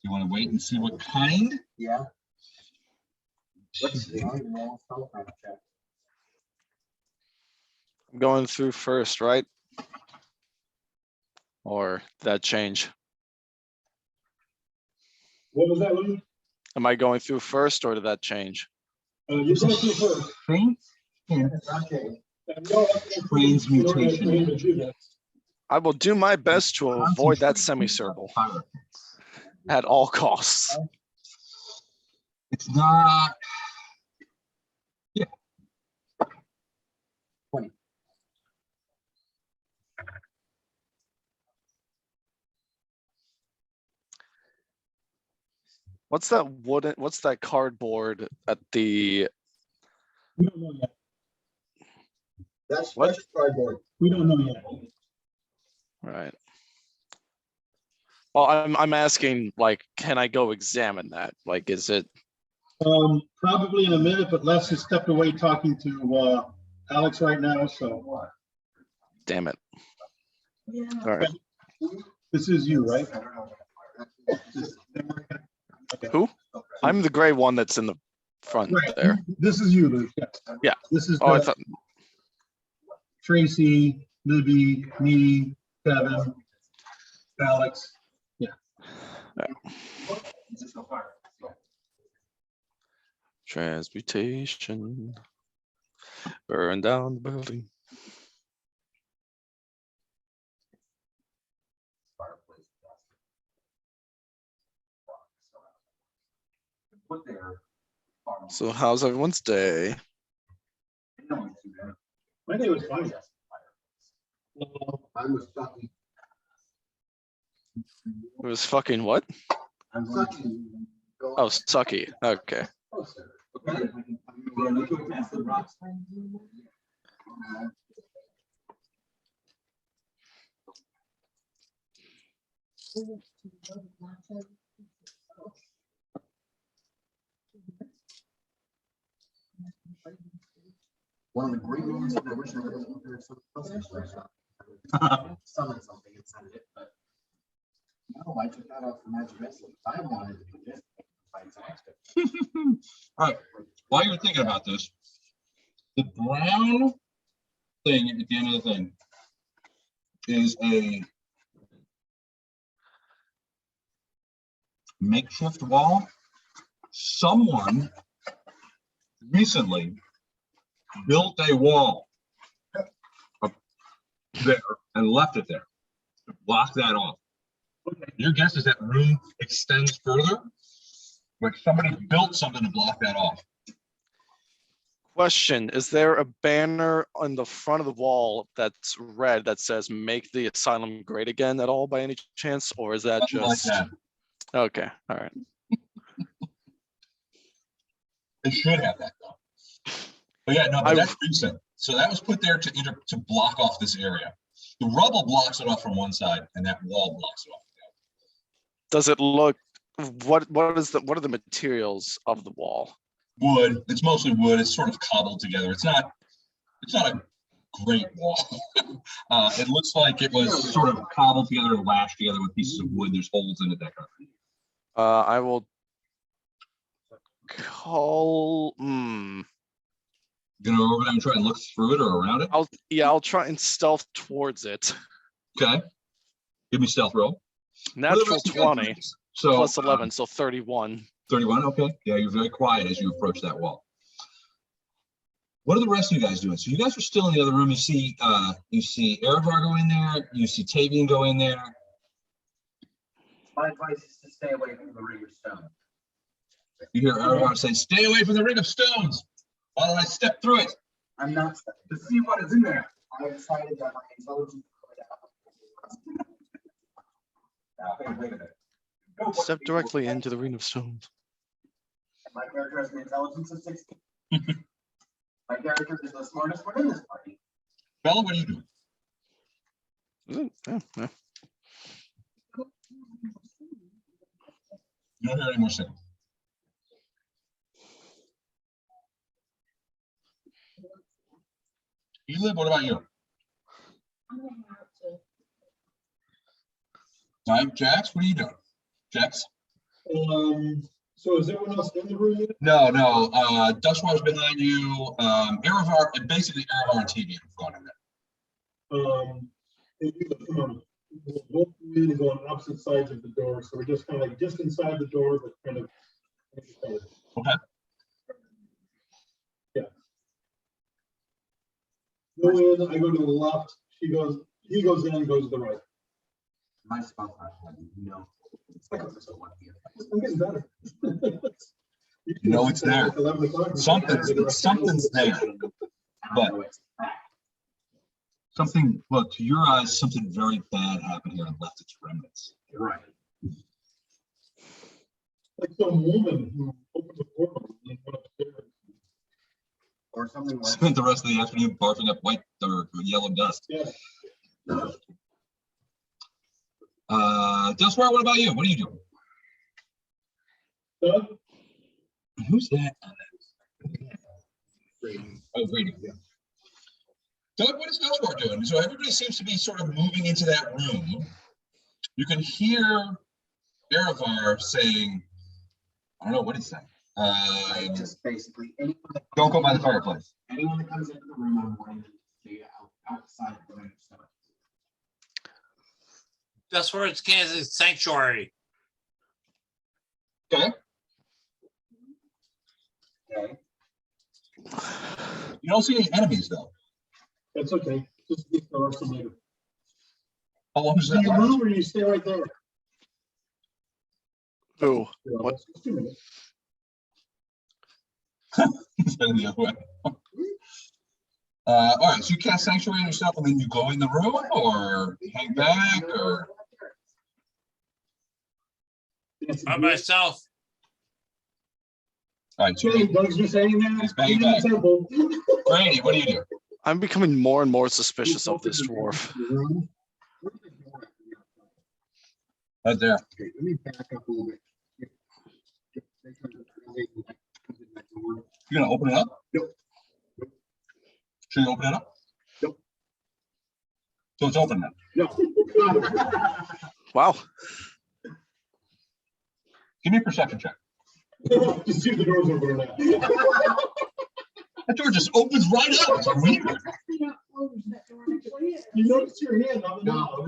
A: You want to wait and see what kind?
G: Yeah. Let's see. Roll spellcraft check.
C: I'm going through first, right? Or did that change?
E: What was that, Lou?
C: Am I going through first or did that change?
E: You're going through first.
D: Faint hint
G: Okay.
D: transmutation.
C: I will do my best to avoid that semicircle at all costs.
D: It's not. Yeah.
G: 20.
C: What's that wooden, what's that cardboard at the,
E: We don't know yet.
G: That's
C: What?
G: just cardboard.
E: We don't know yet.
C: right? Well, I'm asking, like, can I go examine that? Like, is it,
E: Probably in a minute, but Les has stepped away talking to Alex right now, so
C: damn it.
F: Yeah.
C: All right.
E: this is you, right?
C: Who? I'm the gray one that's in the front
E: Right.
C: there.
E: This is you, Luke. Yes.
C: Yeah.
E: This is
C: Oh, I thought,
E: Tracy, Libby, me, Kevin, Alex.
C: transmutation. Burn down the building. So how's everyone's day?
E: My day was fine.
G: I was fucking.
C: It was fucking what?
G: I'm fucking.
C: Oh, sucky. Okay.
G: One of the great moments of the original. Summon something and send it, but. No, I took that off the magic message. I wanted to do this.
A: All right, while you're thinking about this, the brown thing at the end of the thing is a makeshift wall. Someone recently built a wall up there and left it there to block that off. Your guess is that room extends further, but somebody built something to block that off.
C: Question, is there a banner on the front of the wall that's red that says make the asylum great again at all by any chance? Or is that
A: Something like
C: just,
A: that.
C: okay, all right.
A: They should have that though. But yeah, no, but that's recent. So that was put there to block off this area. The rubble blocks it off from one side and that wall blocks it off.
C: Does it look, what are the materials of the wall?
A: Wood. It's mostly wood. It's sort of cobbled together. It's not a great wall. It looks like it was sort of cobbled together and lashed together with pieces of wood. There's holes in it, that kind of thing.
C: I will call,
A: You know, over there and try and look through it or around it.
C: I'll try and stealth towards it.
A: Okay. Give me stealth roll.
C: Natural 20,
A: so
C: plus 11, so 31.
A: 31, okay. Yeah, you're very quiet as you approach that wall. What are the rest of you guys doing? So you guys are still in the other room. You see Erevar go in there. You see Tavian go in there.
G: My advice is to stay away from the ring of stone.
A: You hear Erevar say, "Stay away from the ring of stones while I step through it."
G: I'm not to see what is in there. I decided that my intelligence. Now, wait a minute.
C: Step directly into the ring of stones.
G: My character has an intelligence of 16. My character is the smartest one in this party.
A: Bella, what are you doing?
C: Yeah, yeah.
A: You don't hear any more signal. Elib, what about you? All right, Jax, what are you doing? Jax?
E: So is everyone else in the room yet?
A: No. Dustwar's behind you. Erevar, and basically Erevar and TV have gone in there.
E: Come on. We're both really go on opposite sides of the door, so we're just kind of like just inside the door, but kind of.
A: Okay.
E: Yeah. Go in, I go to the left, he goes in, goes to the right.
G: My spot, you know, it's like it's a 1 year.
E: I'm getting better.
A: You know it's there. Something's there. But something, well, to your eyes, something very bad happened here and left its remnants.
G: Right.
E: Like some woman who opened the portal and went upstairs.
G: Or something like
A: Spent the rest of the afternoon barfing up white or yellow dust.
E: Yeah.
A: Dustwire, what about you? What are you doing?
E: Doug?
A: Who's that on that? Oh, radio. Yeah. Doug, what is Dustwire doing? So everybody seems to be sort of moving into that room. You can hear Erevar saying, I don't know what he's saying.
G: just basically anyone that
A: Don't go by the fireplace.
G: anyone that comes into the room, I'm wanting to stay outside the range.
B: That's where it's Kansas sanctuary.
A: Okay.
G: Okay.
A: You don't see any enemies though.
E: That's okay. Just get the rest of later.
A: How long does
E: Do
A: that
E: you
A: last?
E: move or you stay right there?
C: Who? What?
E: It's 2 minutes.
A: He's heading the other way. All right, so you cast Sanctuary on yourself and then you go in the room or hang back or?
B: By myself.
A: All right, so
E: Okay, Doug's just saying that.
A: He's banging back.
E: Simple.
A: Brady, what do you do?
C: I'm becoming more and more suspicious of this dwarf.
A: Right there.
G: Okay, let me back up a little bit.
A: You're gonna open it up?
G: Nope.
A: Should you open it up?
G: Nope.
A: So it's open now.
G: No.
C: Wow.
A: Give me a perception check.
E: Just see if the door's open or not.
A: That door just opens right up. It's weird.
E: You notice your hand on the
G: No.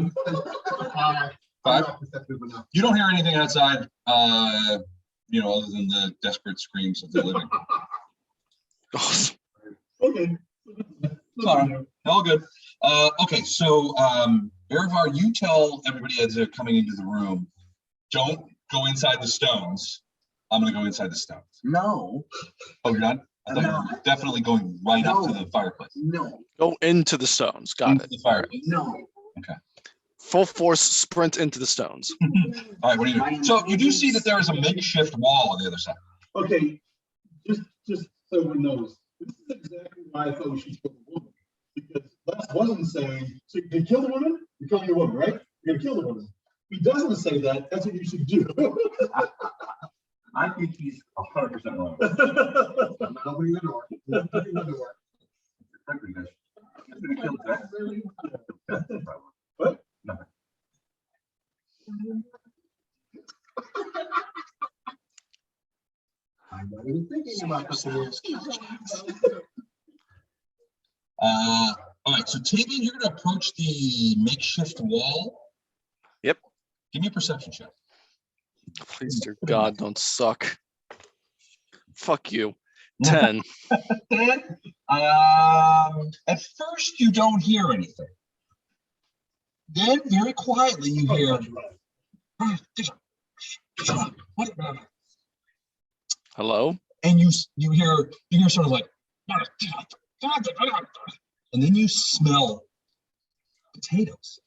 A: Five. You don't hear anything outside, you know, other than the desperate screams of the living.
E: Okay.
A: Sorry. All good. Okay, so Erevar, you tell everybody as they're coming into the room, don't go inside the stones. I'm gonna go inside the stones.
G: No.
A: Oh, you're not? I thought you were definitely going right up to the fireplace.
G: No.
C: Go into the stones. Got
A: Into
C: it.
A: the fireplace.
G: No.
A: Okay.
C: Full force sprint into the stones.
A: All right, what are you doing? So you do see that there is a makeshift wall on the other side.
E: Okay, just so everyone knows, this is exactly why I thought we should kill the woman. Because Les wasn't saying, so you can kill the woman, you're killing the woman, right? You're gonna kill the woman. He doesn't say that, that's what you should do.
D: I think he's 100% wrong.
G: I'm not opening the door. I'm not opening the door.
D: Frankly, guys, I'm gonna kill Jack.
E: What?
D: Nothing.
G: I'm not even thinking about this.
A: All right, so Tavian, you're gonna approach the makeshift wall.
C: Yep.
A: Give me a perception check.
C: Please, dear God, don't suck. Fuck you. 10.
A: Dan, at first you don't hear anything. Then very quietly you hear,
C: Hello?
A: and you hear sort of like, and then you smell potatoes.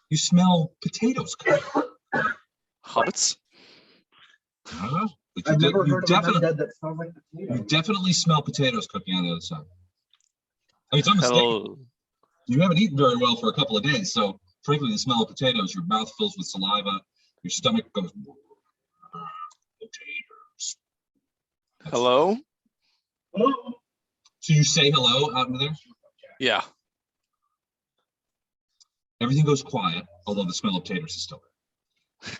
A: You smell potatoes cooking.
C: Hobbits?
A: I don't know,
G: I've
A: but
G: never
A: you
G: heard of an
A: definitely,
G: undead that smells like
A: you
G: potatoes.
A: definitely smell potatoes cooking on the other side. mean, it's unmistakable.
C: Hello.
A: You haven't eaten very well for a couple of days, so frankly, the smell of potatoes, your mouth fills with saliva, your stomach goes. Potatoes.
C: Hello?
E: Hello?
A: So you say hello out in there?
C: Yeah.
A: Everything goes quiet, although the smell of potatoes is still there.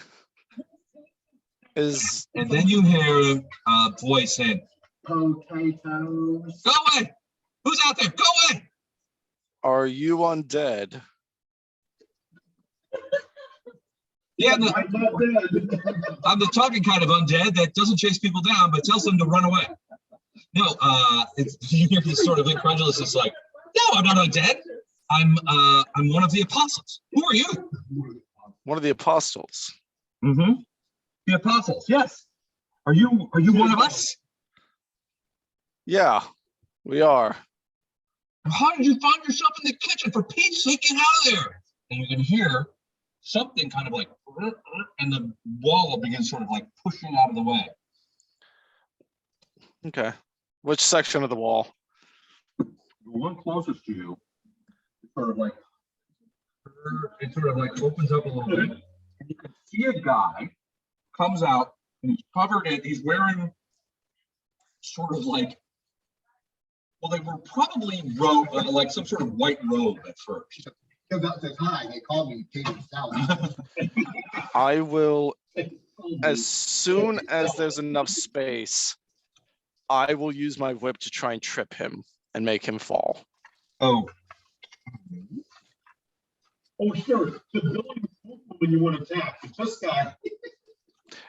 A: And then you hear a voice saying,
G: Potatoes.
A: "Go away! Who's out there? Go away!"
C: Are you undead?
A: Yeah,
E: I'm not dead.
A: I'm the talking kind of undead that doesn't chase people down, but tells them to run away. No, you hear this sort of incredulous. It's like, no, I'm not undead. I'm one of the apostles. Who are you?
C: One of the apostles.
A: Mm-hmm. The apostles. Yes. Are you one of us?
C: Yeah, we are.
A: How did you find yourself in the kitchen? For Pete's sake, get out of there! And you can hear something kind of like, and the wall begins sort of like pushing out of the way.
C: Okay. Which section of the wall?
D: The one closest to you, it sort of like opens up a little bit, and you can see a guy comes out and he's covered in, he's wearing sort of like, well, they were probably like some sort of white robe at first.
G: About the time they called me Peter South.
C: I will, as soon as there's enough space, I will use my whip to try and trip him and make him fall.
A: Oh.
E: Oh, sure. The building when you want to attack. It's this guy.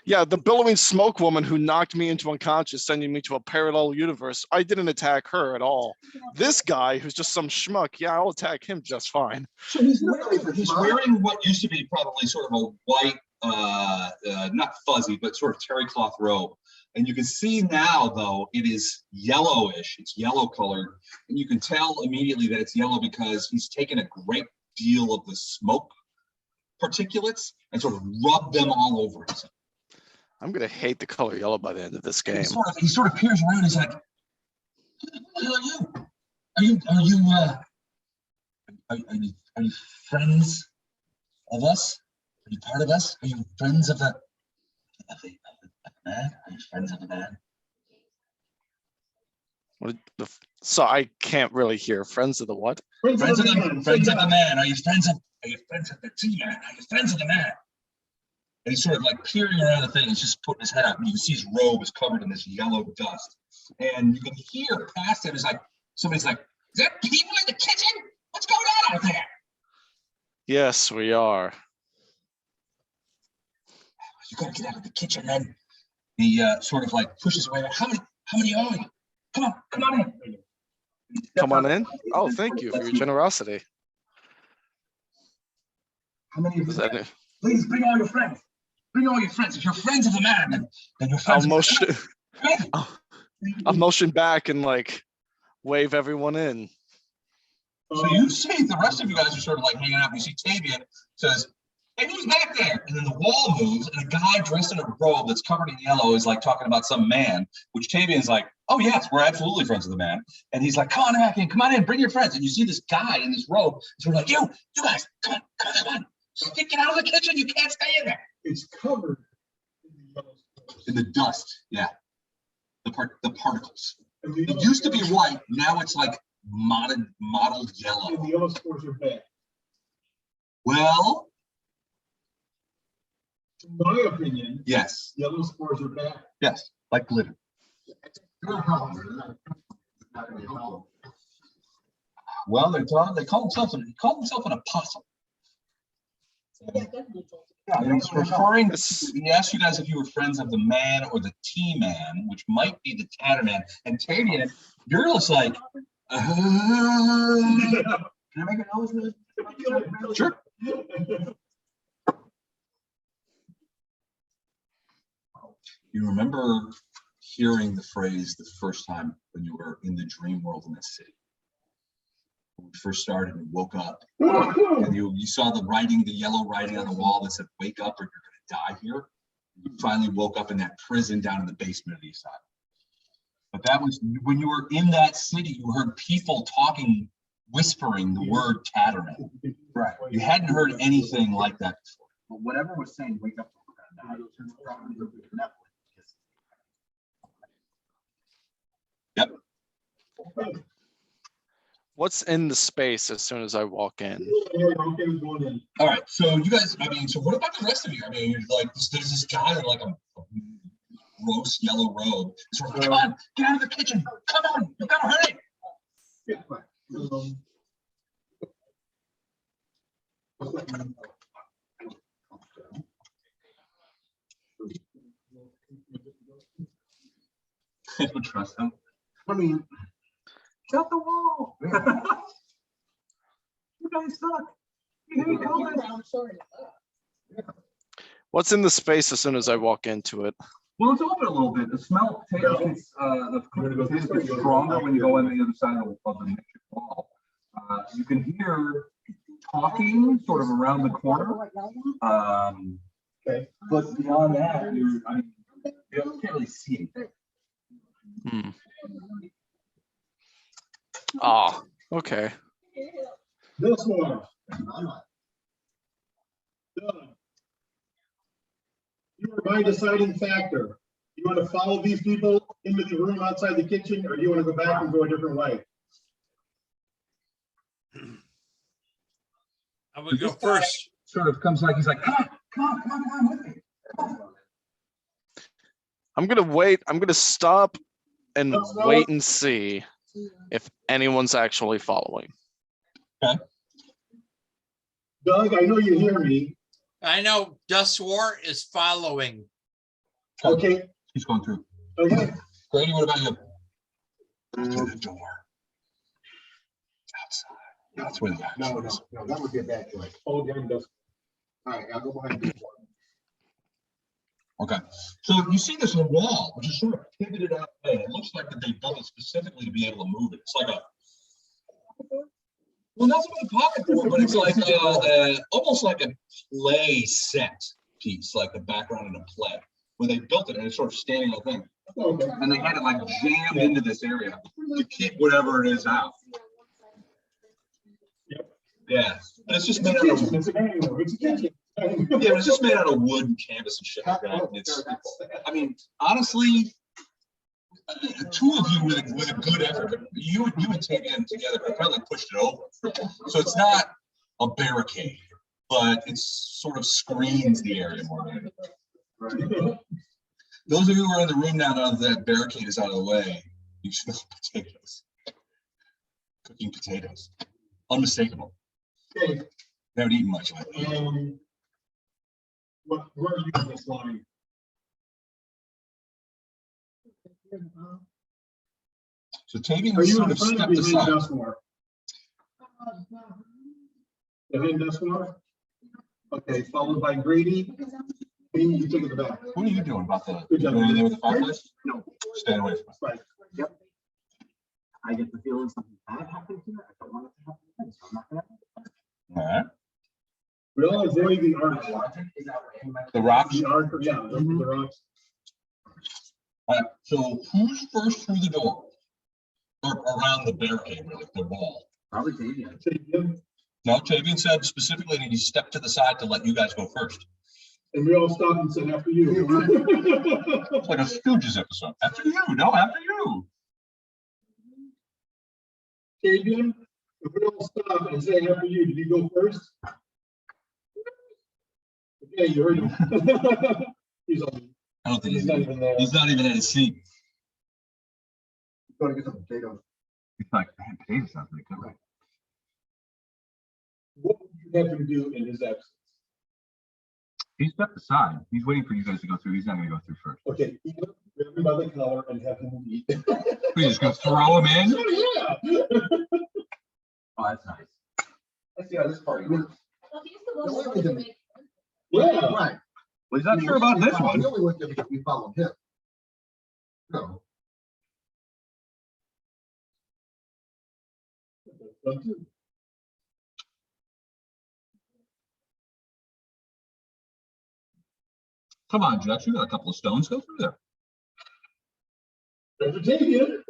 C: Yeah, the billowing smoke woman who knocked me into unconscious, sending me to a parallel universe. I didn't attack her at all. This guy, who's just some schmuck, yeah, I'll attack him just fine.
A: So he's wearing what used to be probably sort of a white, not fuzzy, but sort of terry cloth robe. And you can see now, though, it is yellowish. It's yellow colored. And you can tell immediately that it's yellow because he's taken a great deal of the smoke particulates and sort of rubbed them all over himself.
C: I'm gonna hate the color yellow by the end of this game.
A: He sort of peers around. He's like, "Who the hell are you? Are you friends of us? Are you part of us? Are you friends of the man? Are you friends of the man?"
C: So I can't really hear. Friends of the what?
A: Friends of the man. Are you friends of the T-man? Are you friends of the man? And he's sort of like peering around the thing. He's just putting his head out. And you can see his robe is covered in this yellow dust. And you can hear past him, somebody's like, "Is there people in the kitchen? What's going on out there?"
C: Yes, we are.
A: "You gotta get out of the kitchen then." He sort of like pushes away. How many are we? Come on in.
C: Come on in. Oh, thank you for your generosity.
A: How many of you? Please bring all your friends. Bring all your friends. If you're friends of the man, then you're friends.
C: I'll motion back and like wave everyone in.
A: So you see the rest of you guys are sort of like hanging out. You see Tavian says, "Hey, who's back there?" And then the wall moves, and a guy dressed in a robe that's covered in yellow is like talking about some man, which Tavian's like, "Oh yes, we're absolutely friends of the man." And he's like, come on in, bring your friends." And you see this guy in this robe, sort of like, you guys, come on. Just get out of the kitchen. You can't stay in there.
E: It's covered
A: in the dust. Yeah, the particles. It used to be white. Now it's like mottled yellow.
E: And the yellow spores are bad.
A: Well,
E: in my opinion,
A: yes.
E: Yellow spores are bad.
A: Yes, like glitter. Well, they call himself an apostle. Yeah, he's referring. He asked you guys if you were friends of the man or the T-man, which might be the Tatterman. And Tavian, you're just like, can I make a noise with it? Sure. You remember hearing the phrase the first time when you were in the dream world in this city? When we first started and woke up, and you saw the writing, the yellow writing on the wall that said, "Wake up or you're going to die here." You finally woke up in that prison down in the basement of the asylum. But that was when you were in that city, you heard people talking, whispering the word Cataract.
G: Right.
A: You hadn't heard anything like that before.
G: But whatever was saying, wake up.
A: Yep.
C: What's in the space as soon as I walk in?
A: All right. So you guys, I mean, so what about the rest of you? I mean, you're like, there's this guy in like a gross yellow robe. He's like, come on, get out of the kitchen. Come on, you gotta hurry. I would trust him.
G: I mean,
D: Shut the wall. You guys suck. You hate COVID.
F: I'm sorry.
C: What's in the space as soon as I walk into it?
D: Well, it's open a little bit. The smell of potatoes gets, the potatoes gets stronger when you go on the other side of the makeshift wall. You can hear talking sort of around the corner.
E: Okay.
D: But beyond that, you can't really see anything.
C: Ah, okay.
E: This one. You are my deciding factor. You want to follow these people into the room outside the kitchen, or do you want to go back and go a different way?
B: I would go first.
D: Sort of comes like, he's like, come on with me.
C: I'm gonna wait. I'm gonna stop and
E: Let's go.
C: wait and see if anyone's actually following.
E: Doug, I know you hear me.
B: I know Duswar is following.
E: Okay,
A: He's going through.
E: okay.
A: Grady, what about you? Through the door. Outside. That's where the action is.
G: no, that would be a bad choice.
E: Oh, damn, Doug.
G: All right, I'll go behind this one.
A: Okay, so you see this wall, which is sort of pivoted out. It looks like that they built it specifically to be able to move it. It's like a, well, not so much a pocket door, but it's like almost like a play set piece, like the background in a play. When they built it, and it's sort of standing on thing,
E: Okay.
A: and they had it like jammed into this area to keep whatever it is out.
E: Yep.
A: Yeah, but it's just made out of,
E: It's a dining room. It's a kitchen.
A: yeah, but it's just made out of wood and canvas and shit like that. It's, I mean, honestly, two of you with a good effort, you and Tavian together could probably pushed it over. So it's not a barricade, but it sort of screens the area more than anything. Those of you who are in the room now that barricade is out of the way, you smell potatoes. Cooking potatoes. Unmistakable.
E: Okay,
A: They haven't eaten much lately.
E: where are you in this line?
A: So Tavian
E: Are
A: is
E: you
A: sort
E: in
A: of
E: front
A: stepped
E: of behind
A: aside.
E: Dustmore? Behind Dustmore? Okay, followed by Grady. You take it back.
A: What are you doing about the,
E: Good job.
A: going there with the fireplace?
G: No,
A: Stay away from it.
E: Right.
G: yep. I get the feeling something bad happened here. I don't want it to happen, so I'm not gonna.
A: All right.
E: Realize they the arch.
G: Is that what-
A: The rocks.
E: The arch, yeah, the rocks.
A: All right. So who's first through the door? Or around the barricade, really, the wall?
G: Probably Tavian.
A: No, Tavian said specifically that he stepped to the side to let you guys go first.
E: And we all stopped and said, after you.
A: It's like a Stooges episode. After you, no, after you.
E: Adrian, if we all stop and say after you, did you go first? Okay, you heard him. He's on.
A: I don't think
E: He's not even there.
A: he's not even at his seat.
G: Gotta get some potatoes.
A: He's like, man, potatoes sounds pretty good, right?
E: What would you have him do in his absence?
A: He stepped aside. He's waiting for you guys to go through. He's not going to go through first.
E: Okay, grab him by the collar and have him eat.
A: We're just going to throw him in.
E: Oh, yeah.
G: Oh, that's nice. Let's see how this party works.
E: Yeah.
G: Right.
A: Well, he's not sure about this one.
G: He only went there because we followed him. No.
A: Come on, Judge. You got a couple of stones. Go through there.
E: Vegetarian.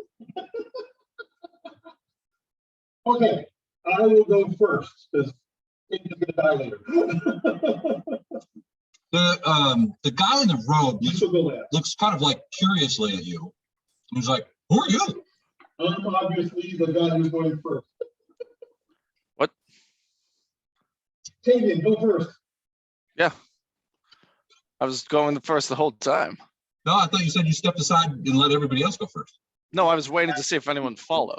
E: Okay, I will go first because it's gonna die later.
A: The guy in the robe
E: You shall go last.
A: looks kind of like curiously at you. He's like, "Who are you?"
E: I'm obviously the guy who's going first.
C: What?
E: Tavian, go first.
C: Yeah. I was going first the whole time.
A: No, I thought you said you stepped aside and let everybody else go first.
C: No, I was waiting to see if anyone followed.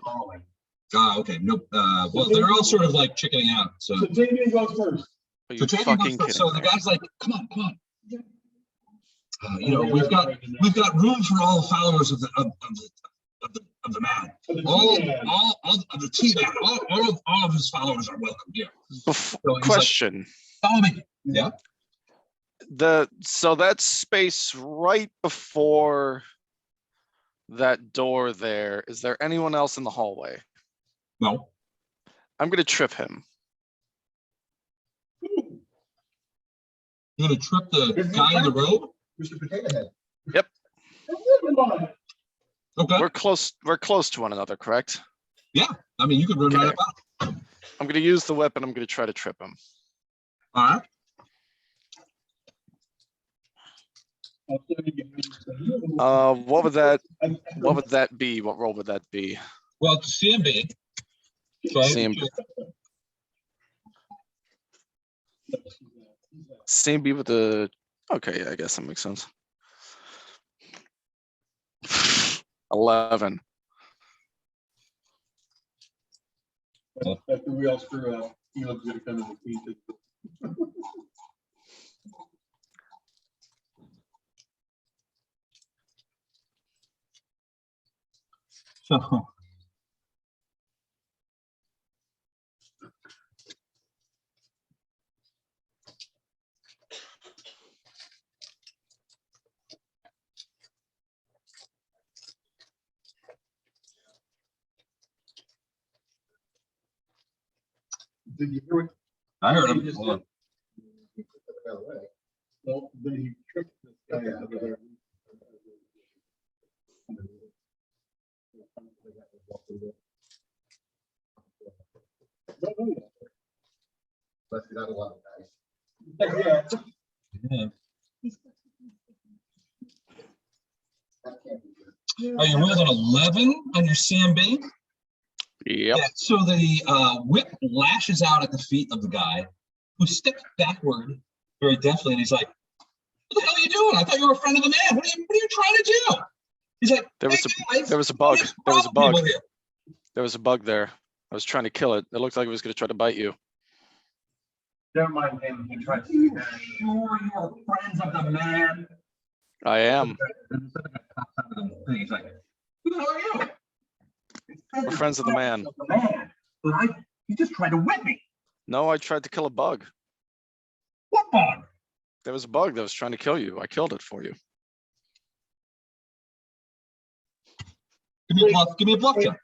A: Okay. Nope. Well, they're all sort of like chickening out. So,
E: So Tavian goes first.
C: Are
A: so
C: you
A: Tavian
C: fucking
A: goes first.
C: kidding
A: So the
C: me?
A: guy's like, "Come on." We've got room for all followers of the man. All of the T-man. All of his followers are welcome here.
C: Question.
A: Like, follow me. Yeah.
C: So that space right before that door there, is there anyone else in the hallway?
A: No.
C: I'm gonna trip him.
A: You're gonna trip the guy in the robe?
G: Mr. Potato Head.
C: Yep.
A: Okay.
C: We're close to one another, correct?
A: Yeah. I mean, you could run right
C: Okay.
A: up.
C: I'm gonna use the weapon. I'm gonna try to trip him.
A: All right.
C: What would that be? What role would that be?
A: Well, it's CMB. So
C: CMB. CMB with the. Okay, I guess that makes sense. 11.
E: After we all screw up, Elon's gonna come in the queen.
A: So.
E: Did you hear it?
A: I heard him. Hold on.
E: No, then he tricked this guy out of there.
G: Let's get out a lot of guys.
E: Yeah.
A: Yeah.
G: That can't be good.
A: Oh, you rolled an 11 on your CMB?
C: Yep.
A: Yeah, so the whip lashes out at the feet of the guy who steps backward very deftly, and he's like, "What the hell are you doing? I thought you were a friend of the man. What are you trying to do?" He's like,
C: There was
A: "Hey, guys,
C: there was a bug.
A: there's
C: There was a
A: problem
C: bug.
A: here."
C: There was a bug there. I was trying to kill it. It looked like it was going to try to bite you.
D: Never mind him. He tried to.
A: You sure you're friends of the man?
C: I am.
A: And the guy pops out of the thing. He's like, "Who the hell are you?"
C: We're friends of the man.
A: But you just tried to whip me.
C: No, I tried to kill a bug.
A: What bug?
C: There was a bug that was trying to kill you. I killed it for you.
A: Give me a bluff. Give me a bluff check.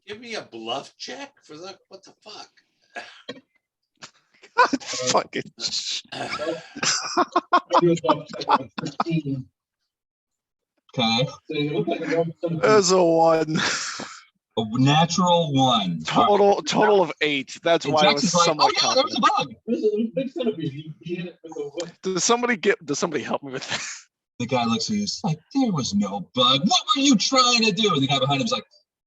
B: Give me a bluff check for the, what the fuck?
C: God, fucking.
A: Okay.
C: There's a 1.
A: A natural 1.
C: Total of 8. That's
A: And
C: why I
A: Jackson's
C: was
A: like,
C: somewhat
A: "Oh yeah, there was a
C: confident.
A: bug."
E: There's a big centipede. He hit it with a whip.
C: Does somebody help me with that?
A: The guy looks at you. He's like, "There was no bug. What were you trying to do?" And the guy behind him's like,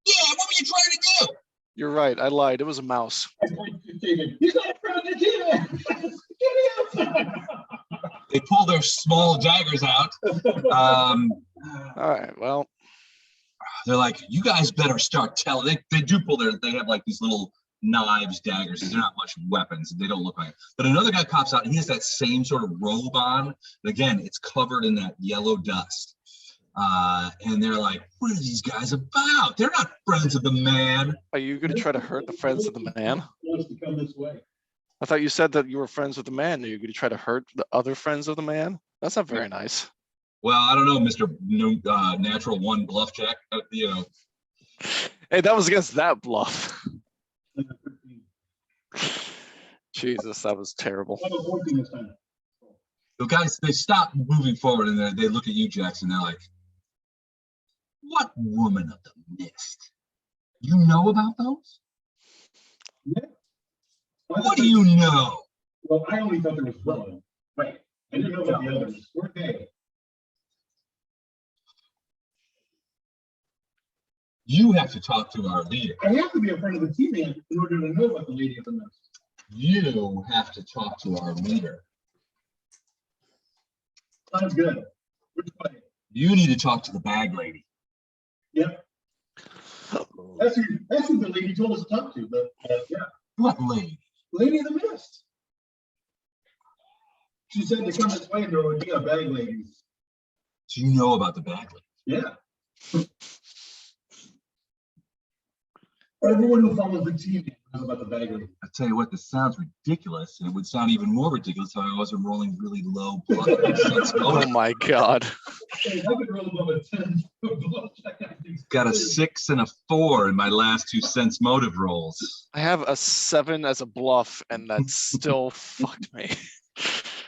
A: "Yeah, what were you trying to do?"
C: You're right. I lied. It was a mouse.
E: He's not a friend of the team.
A: They pull their small daggers out.
C: All right. Well,
A: They're like, "You guys better start telling." They do pull they have like these little knives, daggers. They're not much weapons. They don't look like it. But another guy pops out and he has that same sort of robe on. And again, it's covered in that yellow dust. And they're like, "What are these guys about? They're not friends of the man."
C: are you going to try to hurt the friends of the man?
E: Wants to come this way.
C: I thought you said that you were friends with the man. Are you going to try to hurt the other friends of the man? That's not very nice.
A: Well, I don't know, Mr. Natural 1 bluff check.
C: Hey, that was against that bluff. Jesus, that was terrible.
E: I'm avoiding this time.
A: The guys, they stop moving forward and they look at you, Jackson. They're like, "What woman of the mist? You know about those?
E: Yeah.
A: What do you know?"
E: Well, I only thought there was one. Right. I didn't know about the others. Where they?
A: You have to talk to our leader.
E: I have to be a friend of the team man in order to know about the lady of the mist.
A: You have to talk to our leader.
E: Sounds good. Which way?
A: You need to talk to the bag lady.
E: Yep. That's who the lady told us to talk to. But yeah,
A: What lady?
E: lady of the mist. She said to come this way and there would be a bag lady.
A: Do you know about the bag lady?
E: Yeah. Everyone who follows the team knows about the bag lady.
A: I tell you what, this sounds ridiculous, and it would sound even more ridiculous if I wasn't rolling really low blood.
C: Oh my God.
E: Hey, I could roll above a 10.
A: Got a 6 and a 4 in my last 2 sense motive rolls.
C: I have a 7 as a bluff, and that still fucked me.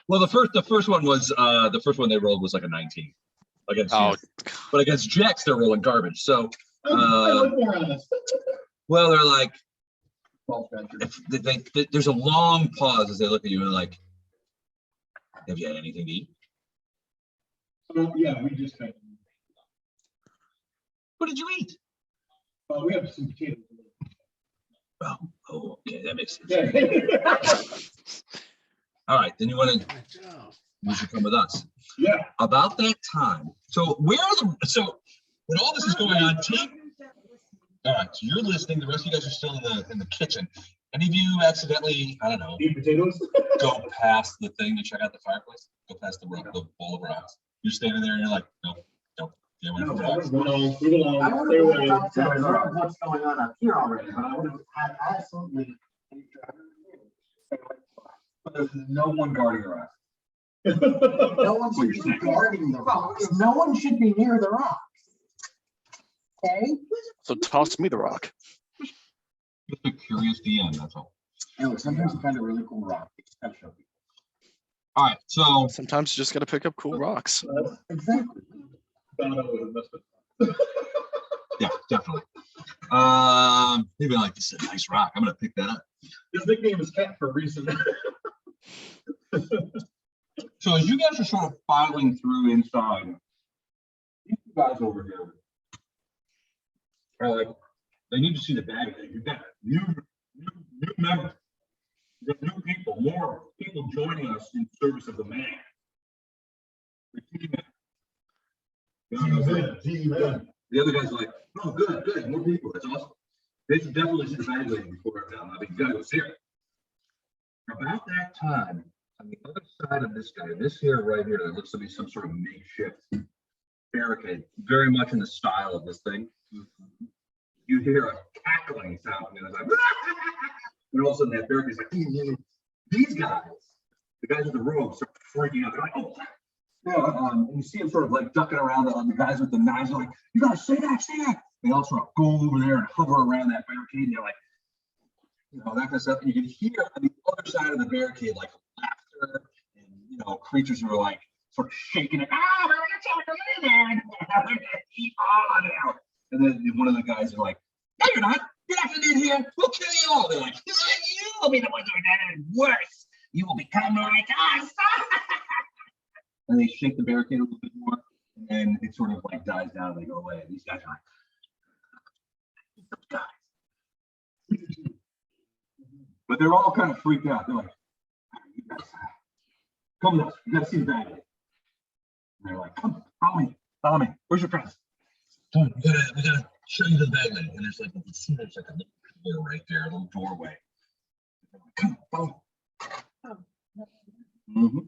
A: Well, the first one was the first one they rolled was like a 19 against you. But against Jax they're rolling garbage. So
E: I look more honest.
A: well, they're like, there's a long pause as they look at you and they're like, "Have you had anything to eat?"
E: So yeah, we just kind of.
A: What did you eat?
E: We have some potatoes.
A: Oh, okay, that makes sense.
E: Yeah.
A: All right, then you should come with us.
E: Yeah.
A: About that time. So when all this is going on, all right, so you're listening. The rest of you guys are still in the kitchen. Any of you accidentally, I don't know,
E: Eat potatoes?
A: go past the thing to check out the fireplace? Go past the bowl of rocks. You're standing there and you're like, no. Yeah,
E: No,
A: we're
E: I
A: rocks.
E: would move along.
G: I would have been able to observe what's going on up here already, but I would have had absolutely.
D: But there's no one guarding the rocks.
G: No one should be guarding the rocks. No one should be near the rocks. Okay?
C: So toss me the rock.
A: Just a curious DM, that's all.
G: No, sometimes you find a really cool rock.
A: All right, so
C: Sometimes you just gotta pick up cool rocks.
G: Exactly.
A: yeah, definitely. Maybe like this is a nice rock. I'm gonna pick that up.
E: His nickname is Cat for a reason.
A: So as you guys are sort of filing through inside, these guys over here are like, they need to see the bag thing. You've got new members. You've got new people, more people joining us in service of the man. The other guys are like, "Oh, good, more people. That's awesome." They should definitely see the bag lady before it down. I mean, you gotta go see her. About that time, on the other side of this guy, this here right here, that looks to be some sort of makeshift barricade, very much in the style of this thing. You hear a cackling sound, and it's like, and all of a sudden that barricade's like, these guys, the guys with the robe, start freaking out. They're like, "Oh, yeah," and you see them sort of like ducking around the guys with the knives. They're like, "You gotta say that." They all sort of go over there and hover around that barricade. And you're like, that kind of stuff. And you can hear on the other side of the barricade, like laughter and, creatures who are like sort of shaking it. "Ah, we're gonna eat all of you." And then one of the guys is like, "No, you're not. You're not gonna be in here. We'll kill you all." They're like, "You will be the ones who are dead and worse. You will become like us." And they shake the barricade a little bit more, and then it sort of like dies down and they go away. These guys are like, guys. But they're all kind of freaked out. They're like, "You guys, come with us. You gotta see the bag." And they're like, "Come, follow me. Where's your friends? Come on, we gotta show you the bag lady." And there's like, you can see there's like a little door right there, a little doorway. Like, "Come, follow." Mm-hmm.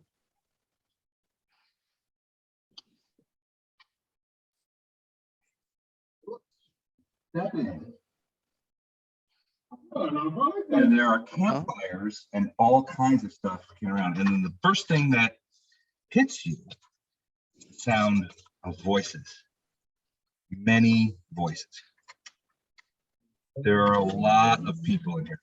A: And there are campfires and all kinds of stuff looking around. And then the first thing that hits you is the sound of voices. Many voices. There are a lot of people in here.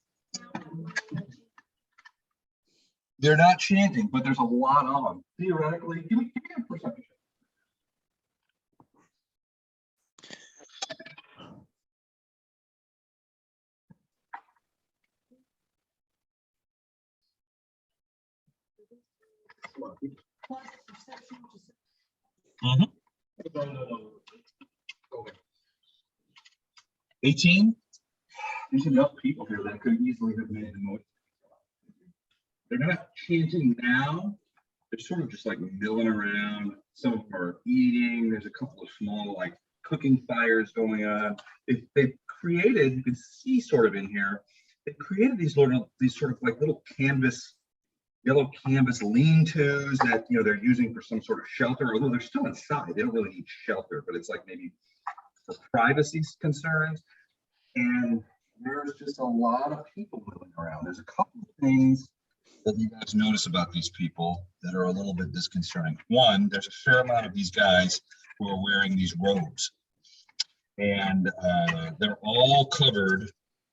A: They're not chanting, but there's a lot of them. Theoretically, give me a perception. Mm-hmm. 18. There's enough people here that could easily have made the noise. They're not chanting now. They're sort of just like milling around. Some of them are eating. There's a couple of small like cooking fires going on. They've created, you can see sort of in here, they created these sort of like little canvas, yellow canvas lean-tos that, you know, they're using for some sort of shelter, although they're still inside. They don't really need shelter, but it's like maybe for privacy concerns. And there's just a lot of people milling around. There's a couple of things that you guys notice about these people that are a little bit disconcerting. One, there's a fair amount of these guys who are wearing these robes, and they're all covered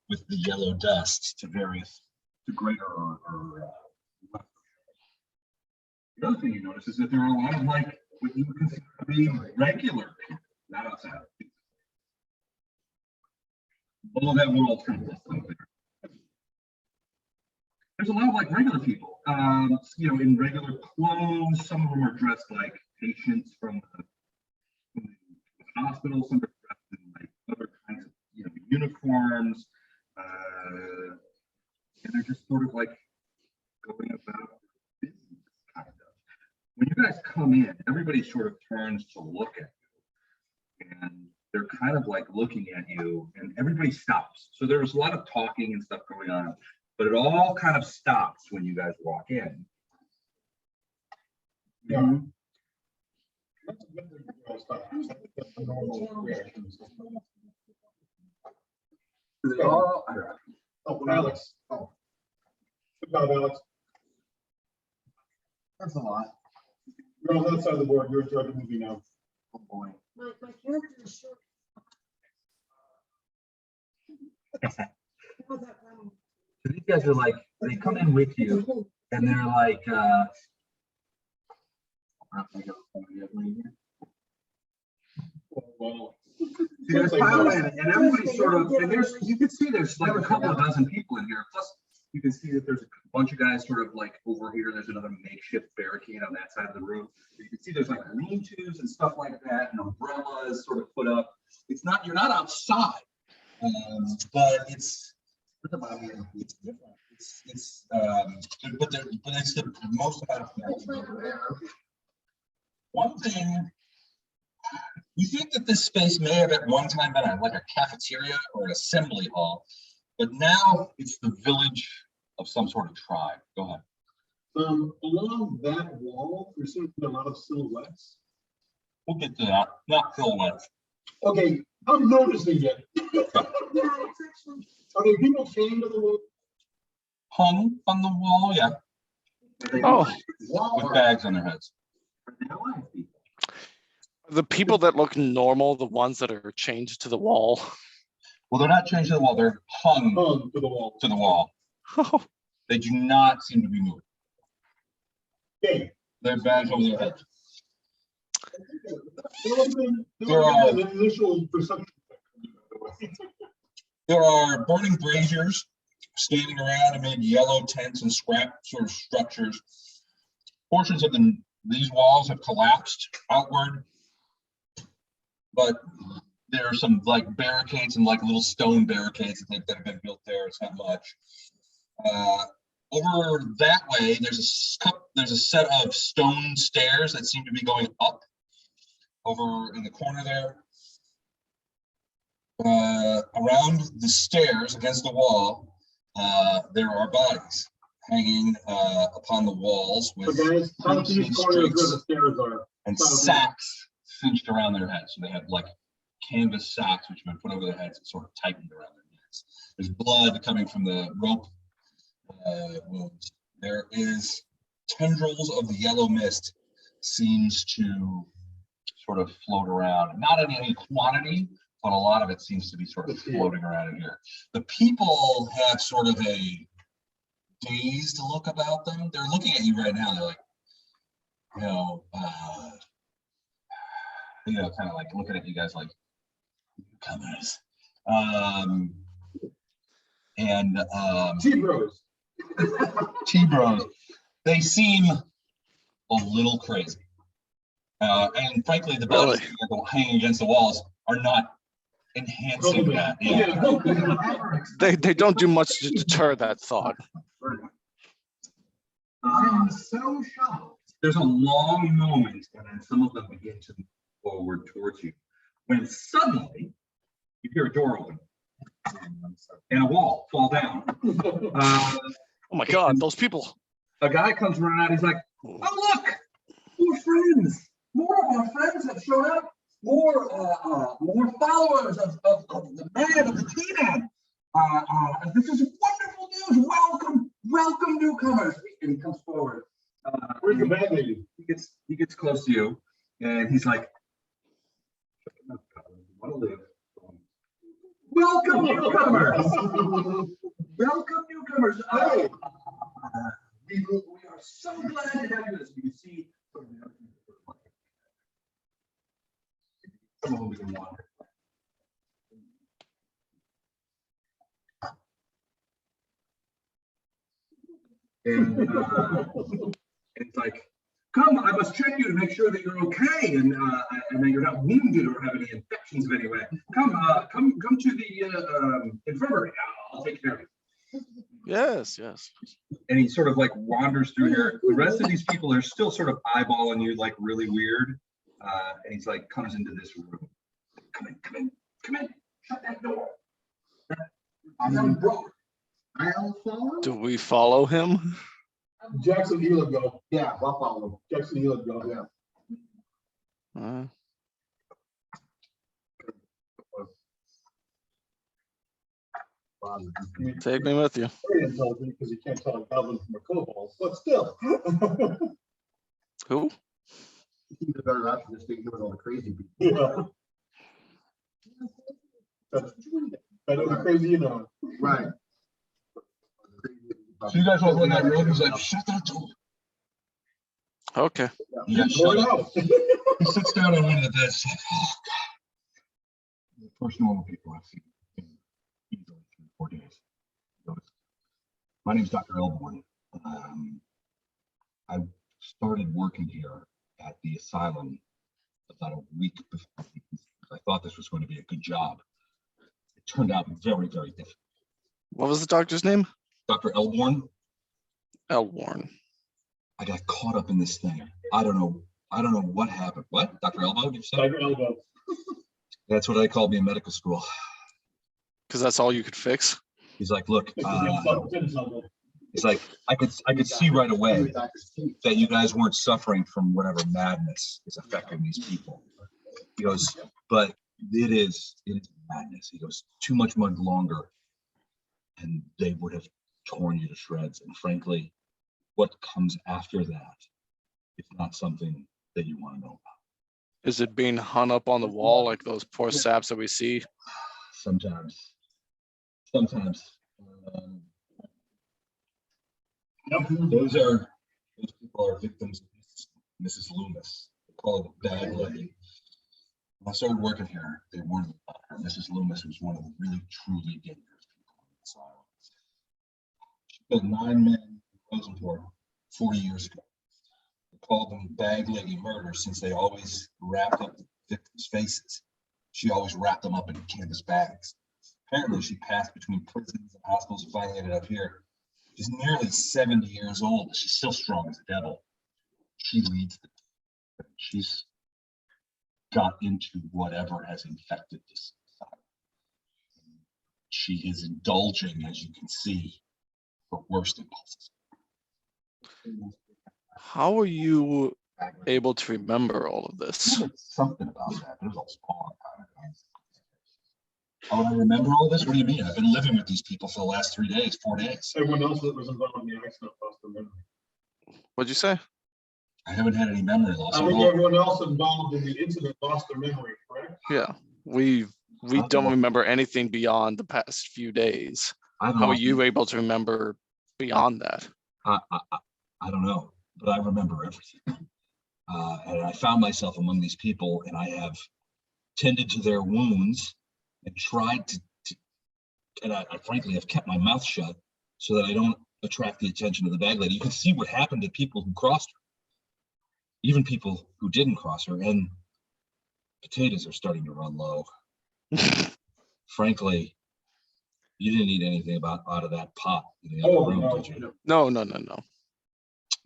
A: with the yellow dust to greater or less. The other thing you notice is that there are a lot of like what you would consider to be regular people, not outside. All of that wall kind of there. There's a lot of like regular people, you know, in regular clothes. Some of them are dressed like patients from the hospital. Some are dressed in like other kinds of, you know, uniforms, and they're just sort of like going about business, kind of. When you guys come in, everybody sort of turns to look at you, and they're kind of like looking at you, and everybody stops. So there's a lot of talking and stuff going on, but it all kind of stops when you guys walk in.
E: Yeah. Oh, Alex. Oh. Good job, Alex.
G: That's a lot.
E: You're on that side of the board. You're in charge of movie now.
G: Oh, boy.
F: My character is short. How's that coming?
A: So these guys are like, they come in with you, and they're like,
E: Well,
A: there's pile in, and everybody's sort of, and there's, you can see there's like a couple of dozen people in here. Plus, you can see that there's a bunch of guys sort of like over here. There's another makeshift barricade on that side of the room. You can see there's like lean-tos and stuff like that, and umbrellas sort of put up. It's not, you're not outside, but it's different. But it's the most amount of people there. One thing, you think that this space may have at one time been like a cafeteria or an assembly hall, but now it's the village of some sort of tribe. Go ahead.
E: Along that wall, there seems to be a lot of silhouettes.
A: We'll get to that. Not silhouettes.
E: Okay, I'm noticing it.
F: Yeah, it's actually.
E: Okay, people chained to the wall.
A: Hung on the wall, yeah.
C: Oh,
A: With bags on their heads.
C: the people that look normal, the ones that are chained to the wall.
A: Well, they're not chained to the wall. They're hung
E: To the wall.
A: to the wall.
C: Oh,
A: They do not seem to be moving.
E: Okay.
A: They have bags over their heads.
E: There are an initial perception.
A: There are burning braziers standing around amid yellow tents and scrap sort of structures. Portions of these walls have collapsed outward, but there are some like barricades and like little stone barricades that have been built there. It's not much. Over that way, there's a set of stone stairs that seem to be going up over in the corner there. Around the stairs against the wall, there are bodies hanging upon the walls with and sacks cinched around their heads. So they have like canvas sacks which have been put over their heads and sort of tightened around their necks. There's blood coming from the rope wounds. There is tendrils of the yellow mist seems to sort of float around, not in any quantity, but a lot of it seems to be sort of floating around in here. The people have sort of a dazed look about them. They're looking at you right now. They're like, kind of like looking at you guys like, newcomers.
E: T-bros.
A: T-bros. They seem a little crazy. And frankly, the bodies that are hanging against the walls are not enhancing that. Yeah.
C: They don't do much to deter that thought.
D: I'm so shocked. There's a long moment, and then some of them begin to move forward towards you. When suddenly you hear a door open and a wall fall down.
C: Oh my God, those people.
D: A guy comes running out. He's like, "Oh look, more friends! More of our friends have shown up. More followers of the man, of the T-Man. This is wonderful news. Welcome, newcomers." And he comes forward.
E: Where's the bag lady?
D: He gets close to you, and he's like, "Want to live? Welcome, newcomers. Welcome, newcomers. We are so glad to have you." As you can see, some of them we can wander. And it's like, "Come, I must check you to make sure that you're okay and that you're not wounded or have any infections of any way. Come to the infirmary. I'll take care of you."
C: Yes.
D: And he sort of like wanders through here. The rest of these people are still sort of eyeballing you like really weird. And he's like, comes into this room. Come in. Shut that door. I'm broke.
G: I'll follow.
C: Do we follow him?
E: Jackson, he'll go.
G: Yeah, I'll follow him.
E: Jackson, he'll go. Yeah.
C: Take me with you.
E: Very intelligent because you can't tell a goblin from a kobold, but still.
C: Who?
G: He's a better option to stay doing all the crazy people.
E: Yeah. Better the crazy, you know.
G: Right.
A: So you guys walk in that room. He's like, "Shut that door."
C: Okay.
A: Yeah, shut up. He sits down on one of the beds. Like, "Oh God." The first normal people I've seen in easily 3 or 4 days. My name's Dr. Elbourne. I started working here at the asylum about a week before. I thought this was going to be a good job. It turned out very, very difficult.
C: What was the doctor's name?
A: Dr. Elbourne.
C: Elbourne.
A: I got caught up in this thing. I don't know what happened. What? Dr. Elbow, did you say?
E: Dr. Elbow.
A: That's what I called me in medical school.
C: Because that's all you could fix.
A: He's like, "Look, he's like, I could see right away that you guys weren't suffering from whatever madness is affecting these people." He goes, "But it is madness." He goes, "Too much longer, and they would have torn you to shreds. And frankly, what comes after that is not something that you want to know about."
C: Is it being hung up on the wall like those poor saps that we see?
A: Sometimes. Those people are victims of Mrs. Loomis. They call it a bag lady. When I started working here, they warned me about her. Mrs. Loomis was one of the really, truly dangerous people in the asylum. She killed 9 men in Rosenport 40 years ago. They called them bag lady murders since they always wrapped up the victims' faces. She always wrapped them up in canvas bags. Apparently, she passed between prisons and hospitals and finally ended up here. She's nearly 70 years old, but she's still strong as a devil. She leads the team. She's got into whatever has infected this society. She is indulging, as you can see, her worst impulses.
C: How are you able to remember all of this?
A: Something about that, but it was a long time ago. Oh, I remember all this? What do you mean? I've been living with these people for the last 3 days, 4 days.
E: Everyone else that was involved in the accident lost their memory.
C: What'd you say?
A: I haven't had any memory loss.
E: I think everyone else involved in the incident lost their memory, correct?
C: Yeah, we don't remember anything beyond the past few days. How are you able to remember beyond that?
A: I don't know, but I remember everything. And I found myself among these people, and I have tended to their wounds and tried to and I frankly have kept my mouth shut so that I don't attract the attention of the bag lady. You can see what happened to people who crossed her, even people who didn't cross her, and potatoes are starting to run low. Frankly, you didn't eat anything out of that pot in the other room, did you?
C: No.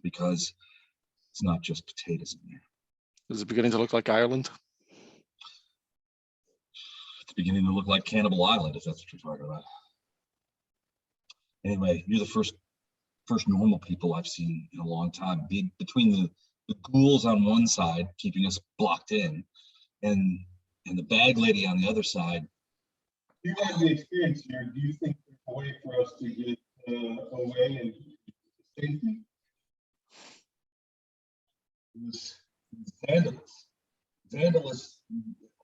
A: Because it's not just potatoes in there.
C: Is it beginning to look like Ireland?
A: It's beginning to look like Cannibal Island, if that's what you're talking about. Anyway, you're the first normal people I've seen in a long time. Between the ghouls on one side, keeping us blocked in, and the bag lady on the other side.
E: You have the experience here. Do you think there's a way for us to get away and safety?
A: It was Vandalus.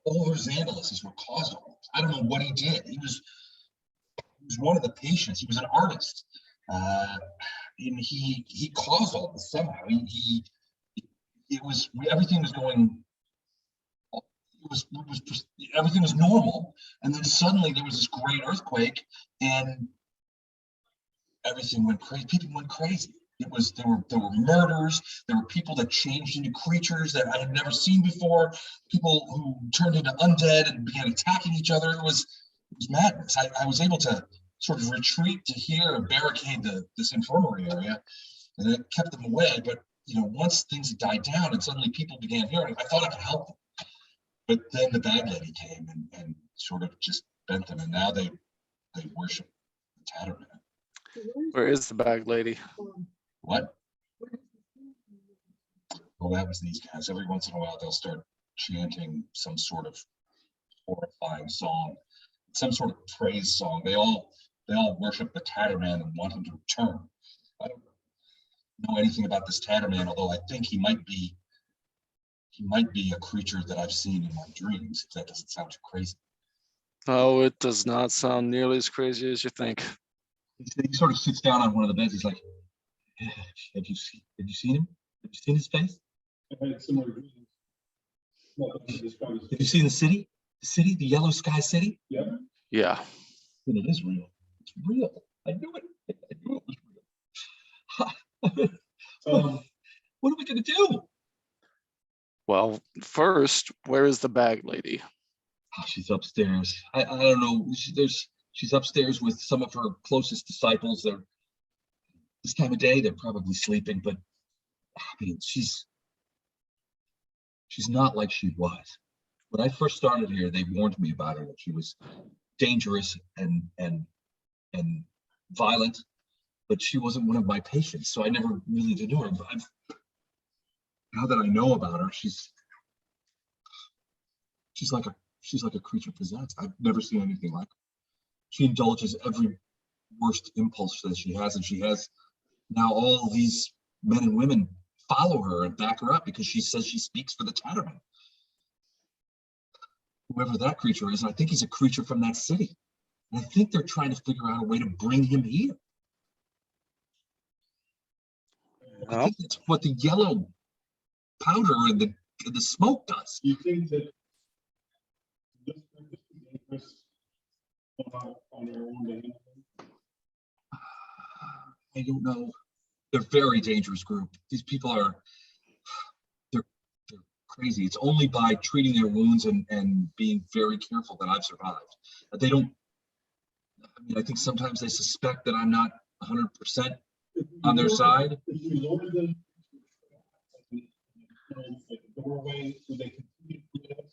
A: Vandalus is what caused it. I don't know what he did. He was one of the patients. He was an artist, and he caused all this somehow. Everything was going. Everything was normal, and then suddenly there was this great earthquake, and everything went crazy. People went crazy. There were murders. There were people that changed into creatures that I had never seen before. People who turned into undead and began attacking each other. It was madness. I was able to sort of retreat to here and barricade this infirmary area, and it kept them away. But once things died down and suddenly people began hearing, I thought I could help them. But then the bag lady came and sort of just bent them, and now they worship the Tatterman.
C: Where is the bag lady?
A: What? Well, that was these guys. Every once in a while, they'll start chanting some sort of horrifying song, some sort of praise song. They all worship the Tatterman and want him to return. I don't know anything about this Tatterman, although I think he might be a creature that I've seen in my dreams, if that doesn't sound too crazy.
C: Oh, it does not sound nearly as crazy as you think.
A: He sort of sits down on one of the beds. He's like, have you seen him? Have you seen his face?
E: I've had similar dreams.
A: Have you seen the city? The yellow sky city?
E: Yeah.
C: Yeah.
A: And it is real. It's real. I knew it. I knew it was real. What are we going to do?
C: Well, first, where is the bag lady?
A: Oh, she's upstairs. I don't know. She's upstairs with some of her closest disciples. This time of day, they're probably sleeping, but I mean, she's not like she was. When I first started here, they warned me about her, that she was dangerous and violent, but she wasn't one of my patients, so I never really did know her. But now that I know about her, she's like a creature possessed. I've never seen anything like her. She indulges every worst impulse that she has, and she has now all these men and women follow her and back her up because she says she speaks for the Tatterman. Whoever that creature is, and I think he's a creature from that city. And I think they're trying to figure out a way to bring him here. I think that's what the yellow powder and the smoke does.
E: Do you think that this group is dangerous on their own behalf?
A: I don't know. They're a very dangerous group. These people they're crazy. It's only by treating their wounds and being very careful that I've survived. They don't, I think sometimes they suspect that I'm not 100% on their side.
E: If you lower them like the doorway, so they continue to do that.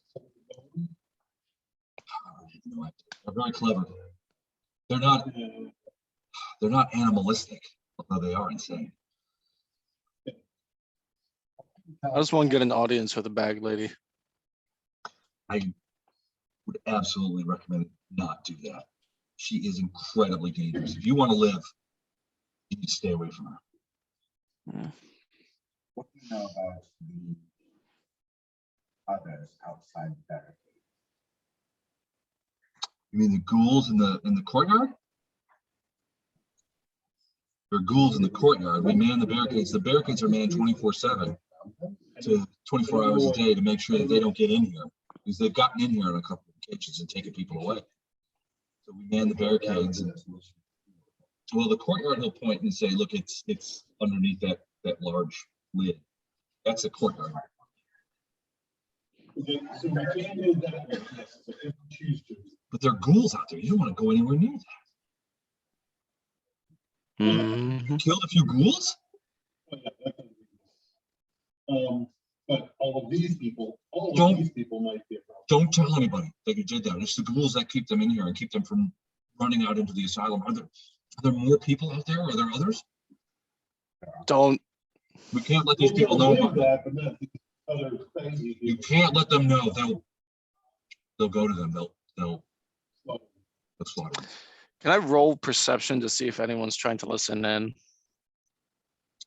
A: They're very clever. They're not animalistic, although they are insane.
C: I just want to get an audience with the bag lady.
A: I would absolutely recommend not do that. She is incredibly dangerous. If you want to live, you need to stay away from her.
G: What do you know about the others outside the barricade?
A: You mean the ghouls in the courtyard? There are ghouls in the courtyard. We man the barricades. The barricades are manned 24/7 to 24 hours a day to make sure that they don't get in here, because they've gotten in here on a couple of occasions and taken people away. So we man the barricades. And, well, the courtyard he'll point and say, look, it's underneath that large lid. That's the courtyard.
E: Okay, so we can't do that, yes, but if we choose to.
A: But there are ghouls out there. You don't want to go anywhere near that.
C: Mhm.
A: Killed a few ghouls?
E: Oh, yeah, that can be. But all of these people might be a problem.
A: Don't tell anybody that you did that. It's the ghouls that keep them in here and keep them from running out into the asylum. Are there more people out there? Are there others?
C: Don't.
A: We can't let these people know about that.
E: But not these other things
A: You can't let them know. They'll go to them. They'll slaughter them.
C: Can I roll perception to see if anyone's trying to listen in?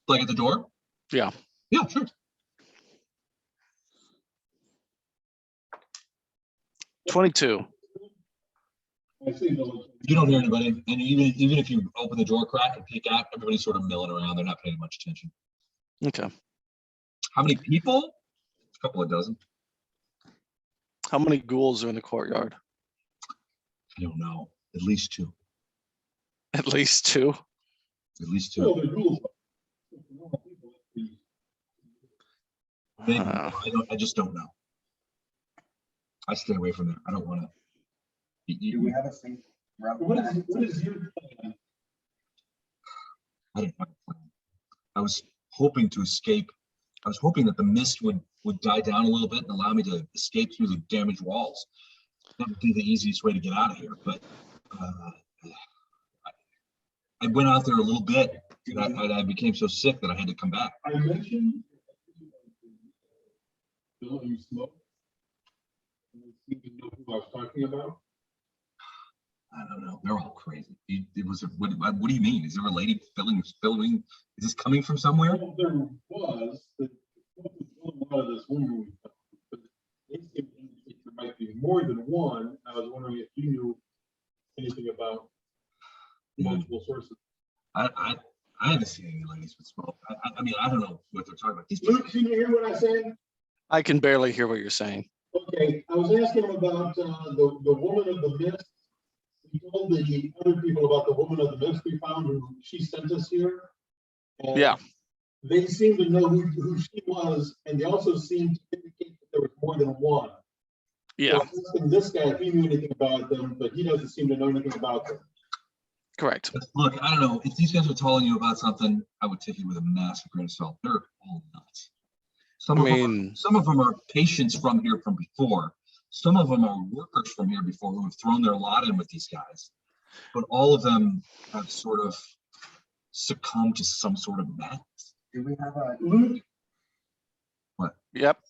A: Like at the door?
C: Yeah.
A: Yeah, sure.
C: 22.
E: I see those.
A: You don't hear anybody, and even if you open the door crack and peek out, everybody's sort of milling around. They're not paying much attention.
C: Okay.
A: How many people? A couple of dozen.
C: How many ghouls are in the courtyard?
A: I don't know. At least two.
C: At least two.
A: At least
E: Well,
A: two.
E: the rules.
A: Maybe. I just don't know. I stay away from that. I don't want to.
G: Do we have a safe route?
E: What is your plan?
A: I didn't have a plan. I was hoping to escape. I was hoping that the mist would die down a little bit and allow me to escape through the damaged walls. That would be the easiest way to get out of here. But I went out there a little bit, and I became so sick that I had to come back.
E: I mentioned Bill, you smoke. You know who I was talking about?
A: I don't know. They're all crazy. It was. What do you mean? Is there a lady filming? Is this coming from somewhere?
E: Well, there was. But one of this woman, but it seemed to indicate there might be more than one. I was wondering if you knew anything about multiple sources.
A: I haven't seen any ladies with smoke. I mean, I don't know what they're talking about. These
E: Luke, can you hear what I said?
C: I can barely hear what you're saying.
E: Okay, I was asking him about the woman of the mist. He told the other people about the woman of the mist we found, who she sent us here. And
C: Yeah.
E: they seemed to know who she was, and they also seemed to indicate that there was more than one.
C: Yeah.
E: So I was asking this guy if he knew anything about them, but he doesn't seem to know anything about them.
C: Correct.
A: Look, I don't know. If these guys are telling you about something, I would take it with a massive grain of salt. They're all nuts. Some of them are patients from here from before. Some of them are workers from here before who have thrown their lot in with these guys. But all of them have sort of succumbed to some sort of madness.
G: Do we have a
E: Luke,
C: Yep.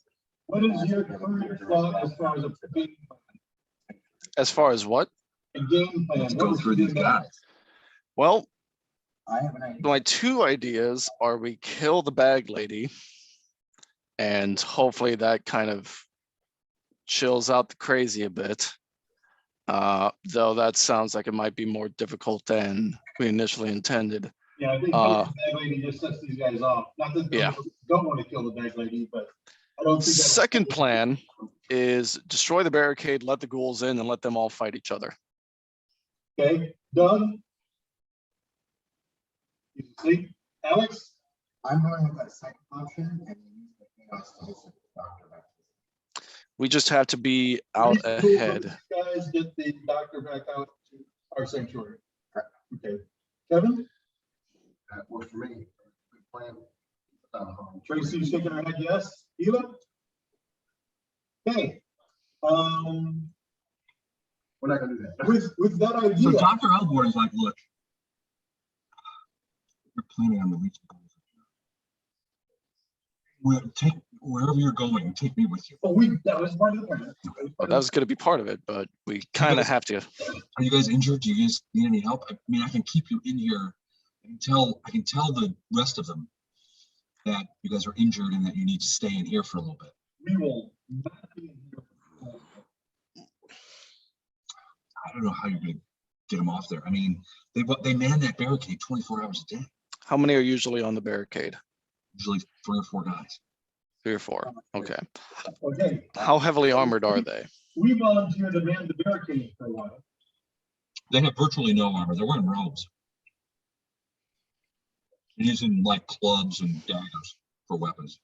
E: what is your current thought as far as a game plan?
C: As far as what?
E: A game plan.
A: Let's go through these guys.
C: Well,
G: I have an idea.
C: my two ideas are we kill the bag lady, and hopefully that kind of chills out the crazy a bit. Though that sounds like it might be more difficult than we initially intended.
E: Yeah, I think the bag lady just sets these guys off. Not that they don't want to kill the bag lady, but I don't think that's
C: Second plan is destroy the barricade, let the ghouls in, and let them all fight each other.
E: okay. Done. You sleep, Alex.
G: I'm going with that second option and use the chaos to visit the doctor back.
C: We just have to be out ahead.
E: You guys get the doctor back out to our sanctuary. Okay. Kevin?
G: That works for me. Good plan.
E: Tracy's shaking her head yes. Ela? Okay.
G: We're not gonna do that.
E: With that
A: So
E: idea.
A: Dr. Elbourne is like, look, you're planning on releasing goals. Take wherever you're going, take me with you.
E: Oh, that was part of the plan.
C: Well, that was going to be part of it, but we kind of have to.
A: Are you guys injured? Do you guys need any help? I mean, I can keep you in here. I can tell the rest of them that you guys are injured and that you need to stay in here for a little bit.
E: We will not be in here.
A: I don't know how you're going to get them off there. I mean, they man that barricade 24 hours a day.
C: How many are usually on the barricade?
A: Usually 3 or 4 guys.
C: 3 or 4. Okay.
E: Okay,
C: How heavily armored are they?
E: we volunteered to man the barricade for a while.
A: They have virtually no armor. They're wearing robes. They're using like clubs and daggers for weapons.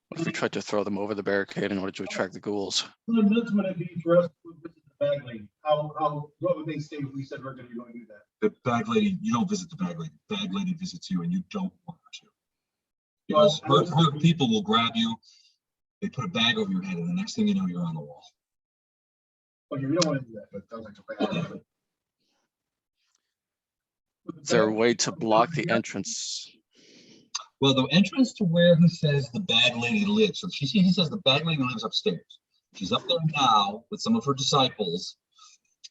C: What if we tried to throw them over the barricade in order to attract the ghouls?
E: How many minutes would it be for us to visit the bag lady? What would they say if we said we're gonna go do that?
A: The bag lady, you don't visit the bag lady. The bag lady visits you and you don't want her to. Because her people will grab you, they put a bag over your head, and the next thing you know, you're on the wall.
E: Okay, we don't want to do that, but sounds like a bad idea.
C: Is there a way to block the entrance?
A: Well, the entrance to where he says the bag lady lives. So he says the bag lady lives upstairs. She's up there now with some of her disciples,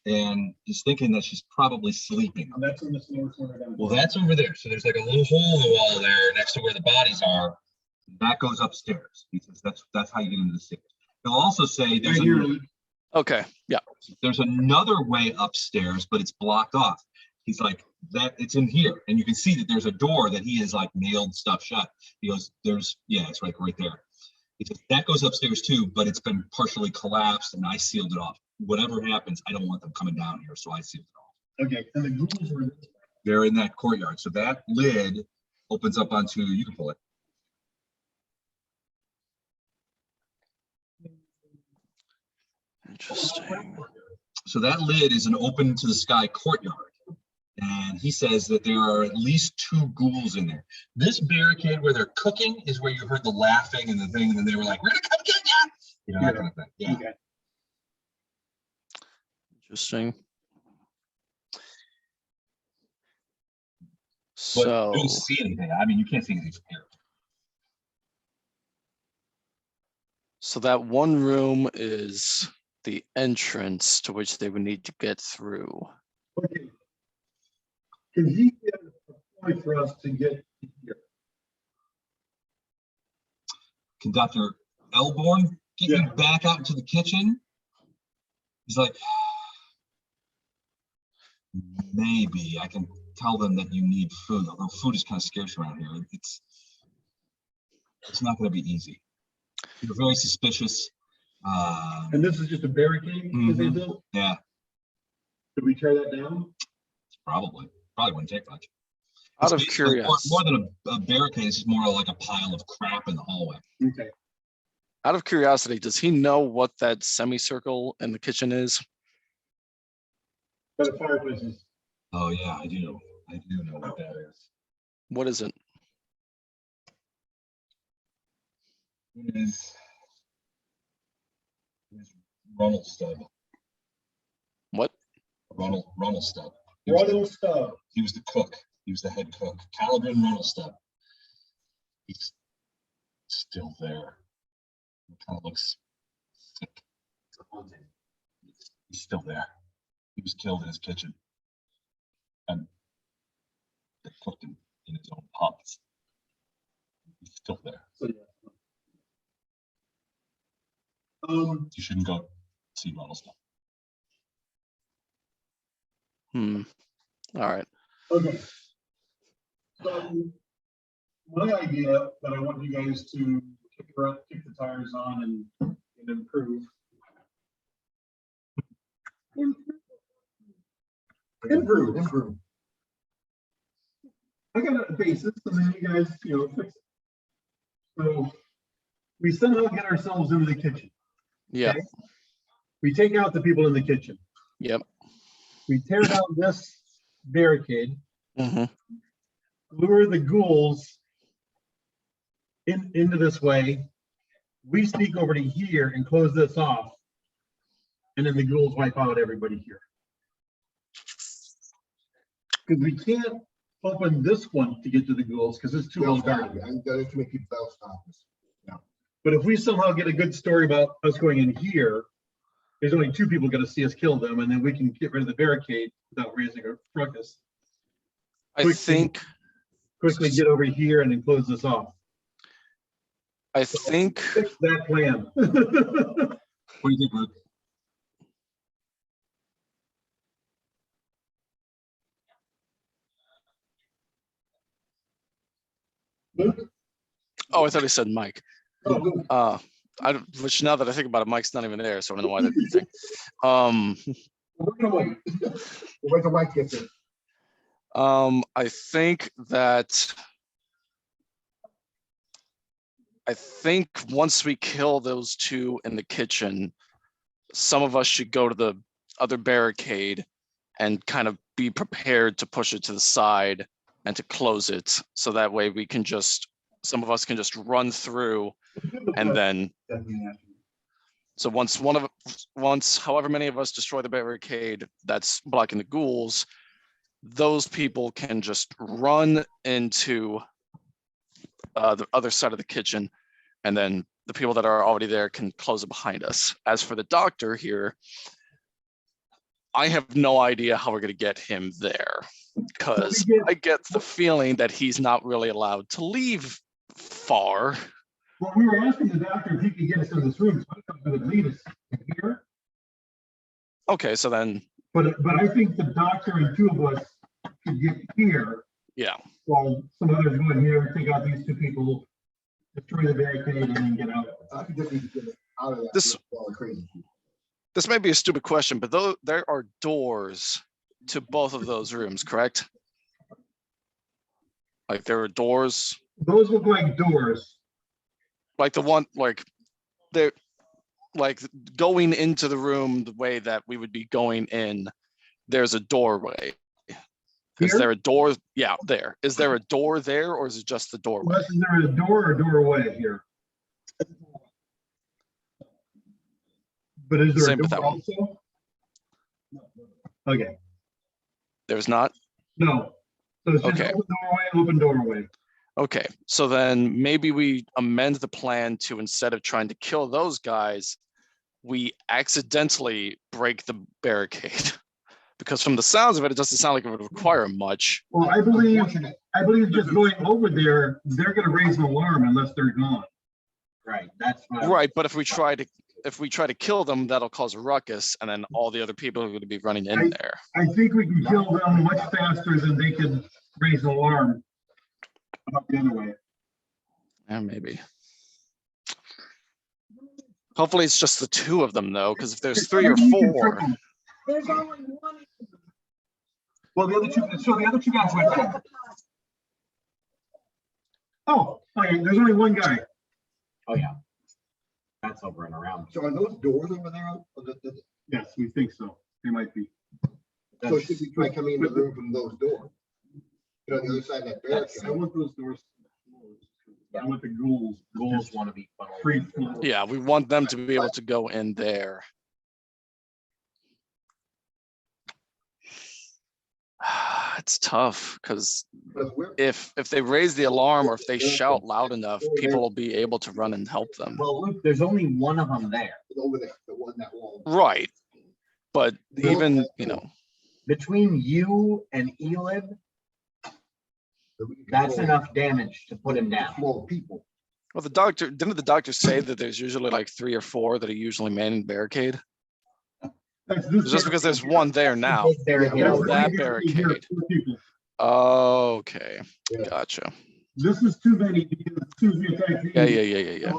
A: and he's thinking that she's probably sleeping.
E: And that's in the floor corner down.
A: Well, that's over there. So there's like a little hole in the wall there next to where the bodies are. That goes upstairs. He says that's how you get into the stairs. He'll also say
C: Okay, yeah.
A: there's another way upstairs, but it's blocked off. He's like, that it's in here, and you can see that there's a door that he has like nailed stuff shut. He goes, it's right there. He says that goes upstairs too, but it's been partially collapsed and I sealed it off. Whatever happens, I don't want them coming down here, so I sealed it off.
E: Okay, and the ghouls are.
A: They're in that courtyard, so that lid opens up onto, you can pull it.
C: Interesting.
A: So that lid is an open to the sky courtyard. And he says that there are at least 2 ghouls in there. This barricade where they're cooking is where you heard the laughing and the thing, and then they were like, we're gonna come get you. You know, that kind of thing. Yeah.
E: Okay.
C: Interesting.
A: But
C: So,
A: you don't see anything. I mean, you can't see anything from here.
C: so that one room is the entrance to which they would need to get through.
E: Okay. Can he get a point for us to get here?
A: Can Dr. Elbourne get you back out into the kitchen? He's like, maybe I can tell them that you need food, although food is kind of scarce around here. It's not going to be easy. You're very suspicious.
E: And this is just a barricade that they built?
A: Yeah,
E: Could we tear that down?
A: probably wouldn't take much.
C: Out of
A: It's
C: curiosity,
A: more than a barricade, it's just more like a pile of crap in the hallway.
E: Okay.
C: does he know what that semicircle in the kitchen is?
E: Got a fireplace.
A: Oh yeah, I do know what that is.
C: What is it?
A: It is Ronald Stubb.
C: What?
A: Ronald Stubb.
E: Ronald Stubb.
A: He was the cook. He was the head cook. Caliban Ronald Stubb. He's still there. He kind of looks sick. He's still there. He was killed in his kitchen. And they cooked him in his own pots. He's still there.
E: So, yeah.
A: You shouldn't go see Ronald Stubb.
C: All right.
E: Okay. So my idea that I want you guys to kick the tires on and improve. Improve. I got a basis, and then you guys, fix it. So we somehow get ourselves into the kitchen.
C: Yeah.
E: Okay? We take out the people in the kitchen.
C: Yep.
E: We tear down this barricade,
C: Mm-hmm.
E: lure the ghouls into this way. We sneak over to here and close this off. And then the ghouls wipe out everybody here. Because we can't open this one to get to the ghouls because it's too well guarded.
G: There's too many people that'll stop us.
E: But if we somehow get a good story about us going in here, there's only 2 people going to see us kill them, and then we can get rid of the barricade without raising a ruckus.
C: I think
E: Quickly get over here and then close this off. Fix that plan.
A: What do you think, Luke?
C: Oh, I thought he said Mike.
E: Oh,
C: Which now that I think about it, Mike's not even there, so I don't know why that thing.
E: we're gonna wait. We'll wait till Mike gets in.
C: I think once we kill those two in the kitchen, some of us should go to the other barricade and kind of be prepared to push it to the side and to close it. So that way we can just, some of us can just run through and then, so once however many of us destroy the barricade that's blocking the ghouls, those people can just run into the other side of the kitchen, and then the people that are already there can close it behind us. As for the doctor here, I have no idea how we're going to get him there, because I get the feeling that he's not really allowed to leave far.
E: Well, we were asking the doctor if he could get us in this room, so I thought he would lead us here.
C: Okay, so then.
E: But I think the doctor and two of us could get here.
C: Yeah.
E: While some others go in here, take out these two people, destroy the barricade, and then get out. I could just need to get out of that.
C: This may be a stupid question, but though there are doors to both of those rooms, correct? Like there are doors.
E: Those look like doors.
C: Like the one, like they're like going into the room the way that we would be going in. There's a doorway. Is there a door? Yeah, there. Is there a door there, or is it just the doorway?
E: Is there a door or doorway here? But is there
C: Same
E: a
C: with
E: door
C: that one.
E: also? Okay.
C: There's not?
E: No. So it's just
C: Okay.
E: open doorway.
C: Okay, so then maybe we amend the plan to, instead of trying to kill those guys, we accidentally break the barricade. Because from the sounds of it, it doesn't sound like it would require much.
E: Well, I believe just going over there, they're gonna raise an alarm unless they're gone.
G: Right, that's
C: right. But if we try to kill them, that'll cause a ruckus, and then all the other people are going to be running in there.
E: I think we can kill them much faster than they can raise an alarm. Not the other way.
C: Yeah, maybe. Hopefully it's just the two of them though, because if there's 3 or 4.
F: There's only one.
E: Well, the other two guys went there. Oh, okay, there's only one guy.
G: Oh, yeah. That's over and around.
I: So are those doors over there?
E: Yes, we think so. They might be.
I: So should we try coming in the room from those doors? You know, the other side of that barricade.
E: I want those doors. I want the ghouls.
G: Ghouls want to be
E: free.
C: Yeah, we want them to be able to go in there. It's tough because if they raise the alarm or if they shout loud enough, people will be able to run and help them.
G: Well, look, there's only one of them there.
I: Over there, the one that wall.
C: Right. But even, you know.
G: Between you and Elib, that's enough damage to put him down.
I: Small people.
C: Well, didn't the doctor say that there's usually like 3 or 4 that are usually manning barricade? Just because there's one there now. That barricade. Okay, gotcha.
E: This is too many because two attacks.
C: Yeah.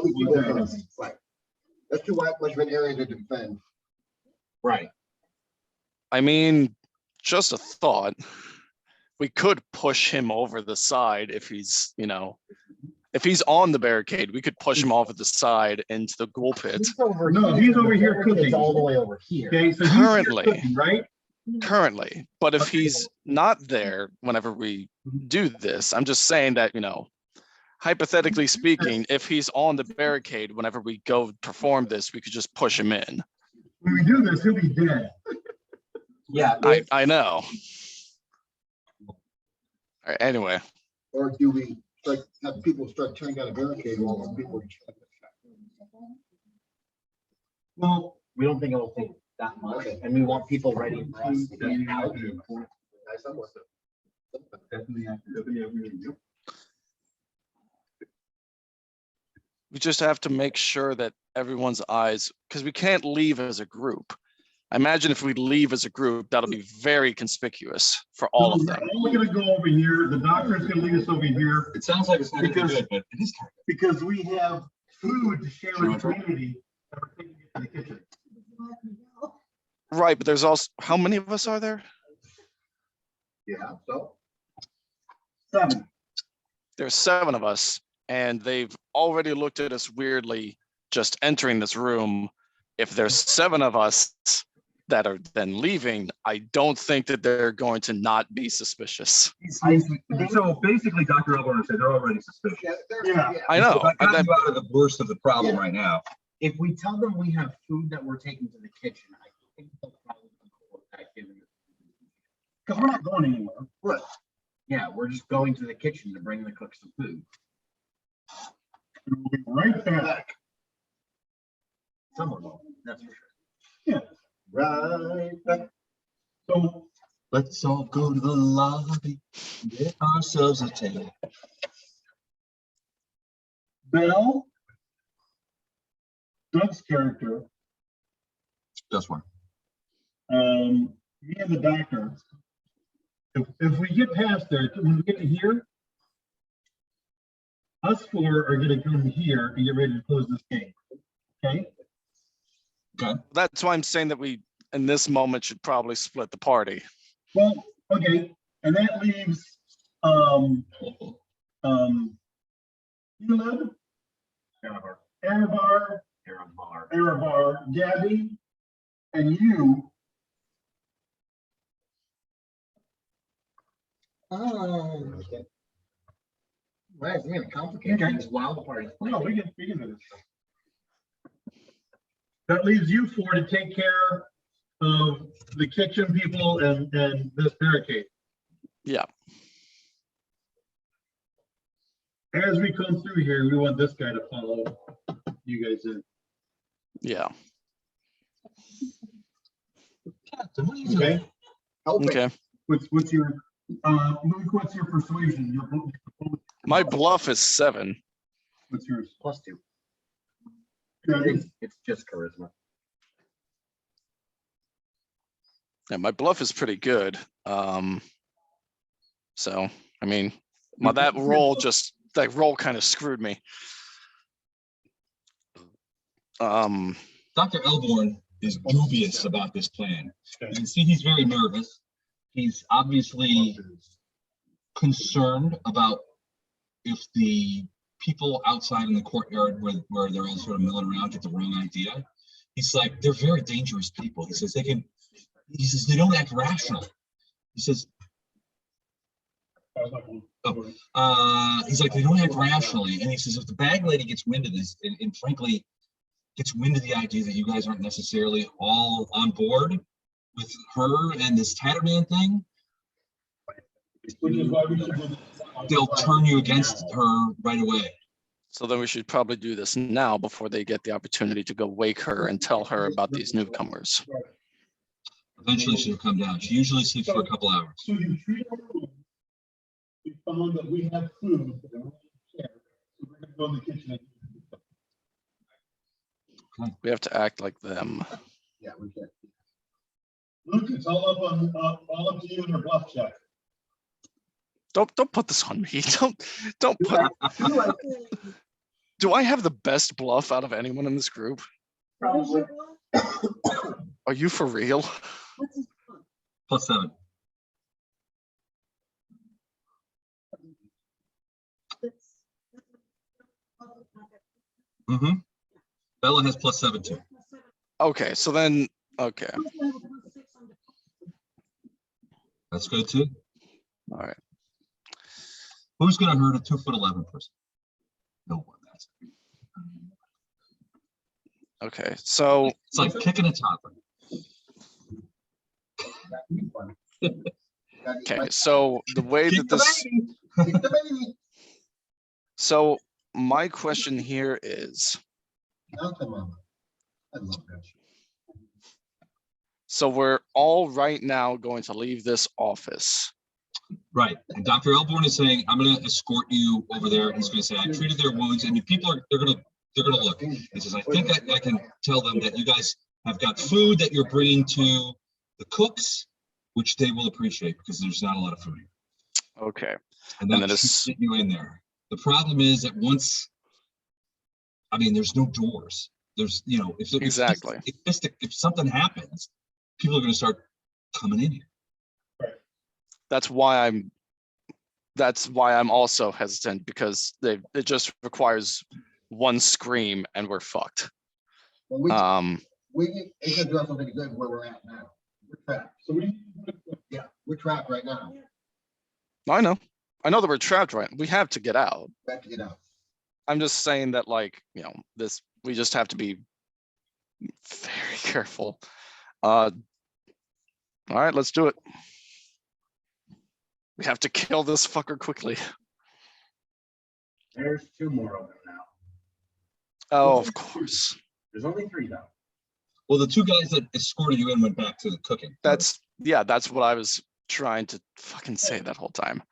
I: Right. That's too much of an area to defend.
G: Right.
C: I mean, just a thought. We could push him over the side if he's, you know, if he's on the barricade, we could push him off at the side into the ghoul pit.
E: He's over here cooking.
G: All the way over here.
E: Okay, so
C: currently,
E: cooking, right?
C: Currently, but if he's not there whenever we do this, I'm just saying that, you know, hypothetically speaking, if he's on the barricade whenever we go perform this, we could just push him in.
E: When we do this, he'll be dead.
G: Yeah,
C: I know. All right, anyway.
I: Or do we have people start tearing down a barricade while those people are?
G: Well, we don't think it'll take that much, and we want people ready for us to get out.
C: We just have to make sure that everyone's eyes, because we can't leave as a group. I imagine if we leave as a group, that'll be very conspicuous for all of them.
E: We're gonna go over here. The doctor's gonna lead us over here.
A: It sounds like it's not
E: Because-
A: good, but it is kind
E: Because we have food to share with the community. that we're taking into the kitchen.
C: Right, but there's also, how many of us are there?
I: Yeah, so.
E: 7.
C: There's 7 of us, and they've already looked at us weirdly just entering this room. If there's 7 of us that are then leaving, I don't think that they're going to not be suspicious.
D: So basically, Dr. Elbourne said they're already suspicious.
E: Yeah.
C: I know.
A: of. That got you out of the worst of the problem right now.
G: If we tell them we have food that we're taking to the kitchen, I think they'll probably be cool with that, given.
E: Because we're not going anywhere.
G: Right. Yeah, we're just going to the kitchen to bring the cooks some food.
E: We'll be right back.
G: Someone will, that's for sure.
E: Yeah.
I: Right back.
E: So
A: Let's all go to the lobby, get ourselves a table.
E: Belle, Doug's character,
A: Just one.
E: me and the doctor, if we get past there, when we get to here, us 4 are gonna come here and get ready to close this game. Okay?
C: That's why I'm saying that we, in this moment, should probably split the party.
E: Well, okay, and that leaves, Caleb, Arabar, Gabby, and you.
G: Oh. Well, it's gonna complicate things while the party's playing.
E: No, we can do this. That leaves you 4 to take care of the kitchen people and this barricade.
C: Yeah.
E: As we come through here, we want this guy to follow you guys in.
C: Yeah.
E: Okay?
C: Okay.
E: What's your, Luke, what's your persuasion?
C: My bluff is 7.
E: What's yours?
G: +2.
E: Gabby?
G: It's just charisma.
C: Yeah, my bluff is pretty good. So, I mean, that roll kind of screwed me.
A: Dr. Elbourne is dubious about this plan. You can see he's very nervous. He's obviously concerned about if the people outside in the courtyard where they're all sort of milling around get the wrong idea. He's like, they're very dangerous people. He says they don't act rational. He says, he's like, they don't act rationally. And he says, if the bag lady gets wind of this, and frankly, gets wind of the idea that you guys aren't necessarily all on board with her and this Tatterman thing, they'll turn you against her right away.
C: So then we should probably do this now before they get the opportunity to go wake her and tell her about these newcomers.
A: Eventually she'll come down. She usually sleeps for a couple hours.
E: So you treat our room. We found that we have food. So we're gonna go in the kitchen.
C: We have to act like them.
I: Yeah, we can.
E: Luke, it's all up to you and your bluff check.
C: Don't put this on me. Don't put. Do I have the best bluff out of anyone in this group?
F: Probably.
C: Are you for real?
A: +7. Mm-hmm. Bella has +7 too.
C: Okay, so then, okay.
A: That's good too.
C: All right.
A: Who's gonna hurt a 2'11" person? No one. That's
C: Okay, so
A: it's like kicking a toddler.
C: okay, so the way that this, so my question here is, so we're all right now going to leave this office.
A: Right, and Dr. Elbourne is saying, I'm gonna escort you over there. He's gonna say, I treated their wounds, and the people they're gonna look. He says, I think I can tell them that you guys have got food that you're bringing to the cooks, which they will appreciate because there's not a lot of food here.
C: Okay.
A: And
C: then
A: that
C: it's-
A: should get you in there. The problem is that once, I mean, there's no doors. There's, you know,
C: Exactly.
A: if something happens, people are going to start coming in here.
C: That's why I'm also hesitant, because it just requires one scream and we're fucked.
I: Well, it's gonna do us something good where we're at now. We're trapped.
E: So
I: Yeah, we're trapped right now.
C: I know that we're trapped, right? We have to get out.
I: We have to get out.
C: I'm just saying that, like, you know, we just have to be very careful. All right, let's do it. We have to kill this fucker quickly.
D: There's 2 more of them now.
C: Oh, of course.
D: There's only 3 though.
A: Well, the 2 guys that escorted you in went back to the cooking.
C: That's what I was trying to fucking say that whole time.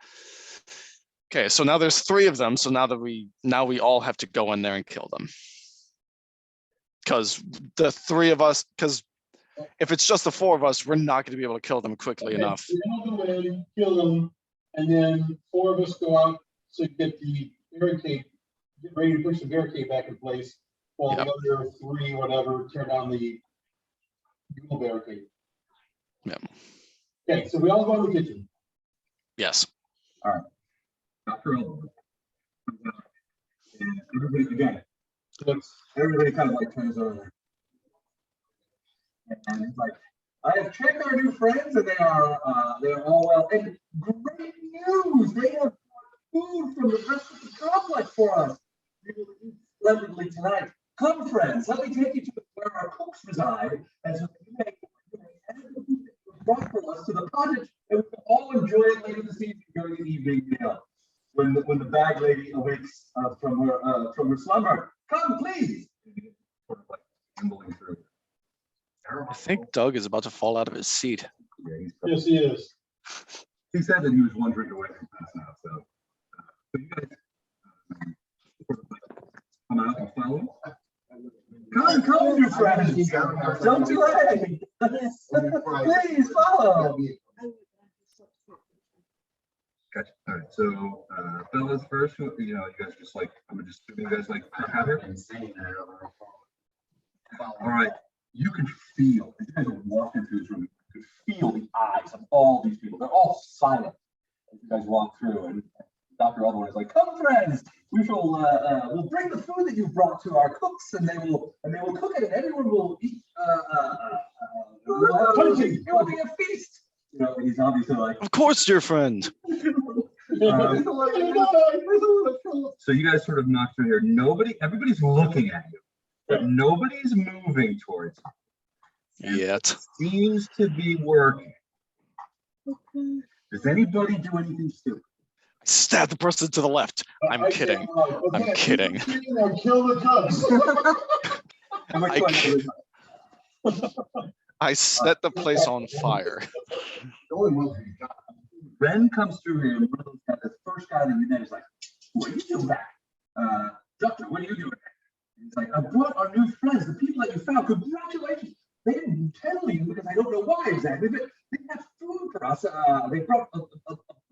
C: Okay, so now there's 3 of them. So now we all have to go in there and kill them. Because the 3 of us, because if it's just the 4 of us, we're not going to be able to kill them quickly enough.
E: We're gonna go in, kill them, and then 4 of us go out to get the barricade, get ready to push the barricade back in place, while
C: Yep.
E: the other 3, whatever, turn down the barricade.
C: Yep.
E: Okay, so we all go in the kitchen.
C: Yes.
D: Dr. Elbourne comes out, and everybody, again, everybody kind of like turns over. And it's like, I have checked our new friends, and they are all well. And great news! They have food from the rest of the complex for us. We will eat splendidly tonight. Come, friends, let me take you to where our cooks reside, as we may add the food that you brought for us to the cottage, and we will all enjoy it later this evening during the evening meal. When the bag lady awakes from her slumber, come, please. Sort of like tumbling through.
C: I think Doug is about to fall out of his seat.
D: Yeah,
E: Yes, he is.
D: he said that he was 1 drink away from passing out. So you guys come out and follow. Come, your friends. Don't delay. Please follow. Gotcha. All right. So, fellas first, you know, you guys just like, I'm just assuming you guys like have it. All right. You can feel, as you guys are walking through this room, you can feel the eyes of all these people. They're all silent as you guys walk through. And Dr. Elbourne is like, come, friends, we'll bring the food that you brought to our cooks, and they will cook it, and everyone will eat. It will be a feast. You know, he's obviously like,
C: Of course, dear friend.
D: so you guys sort of knock through here. Everybody's looking at you, but nobody's moving towards you.
C: Yet.
D: Seems to be working. Does anybody do anything stupid?
C: Stab the person to the left. I'm kidding. I'm kidding.
E: Kill the cubs.
C: I set the place on fire.
D: Ren comes through here, and the first guy that you met is like, "What are you doing back? Doctor, what are you doing?" He's like, "I brought our new friends, the people that you found. Congratulations." They didn't tell you because I don't know why exactly, but they have food for us. They brought a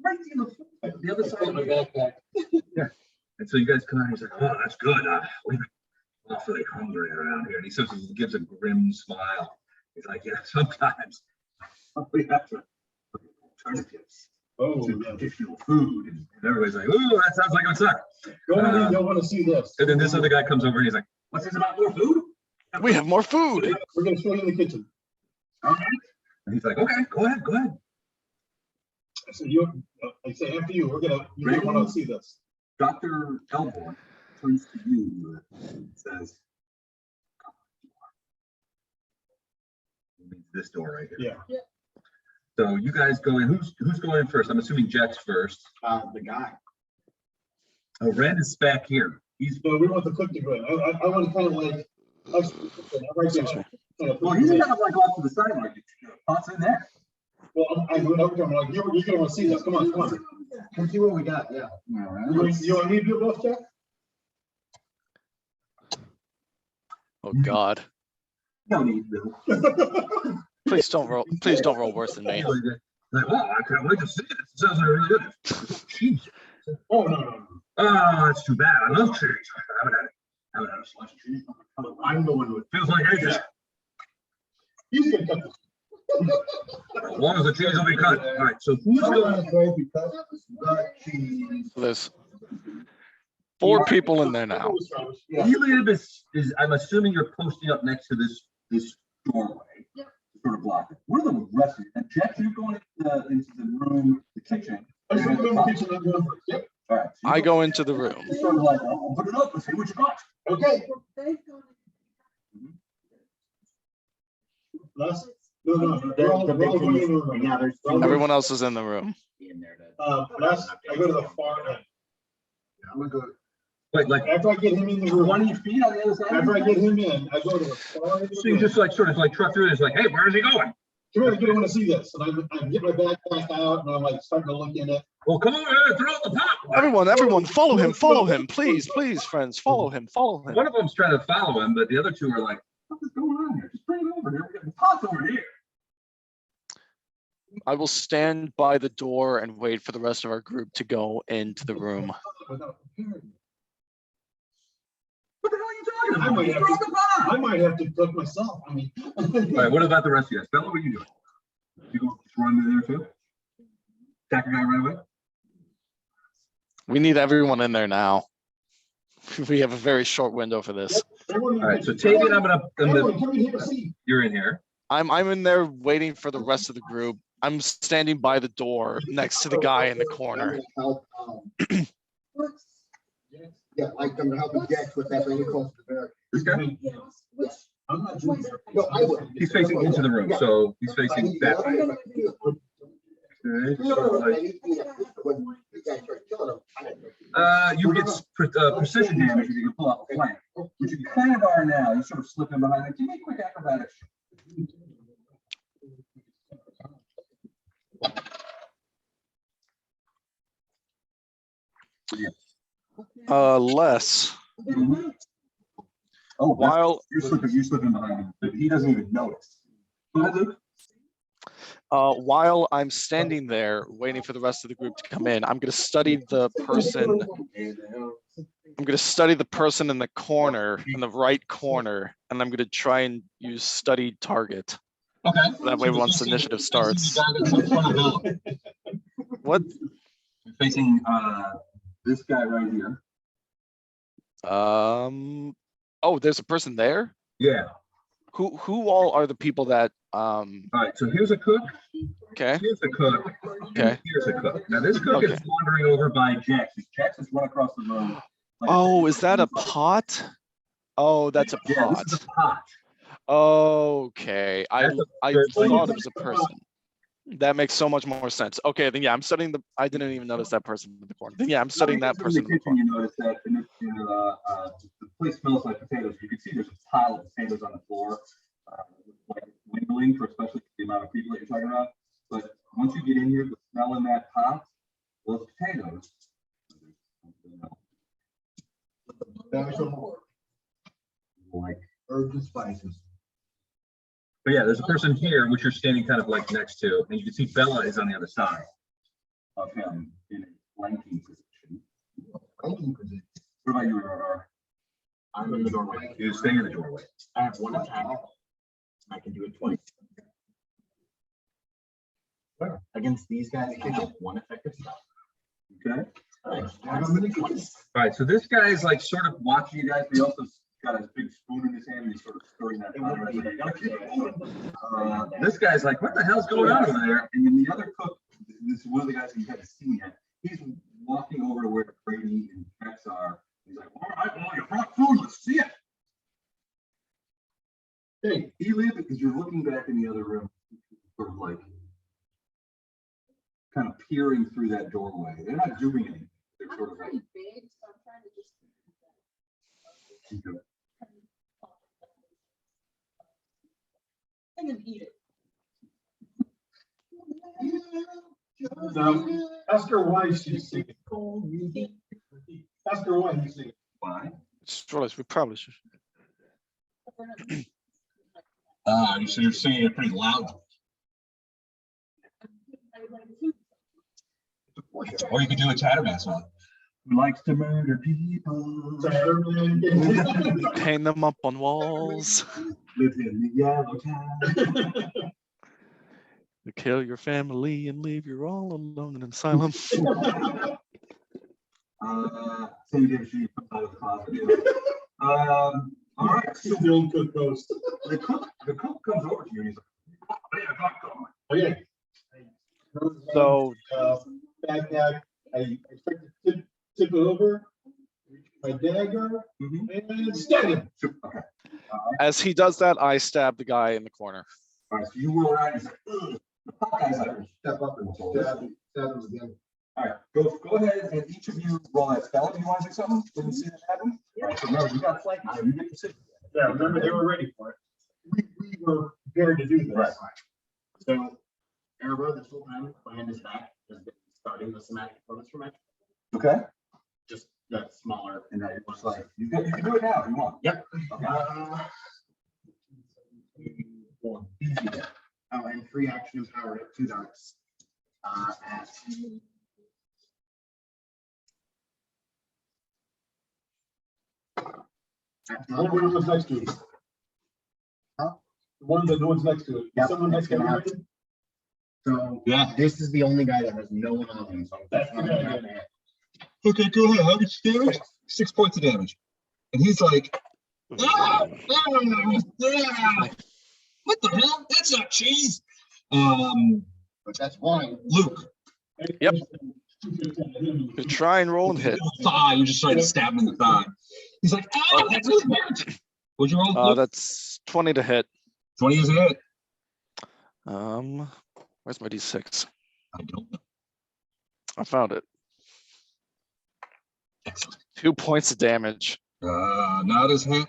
D: great deal of food from the other side of my backpack. Yeah. And so you guys come out and he's like, "Oh, that's good. We're awfully hungry around here." And he gives a grim smile. He's like, "Yeah, sometimes we have to look at alternatives to traditional food." And everybody's like, "Ooh, that sounds like it would suck."
E: Don't want to see this.
D: And then this other guy comes over and he's like, "What's this about more food?"
C: We have more food.
E: We're gonna show you in the kitchen.
D: All right. And he's like, "Okay, go ahead."
E: So I say after you, you don't want to see this.
D: Dr. Elbourne turns to you and says, "This door right here."
E: Yeah.
D: So you guys go in. Who's going in first? I'm assuming Jet's first.
I: The guy.
D: Oh, Ren is back here.
E: So we want the cook to go in. I want to kind of like. Right there.
D: Well, he's kind of like off to the side, like pots in there.
E: Well, I went over to him like, you're gonna want to see this. Come on.
I: Come see what we got. Yeah.
D: All right.
E: You want me to do both, Jack?
C: Oh God.
D: No need, Bill.
C: Please don't roll. Please don't roll worse than me.
D: Like, oh, I can't wait to see it. It sounds like really good. Cheese.
E: Oh, no.
D: Oh, that's too bad. I love cheese. I haven't had a slice of cheese. I'm the one who feels like ages.
E: He's gonna cut this.
D: As long as the cheese will be cut. All right, so who's going?
C: So there's 4 people in there now.
D: Eliab is, I'm assuming you're posting up next to this doorway.
F: Yep.
D: Sort of block it. What are the rest of you? And Jeff, you're going into the room, the kitchen.
E: I should go in the kitchen and go, yep.
D: All right. So
C: I go into the room.
D: sort of like, oh, put it up and see what you got.
E: Okay.
F: They've gone.
E: Les? No, they're all going in the room.
G: Yeah, there's
C: Everyone else is in the room.
G: in there to.
E: Les, I go to the far end.
I: I'm gonna go.
D: Like
E: After I get him in the room,
D: 20 feet on the other side?
E: after I get him in, I go to the far end.
D: So you just like sort of like truck through it. It's like, hey, where is he going?
E: Come here, I want to see this. And I get my backpack out and I'm like starting to look in it.
D: Well, come over here, throw out the pop.
C: Everyone, follow him, please, friends, follow him.
D: One of them's trying to follow him, but the other 2 are like, what is going on here? Just bring it over here. We got the pot over here.
C: I will stand by the door and wait for the rest of our group to go into the room.
D: What the hell are you talking
E: I
D: about?
E: might
D: You
E: have
D: throw
E: to-
D: the pot.
E: I might have to cook myself. I mean.
D: All right, what about the rest of you guys? Bella, what are you doing? You go just run in there too? Attack a guy right away?
C: We need everyone in there now. We have a very short window for this.
D: All right, so Tavian, I'm gonna,
E: Come in here, see.
D: you're in here.
C: I'm in there waiting for the rest of the group. I'm standing by the door next to the guy in the corner.
I: Help, yeah, like I'm helping Jax with that thing close to the barricade.
D: This guy?
F: Which.
E: I'm not doing that.
I: No, I would.
D: He's facing into the room, so he's facing that way. Okay, so like, you get precision damage if you can pull out the flank, which you kind of are now. You sort of slip in behind it. Give me a quick acrobatics.
C: Less.
D: Mm-hmm. Oh,
C: While
D: you're slipping behind him, but he doesn't even notice. Go ahead, Luke.
C: while I'm standing there waiting for the rest of the group to come in, I'm going to study the person. I'm going to study the person in the corner, in the right corner, and I'm going to try and use study target.
D: Okay.
C: That way, once the initiative starts. What?
D: You're facing this guy right here.
C: Oh, there's a person there?
D: Yeah.
C: Who all are the people that
D: All right, so here's a cook.
C: okay.
D: Here's a cook.
C: Okay.
D: Here's a cook. Now this cook is wandering over by Jax. Jax has run across the room.
C: Oh, is that a pot? Oh, that's a
D: Yeah,
C: pot.
D: this is a pot.
C: Okay. I
D: That's
C: thought it was a person. That makes so much more sense. Okay, then yeah, I'm studying the. I didn't even notice that person in the corner. Then yeah, I'm studying that person in the corner.
D: You notice that the place smells like potatoes. You can see there's a pile of potatoes on the floor, like dwindling for especially the amount of people that you're talking about. But once you get in here, the smell in that pot, those potatoes. Like
I: Herbs and spices.
D: But yeah, there's a person here, which you're standing kind of like next to, and you can see Bella is on the other side of him in a flanking position. What about you, Aurora?
G: I'm in the doorway.
D: You stay in the doorway.
G: I have one attack. I can do it twice. Against these guys, I have one effective spell.
D: Okay.
G: All
D: All right, so this guy is like sort of watching you guys, but he also got his big spoon in his hand and he's sort of stirring that pot right there. You gotta keep it moving. This guy's like, what the hell's going on over there? And then the other cook, this is one of the guys that you haven't seen yet. He's walking over to where Brady and Rex are. He's like, all right, well, you brought food, let's see it. Hey, Eliab, because you're looking back in the other room, sort of like kind of peering through that doorway. They're not doing anything. They're sort of like.
F: Pretty big, so I'm trying to just.
D: Okay.
F: I can eat it.
E: Now, ask her why she's singing. Ask her why he's singing.
D: Why?
C: Just realized we probably should.
A: So you're singing it pretty loud. Or you could do a Tatterman song. Who likes to murder people?
C: Hang them up on walls.
A: Lives in the yellow town.
C: To kill your family and leave you all alone in an asylum.
D: So you get she comes out of the closet. All right. So
E: The old cook ghost.
D: the cook comes over to you and he's like, oh, yeah, got going.
E: Oh, yeah.
C: So
E: Backpack, I expect to tip it over, reach my dagger, and stab him.
D: Okay.
C: as he does that, I stab the guy in the corner.
D: All right, so you roll around and say, ugh. The pop guy's like,
I: Step up and stab him again.
D: all right, go ahead and each of you roll that spell. Do you want to say something when you see that happen? All right, so remember, you got flank, you get precision.
E: Yeah, remember, they were ready for it. We were prepared to do this.
D: Right.
G: So, Arrow, this whole time, behind his back, has been starting the somatic bonus from it,
D: Okay.
G: just that smaller.
D: And now you're just like, you can do it now if you want.
G: Yep.
D: Okay. Easy there.
G: Oh, and free action empowered at 2 darts. At
E: What was next to it?
G: Huh?
E: The one's next to it.
G: Yep,
E: Someone
G: that's
E: next to
G: gonna have
E: it.
G: So
A: Yeah.
G: this is the only guy that has no one on him. So
E: That's
G: not
E: the
G: gonna
E: guy.
G: have to hit.
A: Okay, go ahead. How much damage? 6 points of damage. And he's like, ah, what the hell? That's not cheese.
G: But that's one.
A: Luke,
C: Yep. You try and roll and hit.
A: thigh. You just tried to stab him in the thigh. He's like, oh, that's really hurt. What'd you roll? Luke?
C: That's 20 to hit.
A: 20 is a hit.
C: Where's my D6?
A: I don't know.
C: I found it.
A: Excellent.
C: 2 points of damage.
A: Not as good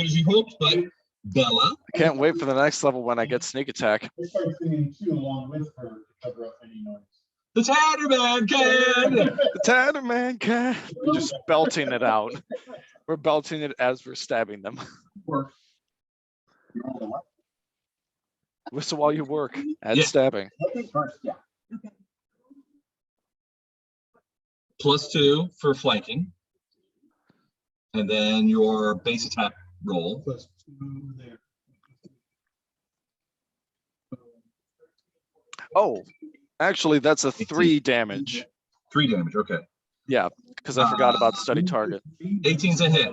A: as you hoped, but Bella.
C: I can't wait for the next level when I get sneak attack.
E: We started singing too along with her to cover up any noise.
A: The Tatterman can.
C: The Tatterman can. We're just belting it out. We're belting it as we're stabbing them.
G: Work. You roll the what?
C: Whistle while you work at
A: Yeah.
C: stabbing.
G: Okay, first, yeah.
A: +2 for flanking. And then your base attack roll.
E: Plus 2 there.
C: Oh, actually, that's a 3 damage.
A: 3 damage, okay.
C: Yeah, because I forgot about the study target.
A: 18's a hit.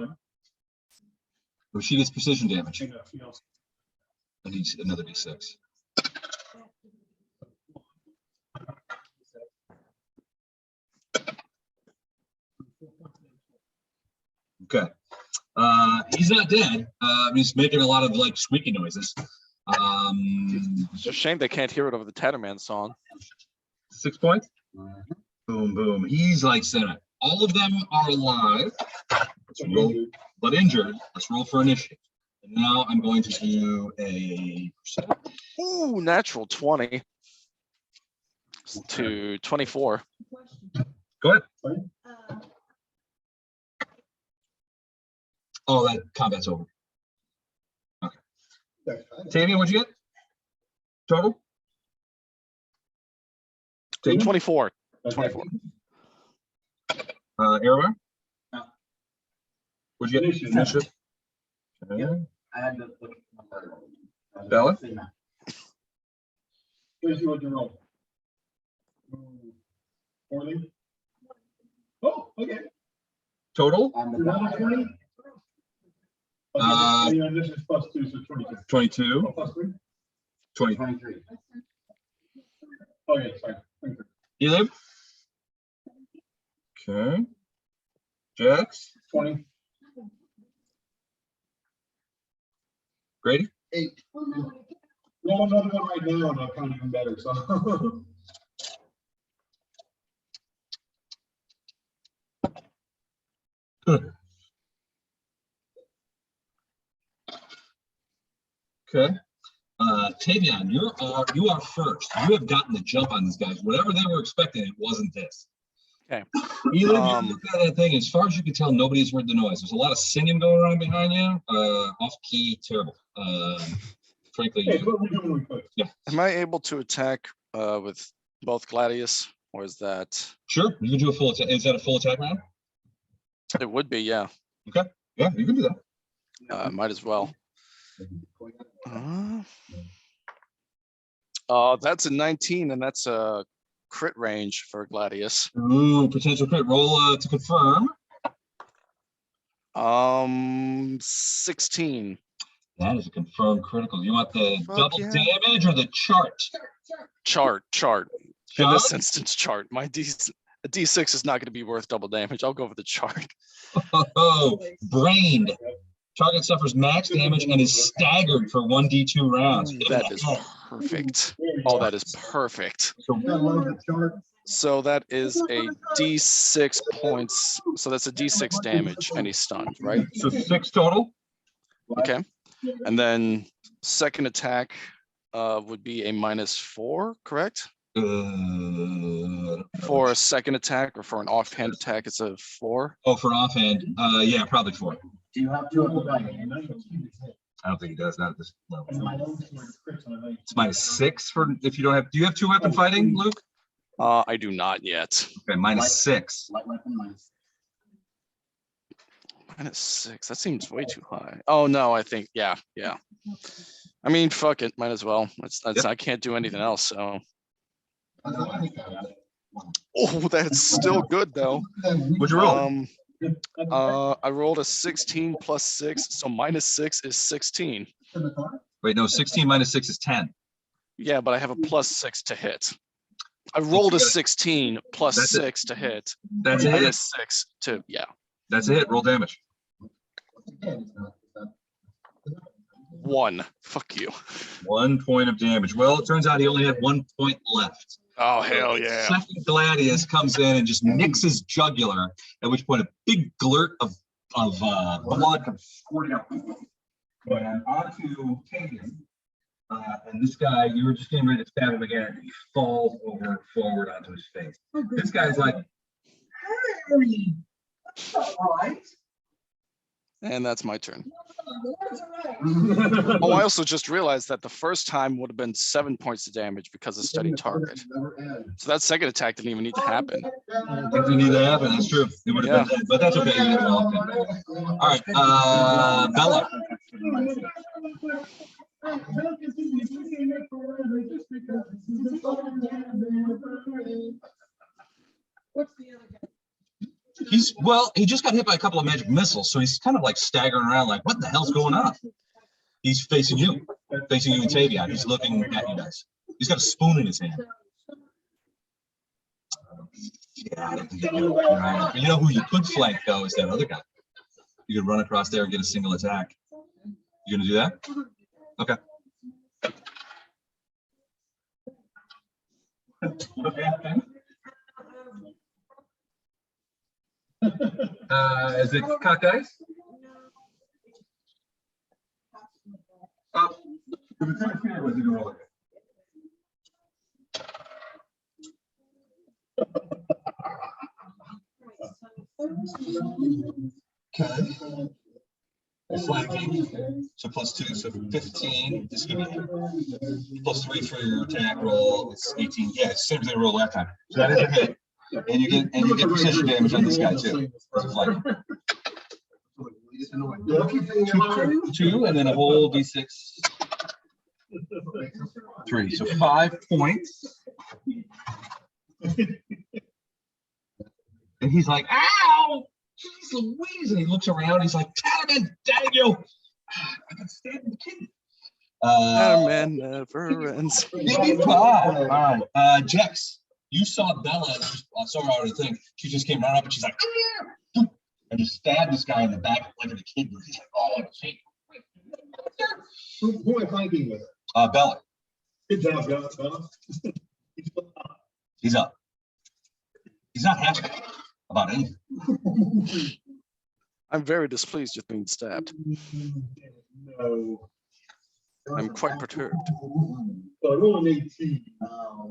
A: Or she gets precision damage.
E: I think that feels-
A: And he's another D6. Okay. He's not dead. He's making a lot of like squeaky noises.
C: It's a shame they can't hear it over the Tatterman song.
A: 6 points. Boom, boom. He's like center. All of them are alive. Let's roll, but injured. Let's roll for initiative. And now I'm going to do a percent.
C: Ooh, natural 20 to 24.
A: Go ahead.
F: Uh,
A: Oh, that combat's over.
E: That's fine.
A: Tavian, what'd you get? Total? Tavian?
C: 24.
E: Okay.
C: 24.
A: Airware?
G: No.
A: What'd you get?
E: Initiative.
A: Initiative.
G: Yep.
A: Okay.
G: I had to look at my card.
A: Bella?
G: Same math.
E: Here's what you roll. 40. Oh, okay.
A: Total?
G: On the
E: You're
G: dot.
E: rolling 20?
A: Uh,
E: Okay, this is plus 2, so 22.
A: 22.
E: Oh, plus 3?
A: 20.
G: 23.
E: Oh, yeah, sorry. 23.
A: Elib? Okay. Jax?
E: 20.
A: Grady?
I: 8.
E: Roll another one right now and I'll count even better, so.
A: Good. Okay. Tavian, you are first. You have gotten the jump on these guys. Whatever they were expecting, it wasn't this.
C: Okay.
A: Elib, you look at that thing. As far as you can tell, nobody's heard the noise. There's a lot of singing going around behind you. Off key, terrible. frankly,
E: Yeah, it's what we're doing, we could.
C: Am I able to attack with both Gladius, or is that?
A: sure, you can do a full attack. Is that a full attack round?
C: It would be, yeah.
A: Yeah, you can do that.
C: Might as well. That's a 19, and that's a crit range for Gladius.
A: Ooh, potential crit roll to confirm.
C: 16.
A: That is a confirmed critical. You want the
C: Fuck
A: double
C: yeah.
A: damage or the chart?
C: Chart. In
A: Chart?
C: this instance, chart. My a D6 is not going to be worth double damage. I'll go for the chart.
A: Oh, brained. Target suffers max damage and is staggered for 1d2 rounds.
C: That is perfect. Oh, that is perfect. So that is a D6 points. So that's a D6 damage, and he's stunned, right?
A: So 6 total.
C: Okay. And then second attack would be a -4, correct? For a second attack or for an offhand attack, it's a 4.
A: Oh, for an offhand, yeah, probably 4.
G: Do you have two of the
A: I don't think he does. Not at this level. It's -6 for if you don't have. Do you have 2 weapon fighting, Luke?
C: I do not yet.
A: Okay, -6.
G: light weapon minus?
C: -6. That seems way too high. Oh no, I think yeah. I mean, fuck it, might as well. That's I can't do anything else. So. Oh, that's still good though.
A: What'd you roll?
C: I rolled a 16 plus 6, so -6 is 16.
A: Wait, no, 16 -6 is 10.
C: Yeah, but I have a +6 to hit. I rolled a 16 plus 6 to hit.
A: That's a hit.
C: -6 to
A: That's a hit. Roll damage.
C: 1. Fuck you.
A: 1 point of damage. Well, it turns out he only had 1 point left.
C: Oh hell yeah!
A: Second Gladius comes in and just nicks his jugular, at which point a big glurt of blood comes squirting out. And onto Kagan. And this guy, you were just getting ready to stab him again, and he falls over forward onto his face. This guy's like, "Harry, that's all right."
C: And that's my turn. Oh, I also just realized that the first time would have been 7 points of damage because of steady target. So that second attack didn't even need to happen.
A: Didn't need to happen. That's true. It would have been dead, but that's okay. All right, Bella.
F: What's the other guy?
A: He just got hit by a couple of magic missiles, so he's kind of like staggering around like, what the hell's going on? He's facing you and Tavion. He's looking at you guys. He's got a spoon in his hand. Yeah, I don't think you know who you could flank, though, is that other guy. You could run across there and get a single attack. You gonna do that? Okay. Is it cockeyes? Oh, if it's interfere with you, roll it. Okay. Flanking, so +2, so 15. This is gonna be +3 for your attack roll. It's 18. Yeah, it's the same as they rolled last time. So that is a hit. And you get precision damage on this guy too. Two, and then a whole d6. 3, so 5 points. And he's like, "Ow! Jeez Louise!" And he looks around. He's like, "Tatterman, dang you! I can stand the kid."
C: Man never ends.
A: All right, Jex. You saw Bella, saw her out of the thing. She just came right up and she's like, "Come here!" And just stabbed this guy in the back like a kid. He's like, "Oh, shit."
E: Who am I fighting with?
A: Bella.
E: Good job, Bella.
A: He's up. He's not happy about anything.
C: I'm very displeased with being stabbed.
E: No.
C: I'm quite perturbed.
E: So I rolled an 18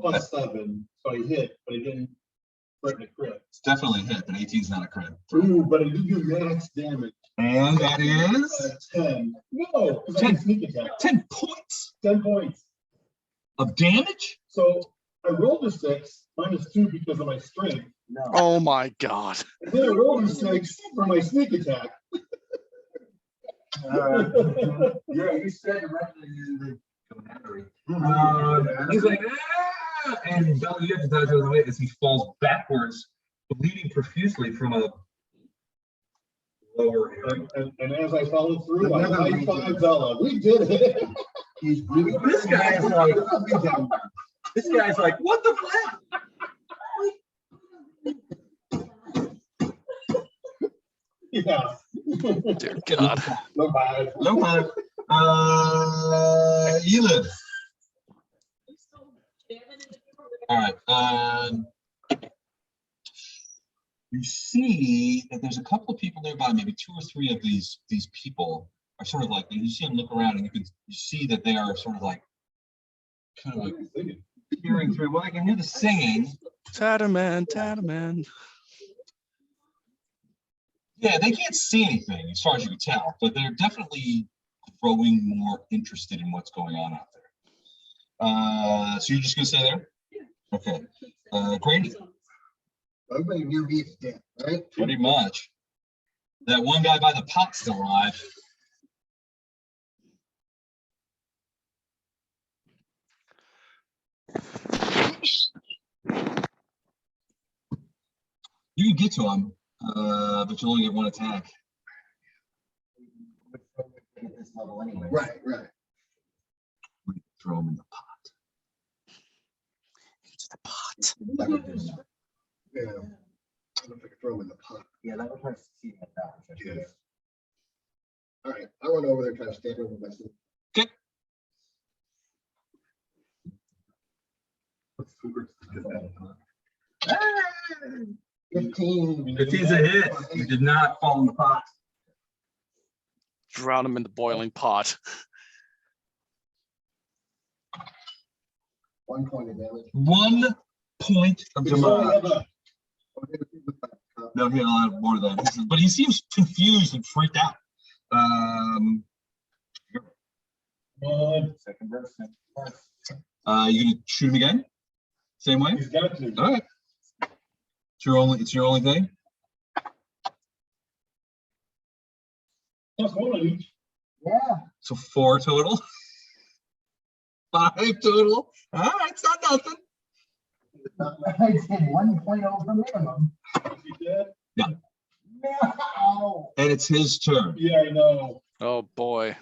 E: +7, so I hit, but I didn't. Right, a crit.
A: It's definitely a hit, but 18 is not a crit.
E: Ooh, but I did do max damage.
A: And that is
E: 10. No,
A: 10.
E: sneak attack.
A: 10 points
E: 10 points.
A: of damage.
E: So I rolled a 6 -2 because of my strength.
G: No.
C: Oh my God.
E: And then I rolled a 6 for my sneak attack.
D: Yeah, you said directly in the commentary. He's like, ah! And Bell, you have to dodge out of the way as he falls backwards, bleeding profusely from a lower area.
E: And as I followed through, I high-fived Bella. We did it.
G: He's breathing.
D: This guy's like, this guy's like, what the flip?
E: Yeah.
C: Dear God.
E: No bad.
A: No problem. You live. All right. You see that there's a couple of people nearby, maybe 2 or 3 of these people are sort of like, you see them look around and you see that they are sort of like, kind of like peering through. Well, I can hear the singing.
C: Tatterman, Tatterman.
A: Yeah, they can't see anything as far as you can tell, but they're definitely growing more interested in what's going on out there. So you're just gonna stay there? Okay. Grady?
I: Everybody near me is dead, right?
A: Pretty much. That one guy by the pot's still alive. You can get to him, but you'll only get 1 attack.
G: At this level anyway.
I: Right, right.
A: Throw him in the pot.
C: Into the pot.
G: That would do that.
I: Yeah. I don't know if I can throw him in the pot.
G: Yeah, that would try to see that.
I: Yeah. All right, I run over there, try to stand over my sleep.
A: Okay.
D: What's Hoover's?
I: 15.
D: 15's a hit. You did not fall in the pot.
C: Drown him in the boiling pot.
I: 1 point of damage.
A: 1 point of
E: We only
A: damage.
E: have a-
A: No, he'll have more than that. But he seems confused and freaked out.
G: Second verse.
A: You gonna shoot him again? Same way?
E: He's got to.
A: All right. It's your only thing?
E: Plus 1 on each.
G: Yeah.
A: So 4 total. 5 total. All right, it's not nothing.
G: I did 1.0 for minimum.
E: Is he dead?
G: No.
A: And it's his turn.
E: Yeah, I know.
C: Oh boy.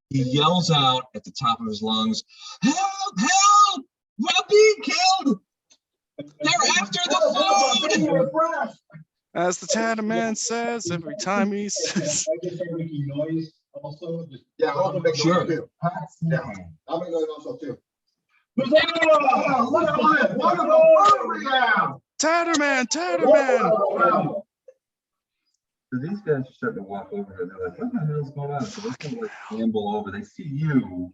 A: He yells out at the top of his lungs, "Help! Help! We're being killed! They're after the food!"
C: As the Tatterman says every time he says.
E: I guess I'm making noise also. Just-
I: Yeah, I'll make
A: Sure.
I: noise too.
G: Pot's
I: Yeah.
G: man.
I: I'll make noise also too.
E: Who's that?
I: Look at this, wonderful food we have.
C: Tatterman, Tatterman.
E: Wow.
D: So these guys are starting to walk over here. They're like, what the hell's going on? So they kind of like amble over. They see you.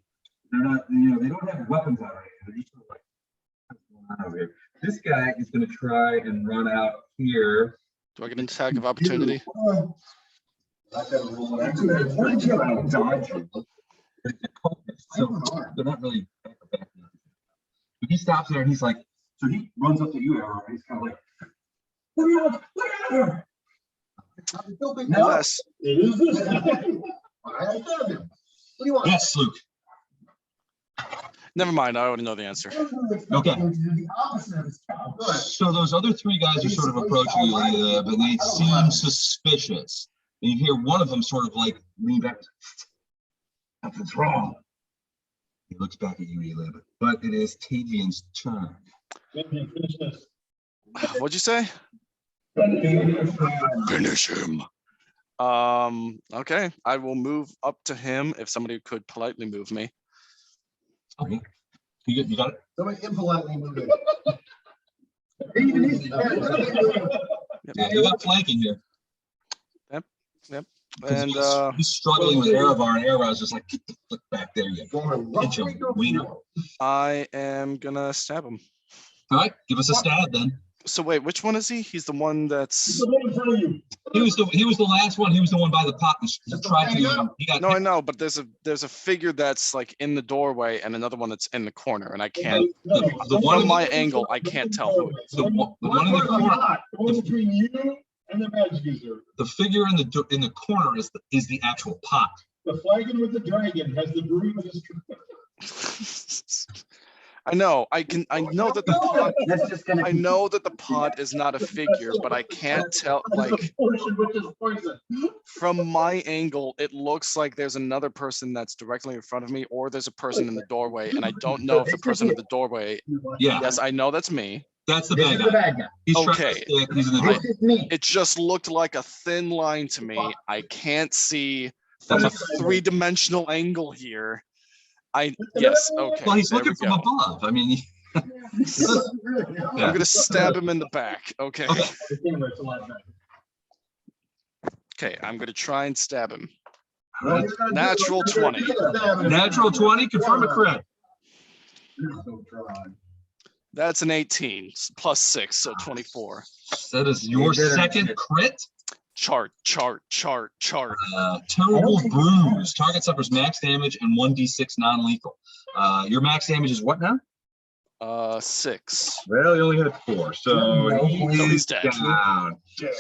D: They're not, they don't have weapons on right. They're just sort of like, what's going on over here? This guy is going to try and run out here.
C: Do I get an attack of opportunity?
A: So they're not really. But he stops there and he's like,
D: So he runs up to you, Aaron, and he's kind of like, what are you doing?
C: Unless
E: It is this guy.
I: I stabbed him. What do you want?
A: "Yes, Luke."
C: never mind, I already know the answer.
A: Okay.
G: The opposite of his job. Good.
A: So those other 3 guys are sort of approaching you, but they seem suspicious. And you hear one of them sort of like lean back. "Something's wrong." He looks back at you, Elib. But it is Tavian's turn.
E: Maybe finish this.
C: What'd you say? Finish him. Okay, I will move up to him if somebody could politely move me.
A: Okay. You got it?
I: Somebody impolitely moved it.
A: Yeah, you got flanking here.
C: Yep.
A: 'Cause
C: And
A: he's struggling with Erevar, and Erevar's just like, "Get the flick back there, you
I: Going
A: pinch him, wiener."
C: I am gonna stab him.
A: All right, give us a stab then.
C: So wait, which one is he? He's the one that's.
E: The one in front of you.
A: He was the last one. He was the one by the pot. He tried to. He got.
C: No, I know, but there's a figure that's like in the doorway and another one that's in the corner, and I can't.
A: The one
C: From
A: in
C: my angle, I can't tell who it is.
A: the one in the corner.
E: The one between you and the magic user.
A: The figure in the corner is the actual pot.
E: The flagon with the dragon has the bruises.
C: I know. I know that the pot.
G: That's just gonna.
C: I know that the pot is not a figure, but I can't tell. Like
E: Potion, which is poison.
C: from my angle, it looks like there's another person that's directly in front of me, or there's a person in the doorway, and I don't know if the person in the doorway.
A: Yeah,
C: Yes, I know that's me.
A: that's the
G: This
A: bad
G: is the
A: guy.
G: bad guy.
A: He's
C: Okay.
A: trying to stick, he's in the
G: This
A: door.
G: is me.
C: It just looked like a thin line to me. I can't see from a three-dimensional angle here. Yes, okay.
A: Well, he's
C: there
A: looking
C: we
A: from
C: go.
A: above. I mean,
C: I'm gonna stab him in the back. Okay.
A: Okay.
E: The camera, it's a lot better.
C: Okay, I'm gonna try and stab him.
G: Natural
C: 20.
A: natural 20, confirm a crit.
C: That's an 18 plus 6, so 24.
A: That is your second crit.
C: Chart.
A: Terrible bruise. Target suffers max damage and 1d6 non-lethal. Your max damage is what now?
C: 6.
A: Well, you only hit 4, so
C: he's dead.
A: down.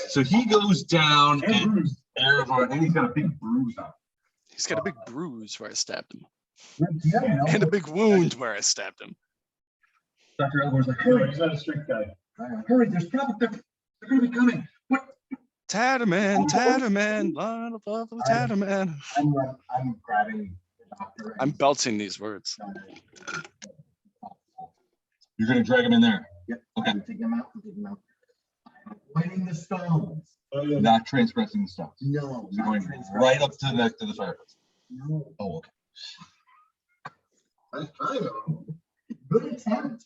A: So he goes down, and and he's got a big bruise on him.
C: He's got a big bruise where I stabbed him,
G: Yeah,
C: and a big wound where I stabbed him.
G: Dr. Elbourne's like,
E: No,
G: hurry,
E: he's not a strength guy.
G: hurry, there's trouble. They're gonna be coming. What?
C: Tatterman, line of love with Tatterman.
G: I'm grabbing the doctor.
C: I'm belting these words.
A: You're going to drag him in there.
G: Yep.
A: Okay.
G: I'm taking them out. Lighting the stones.
E: Oh, yeah.
A: Not transgressing the stones.
G: No.
A: You're
G: not
A: going
G: transferring.
A: right up to the fireplace.
G: No.
A: Oh, okay.
I: That's kind of.
G: Good attempt.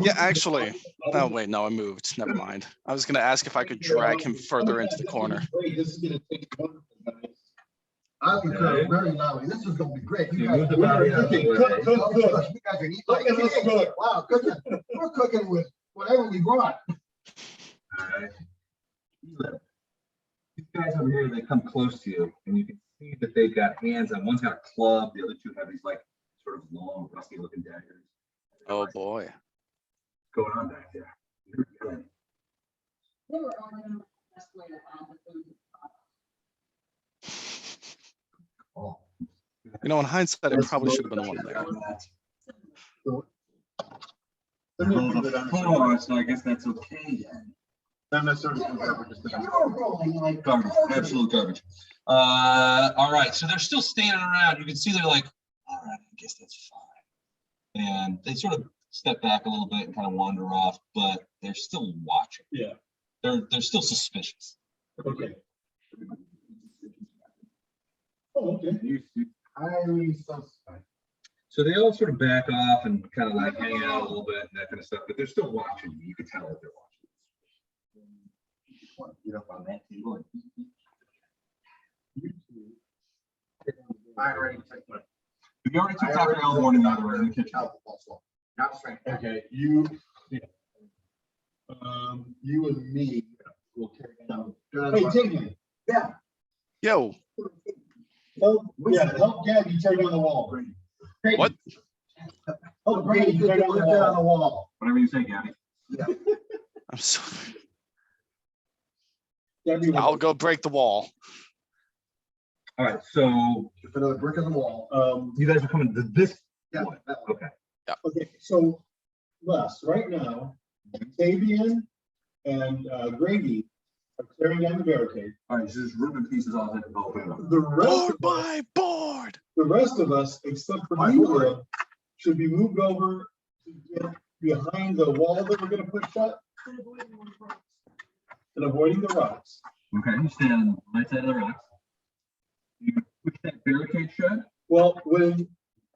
C: Yeah, actually. Oh wait, no, I moved. Never mind. I was gonna ask if I could drag him further into the corner.
E: Wait, this is gonna take wonderful, guys.
I: I concur very loudly. This is gonna be great. You
A: You
I: guys
A: moved
I: are
A: the body out of the
I: cooking.
A: way.
E: Cook.
I: You guys are eating like
E: Look at this
I: kids.
E: cook.
I: Wow, cooking. We're cooking with whatever we brought.
A: All right. These guys over here, they come close to you, and you can see that they've got hands on. One's got a club, the other two have these like sort of long, rusty looking daggers.
C: Oh boy.
A: What's going on back there? You're good.
F: They were arguing the best way to add the food.
A: Oh.
C: You know, in hindsight, I probably should have been the one there.
A: Rolled a 4, so I guess that's okay then.
E: Not necessarily. Just
G: You're rolling like
A: Garbage, absolute garbage. All right, so they're still standing around. You can see they're like, all right, I guess that's fine. And they sort of step back a little bit and kind of wander off, but they're still watching.
E: Yeah.
A: They're still suspicious.
E: Okay. Oh, okay.
I: Highly suspect.
A: So they all sort of back off and kind of like hang out a little bit and that kind of stuff, but they're still watching you. You can tell that they're watching.
G: get up on that table and
I: I already took my.
A: We already took Dr. Elbourne in the other room in the kitchen.
I: Not strength.
E: Okay, you, yeah. You and me will carry down. Hey, Tiggy. Yeah.
C: Yo,
E: Help Gabby tear down the wall.
C: what?
E: Help Grady tear down the wall.
A: Whatever you say, Gabby.
C: I'm sorry.
E: Gabby,
C: I'll go break the wall.
A: All right, so
I: Just another brick in the wall.
A: you guys are coming to this
I: Yeah.
A: one. Okay.
E: Okay, so Les, right now, Fabian and Grady are tearing down the barricade.
A: All right, so there's ribbon pieces all that involved.
E: The rest
C: Board
E: of us,
C: by board.
E: the rest of us, except for you, Will, should be moved over to get behind the wall that we're gonna put shut and avoiding the rocks.
A: Okay, you stand on the right side of the rocks. You push that barricade shut.
E: Well, when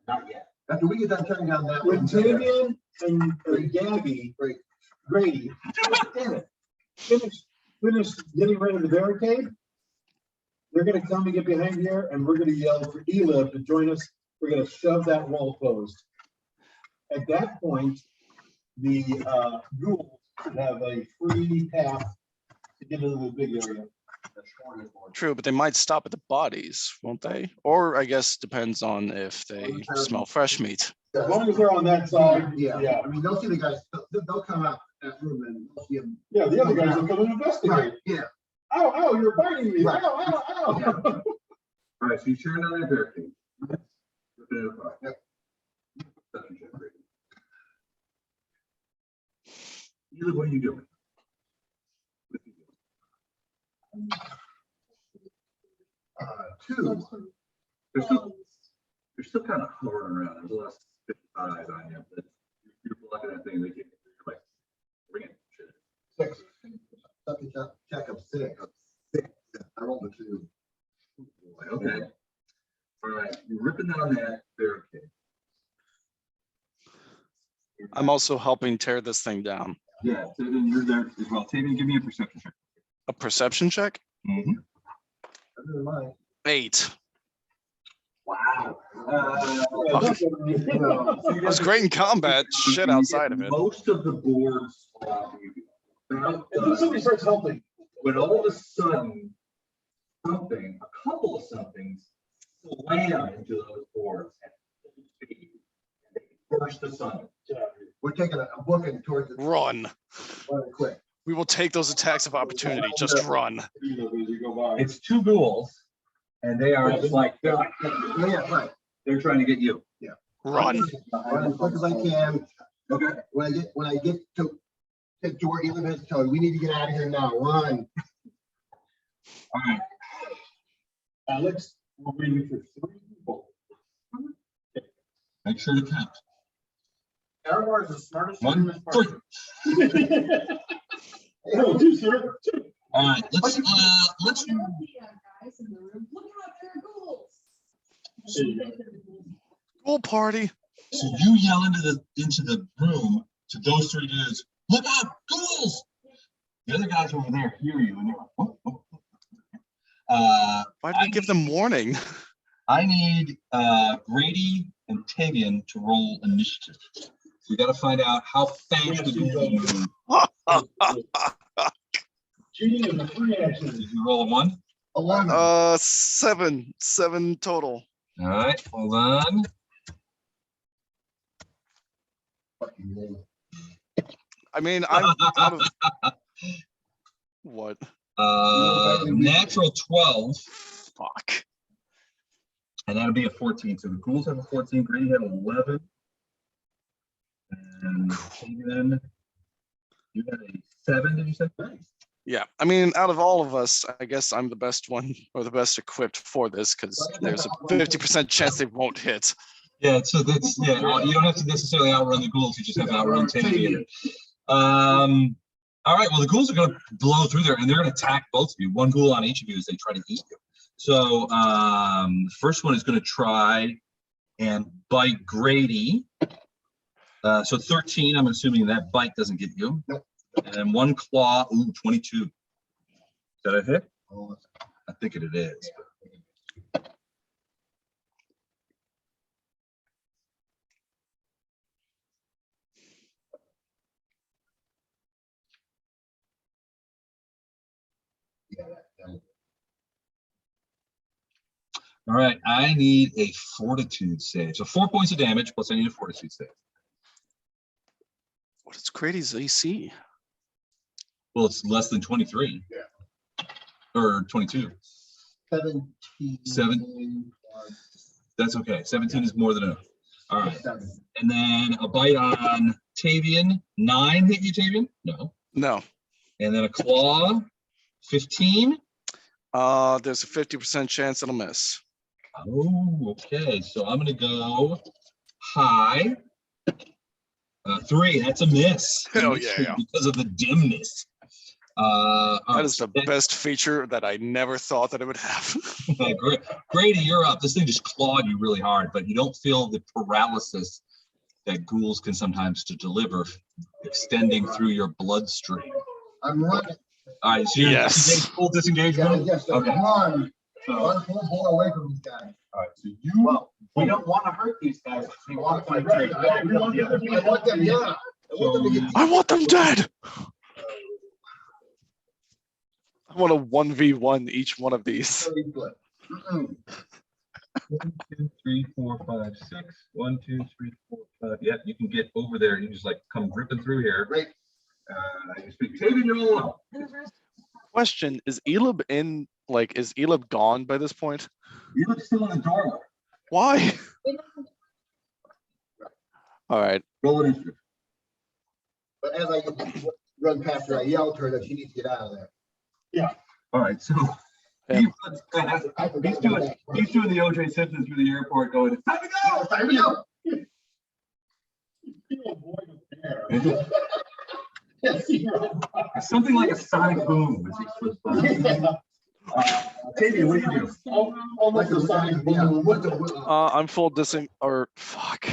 I: Not yet. After we get done tearing down that.
E: when
I: one,
E: Fabian and Gabby, Grady, damn it, finish getting rid of the barricade, they're gonna come and get behind here and we're gonna yell for Elib to join us. We're gonna shove that wall closed. At that point, the ghouls should have a free path to get into the big area.
C: True, but they might stop at the bodies, won't they? Or I guess depends on if they smell fresh meat.
E: As long as they're on that side,
I: Yeah,
E: yeah.
I: I mean, they'll see the guys, they'll come out that room and they'll see them.
E: Yeah, the other guys will come and investigate.
I: Right, yeah.
E: Ow, ow, you're biting me.
I: Right.
E: Ow, ow, ow.
D: All right, so you turn on that barricade.
I: Yep.
D: What are you doing?
I: Two.
D: They're still kind of hovering around. There's a lot of eyes on you, but you're blocking that thing. They can't. You're like, bring it.
I: Six. Second check of six. Six. I rolled a 2.
D: Okay. All right, you're ripping down that barricade.
C: I'm also helping tear this thing down.
D: Yeah, so then you're there as well. Tavian, give me a perception check.
C: A perception check?
D: Mm-hmm.
I: Never mind.
C: 8.
D: Wow.
C: I was great in combat, shit outside of it.
D: Most of the boards.
E: Somebody starts helping.
D: When all of a sudden, a couple of somethings slam into those boards and they burst asunder.
I: We're taking a booking towards the.
C: Run.
I: Quick.
C: We will take those attacks of opportunity. Just run.
D: It's 2 ghouls, and they are just like,
I: Yeah, right.
D: they're trying to get you.
C: Run.
I: Run as quick as I can.
D: Okay.
I: When I get to where Ethan has told, we need to get out of here now. Run.
D: All right.
E: Alex, we're waiting for 3 people.
D: Make sure to count.
G: Elbourne is the smartest.
D: 1, 3.
E: Oh, 2, sir. 2.
D: All right. Let's.
F: Guys in the room, look out, there are ghouls.
C: Ghoul party.
D: So you yell into the room to those 3 dudes. Look out, ghouls! The other guys over there hear you, and they're like, "Whoa, whoa, whoa."
C: Why did we give them warning?
D: I need Grady and Tavian to roll initiative. So you got to find out how fast the ghouls move.
E: Cheating is a free action.
D: Did you roll a 1?
I: 11.
C: 7 total.
D: All right, hold on.
C: I mean, I'm out of what?
D: Natural 12.
C: Fuck.
D: And that'll be a 14. So the ghouls have a 14. Grady had 11. And Tavian, you had a 7, did you say? Nice.
C: Yeah, I mean, out of all of us, I guess I'm the best one or the best equipped for this because there's a 50% chance they won't hit.
D: Yeah, so that's, you don't have to necessarily outrun the ghouls, you just have to outrun Tavian. All right, well, the ghouls are going to blow through there and they're going to attack both of you. 1 ghoul on each of you as they try to eat you. So the first one is going to try and bite Grady. So 13, I'm assuming that bite doesn't get you.
I: Nope.
D: And then 1 claw, 22. Is that a hit? I think it is. All right, I need a fortitude save. So 4 points of damage, plus I need a fortitude save.
C: What is Grady's AC?
D: Well, it's less than 23.
I: Yeah.
D: Or 22.
I: 17.
D: 7. That's okay. 17 is more than enough. All right.
I: 7.
D: And then a bite on Tavian. 9 hit you, Tavian? No.
C: No.
D: And then a claw. 15.
C: There's a 50% chance it'll miss.
D: Oh, okay. So I'm going to go high. 3. That's a miss.
C: Hell yeah.
D: Because of the dimness.
C: That is the best feature that I never thought that it would have.
D: Grady, you're up. This thing just clawed you really hard, but you don't feel the paralysis that ghouls can sometimes to deliver, extending through your bloodstream.
I: I'm running.
D: All right, so you're full disengagement?
I: Yes,
D: Okay.
I: Run full away from these guys.
D: All right, so you,
G: We don't want to hurt these guys. We want to fight.
I: I want them, yeah.
C: I want them dead. I want a 1v1 each one of these.
A: 1, 2, 3, 4, 5, 6. 1, 2, 3, 4, 5. Yeah, you can get over there. You just like come ripping through here.
I: Right.
A: You speak Tavian, you're all alone.
C: Question, is Elib in, like, is Elib gone by this point?
A: Elib's still in the doorway.
C: Why? All right.
A: Roll an initiative.
I: But as I run past her, I yell to her that she needs to get out of there.
E: Yeah.
A: All right, so
C: Yeah.
A: he's doing the OJ Simpson through the airport going, it's time to go!
I: It's time to go.
A: It's something like a sonic boom as he slips by. Tavian, what do you do?
I: Like the sonic boom.
C: I'm full dissing, or fuck.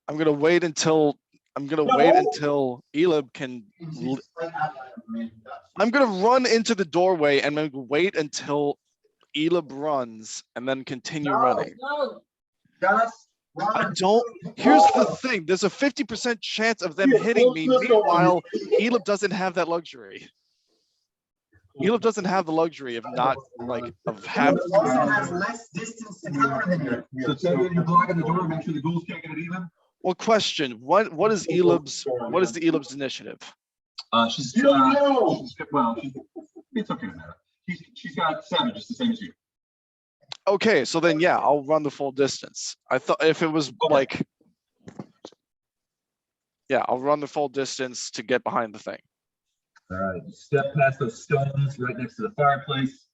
C: I'm gonna wait until Elib can. I'm gonna run into the doorway and then wait until Elib runs and then continue running. I don't. Here's the thing. There's a 50% chance of them hitting me. Meanwhile, Elib doesn't have that luxury. Elib doesn't have the luxury of not like of having.
G: Also has less distance to cover than you.
A: So Tavian, you're blocking the door, make sure the ghouls can't get it even?
C: Well, question. What is the Elib's initiative?
A: She's well, it's okay to matter. She's got 7, just the same as you.
C: Okay, so then yeah, I'll run the full distance. I thought if it was like, yeah, I'll run the full distance to get behind the thing.
A: All right, you step past those stones right next to the fireplace.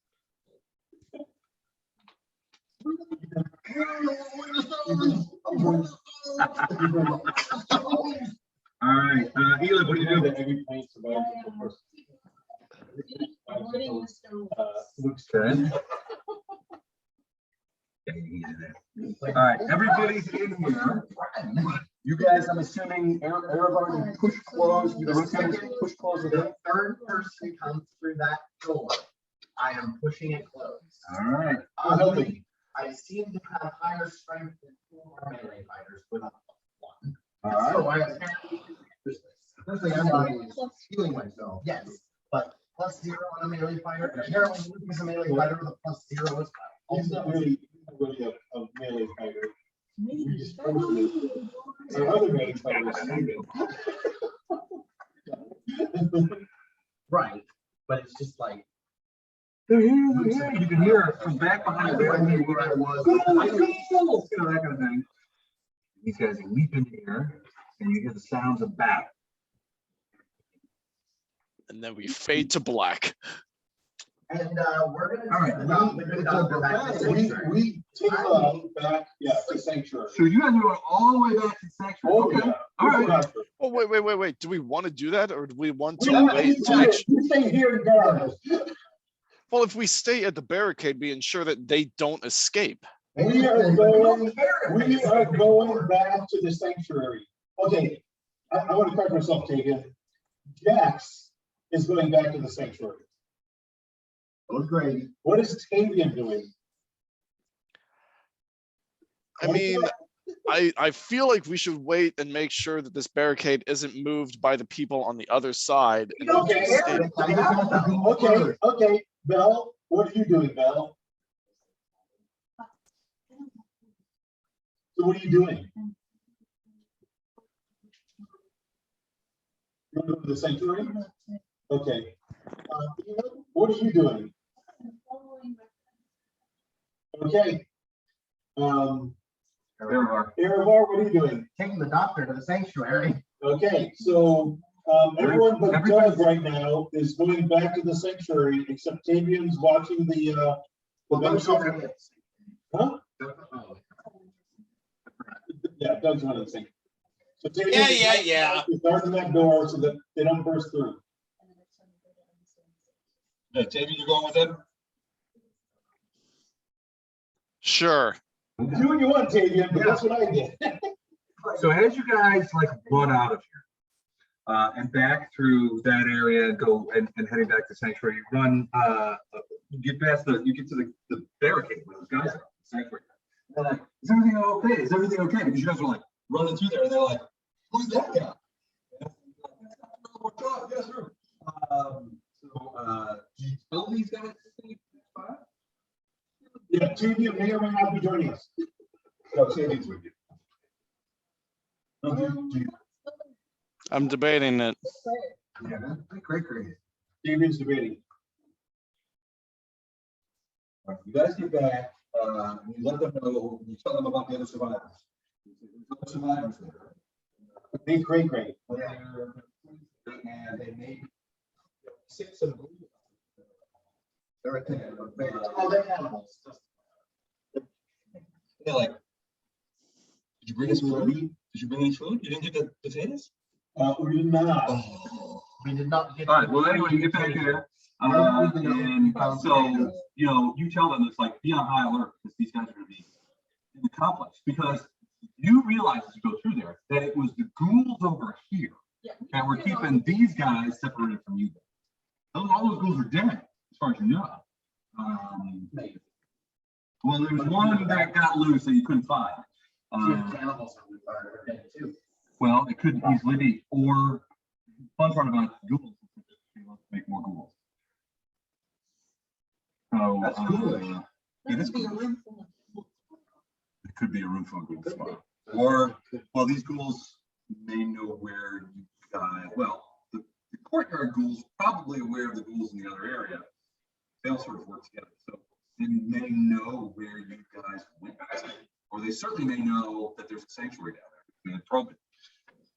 A: All right, Elib, what do you do? Okay. All right, everybody's in here. You guys, I'm assuming, Erebor, push close. You push close with it.
G: Third person comes through that door. I am pushing it closed.
A: All right.
G: I seem to have higher strength than 4 melee fighters with a 1.
A: All right.
G: So I apparently firstly I'm healing myself. Yes, but +0 on a melee fighter. Apparently, he's a melee fighter with a +0 as well.
E: He's not really a melee fighter. We just posted it. Our other melee fighter is
G: Right, but it's just like
A: They're here, they're here. You can hear it from back behind the barricade where I was. You know, that kind of thing. These guys leap in the air, and you hear the sounds of battle.
C: And then we fade to black.
G: And we're gonna.
A: All right.
E: we take back, yeah, to sanctuary.
A: So you guys are going all the way back to the sanctuary.
E: Oh,
A: Okay.
E: yeah.
A: All right.
C: Oh wait. Do we want to do that, or do we want to
E: We
C: wait to make sure?
E: stay here and guard.
C: Well, if we stay at the barricade, we ensure that they don't escape.
E: We are going back to the sanctuary. Okay, I want to correct myself, Tavian. Jax is going back to the sanctuary.
I: That was great.
E: What is Tavian doing?
C: I mean, I feel like we should wait and make sure that this barricade isn't moved by the people on the other side. And we'll
E: Okay,
C: just stay-
E: okay. Belle, what are you doing, Belle? So what are you doing? You want to go to the sanctuary? Okay. What are you doing? Okay. Erebor, what are you doing?
G: Taking the doctor to the sanctuary.
E: Okay, so everyone but Doug right now is going back to the sanctuary, except Tavian's watching the huh? Yeah, Doug's one of the sanctuary. So Tavian is guarding that door so that they don't burst through.
A: Hey, Tavian, you going with them?
C: Sure.
E: Do what you want, Tavian, but that's what I did.
A: So as you guys like run out of here and back through that area and go and heading back to sanctuary, you run you get to the barricade where those guys are. Sanctuary. They're like, is everything okay? Is everything okay? Because you guys are like running through there and they're like, who's that guy?
D: what's up? Yes, sir. Do you tell these guys to stay fine?
E: Yeah, two of you may or may not be joining us. So Sandy's with you. No, do you-
C: I'm debating it.
G: Yeah, great.
E: Damien's debating.
D: All right, you guys get back, you let them know, you tell them about the other survivors. There's other survivors there.
E: Hey, great.
D: And they may be 6 of them.
G: They're right there. Oh, they're animals.
A: Yeah, like, did you bring us food? Did you bring any food? You didn't get the potatoes?
E: We did not.
A: Oh.
G: We did not get.
D: All right, well, anyway, you get back there. And so, you know, you tell them it's like, be on high alert because these guys are gonna be in the complex. Because you realize as you go through there that it was the ghouls over here that were keeping these guys separated from you. All those ghouls are dead, as far as you know. Well, there was one that got loose that you couldn't find.
G: Animals are dead too.
D: Well, it could easily be, or fun part about ghouls is that they want to make more ghouls. So,
G: That's ghoulish.
D: it is ghoulish. It could be a room full of ghouls. Or, well, these ghouls may know where you guys, well, the courtyard ghouls probably aware of the ghouls in the other area. They all sort of work together. So they may know where you guys went. Or they certainly may know that there's a sanctuary down there. And probably.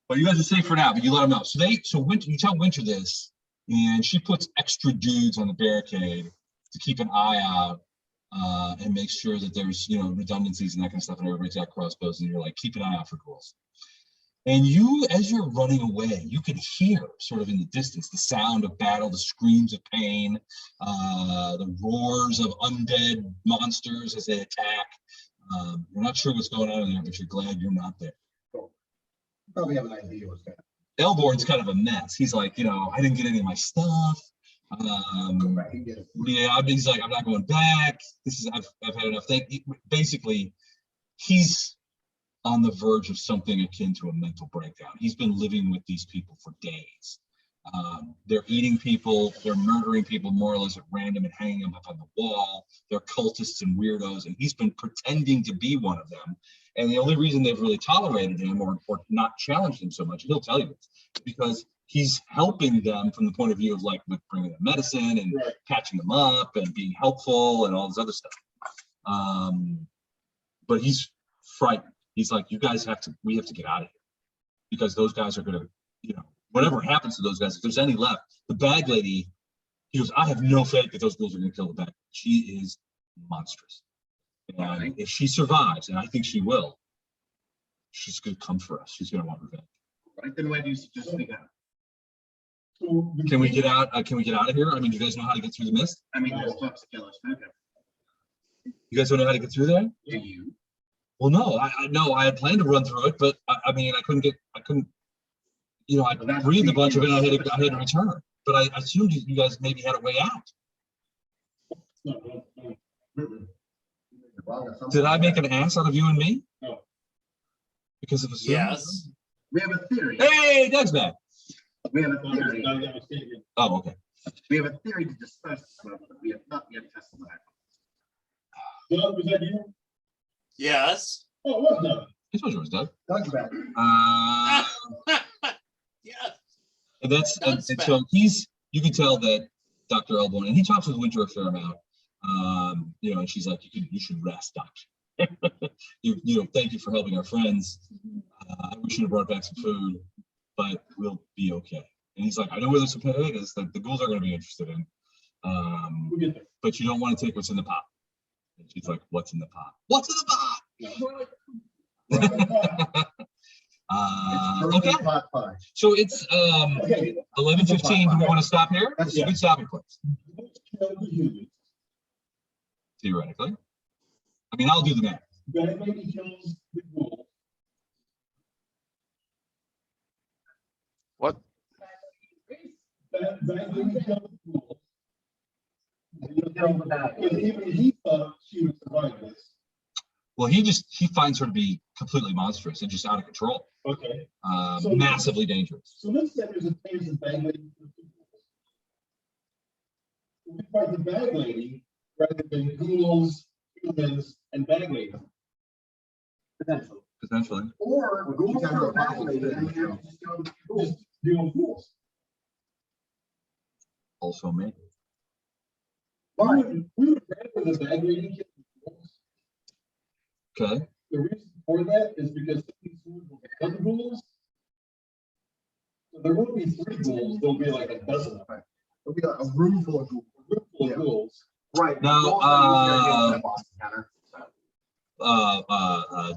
D: But you guys are safe for now, but you let them know. So Winter, you tell Winter this, and she puts extra dudes on the barricade to keep an eye out and make sure that there's, you know, redundancies and that kind of stuff, and everybody's got crossbows, and you're like, keep an eye out for ghouls. And you, as you're running away, you can hear sort of in the distance the sound of battle, the screams of pain, the roars of undead monsters as they attack. You're not sure what's going on in there, but you're glad you're not there.
G: Probably have an idea what's going
D: Elbourne's kind of a mess. He's like, you know, I didn't get any of my stuff. Yeah, he's like, I'm not going back. This is, I've had enough. Basically, he's on the verge of something akin to a mental breakdown. He's been living with these people for days. They're eating people, they're murdering people more or less at random and hanging them up on the wall. They're cultists and weirdos, and he's been pretending to be one of them. And the only reason they've really tolerated him or not challenged him so much, he'll tell you this, because he's helping them from the point of view of like with bringing them medicine and patching them up and being helpful and all this other stuff. But he's frightened. He's like, you guys we have to get out of here because those guys are going to, you know, whatever happens to those guys, if there's any left, the bag lady, he goes, I have no faith that those girls are going to kill the bag. She is monstrous. And if she survives, and I think she will, she's going to come for us. She's going to want revenge.
G: Right, then why do you suggest we go?
D: Can we get out? Can we get out of here? I mean, do you guys know how to get through the mist?
G: I mean, there's stuff to kill us. Okay.
D: You guys don't know how to get through there?
G: Do you?
D: Well, no, I know I had planned to run through it, but I mean, I couldn't, you know, I breathed a bunch of it and I had to return. But I assumed you guys maybe had a way out. Did I make an ass out of you and me?
E: No.
D: Because of assuming?
B: Yes.
G: We have a theory.
D: Hey, Doug's back.
G: We have a theory.
D: Oh, okay.
G: We have a theory to discuss, but we have not yet tested that.
E: Doug, was that you?
B: Yes.
E: Oh, it was Doug.
D: This was yours, Doug.
G: Doug's back.
B: Yes.
D: And that's and so you can tell that Dr. Elbourne, and he talks with Winter a fair amount. You know, and she's like, you should rest, Doctor. you know, thank you for helping our friends. We should have brought back some food, but we'll be okay. And he's like, I know where there's some potatoes that the ghouls are going to be interested in. But you don't want to take what's in the pot. And she's like, what's in the pot? What's in the pot? Okay. So it's 11:15. Do we want to stop here? That's a good stopping place. Theoretically. I mean, I'll do the math.
C: What?
E: Even he thought she would survive this.
D: Well, he finds her to be completely monstrous and just out of control.
E: Okay.
A: massively dangerous.
E: So let's say there's a case of bag lady. We fight the bag lady rather than ghouls, humans, and bag lady.
A: Potentially.
G: Or ghouls or bag lady, and you're just doing ghouls.
E: Just dealing ghouls.
A: Also me.
E: But we would rather the bag lady kill the ghouls.
A: Okay.
E: The reason for that is because these ghouls will become ghouls. So there won't be 3 ghouls, there'll be like a dozen of them.
I: It'll be a room full of ghouls.
E: A room full of
I: Yeah.
E: ghouls.
G: Right.
A: Now,
G: Ghouls are usually against the Boston Counter, so.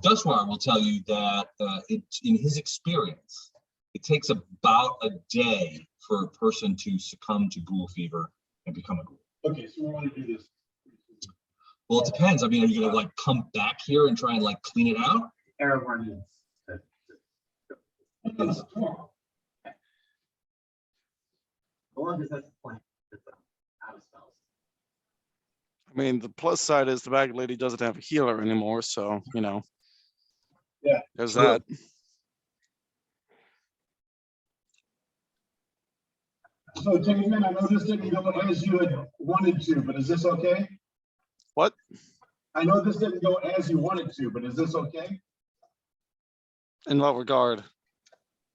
A: Dustwire will tell you that in his experience, it takes about a day for a person to succumb to ghoul fever and become a ghoul.
E: Okay, so we want to do this.
A: Well, it depends. I mean, are you gonna like come back here and try and like clean it out?
G: Elbourne needs to-
E: Tomorrow.
G: Or does that point? Out of spells.
C: I mean, the plus side is the bag lady doesn't have a healer anymore, so, you know.
E: Yeah.
C: There's
A: True.
C: that.
E: So Tinkerman, I know this didn't go as you had wanted to, but is this okay?
C: What?
E: I know this didn't go as you wanted to, but is this okay?
C: In what regard?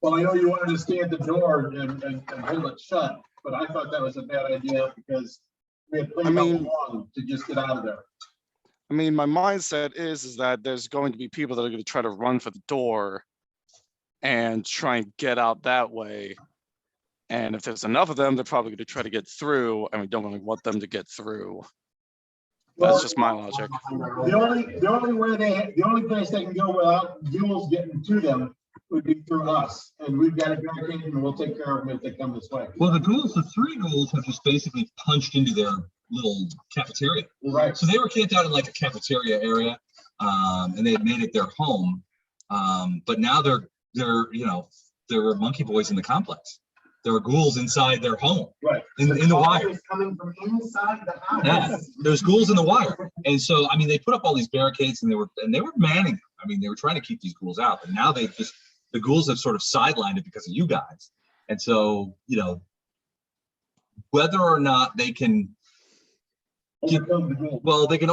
E: Well, I know you wanted to stay at the door and hold it shut, but I thought that was a bad idea because we had played how long to just get out of there.
C: I mean, my mindset is that there's going to be people that are going to try to run for the door and try and get out that way. And if there's enough of them, they're probably going to try to get through, and we don't really want them to get through. That's just my logic.
E: The only place they can go without ghouls getting to them would be through us, and we've got a barricade and we'll take care of them if they come this way.
A: Well, the 3 ghouls have just basically punched into their little cafeteria.
E: Right.
A: So they were camped out in like a cafeteria area, and they had made it their home. But now they're there were monkey boys in the complex. There were ghouls inside their home.
E: Right.
A: In the wire.
G: Coming from inside the house.
A: Yeah, there's ghouls in the wire. And so, I mean, they put up all these barricades and they were manning them. I mean, they were trying to keep these ghouls out, but now the ghouls have sort of sidelined it because of you guys. And so, whether or not they can well, they can,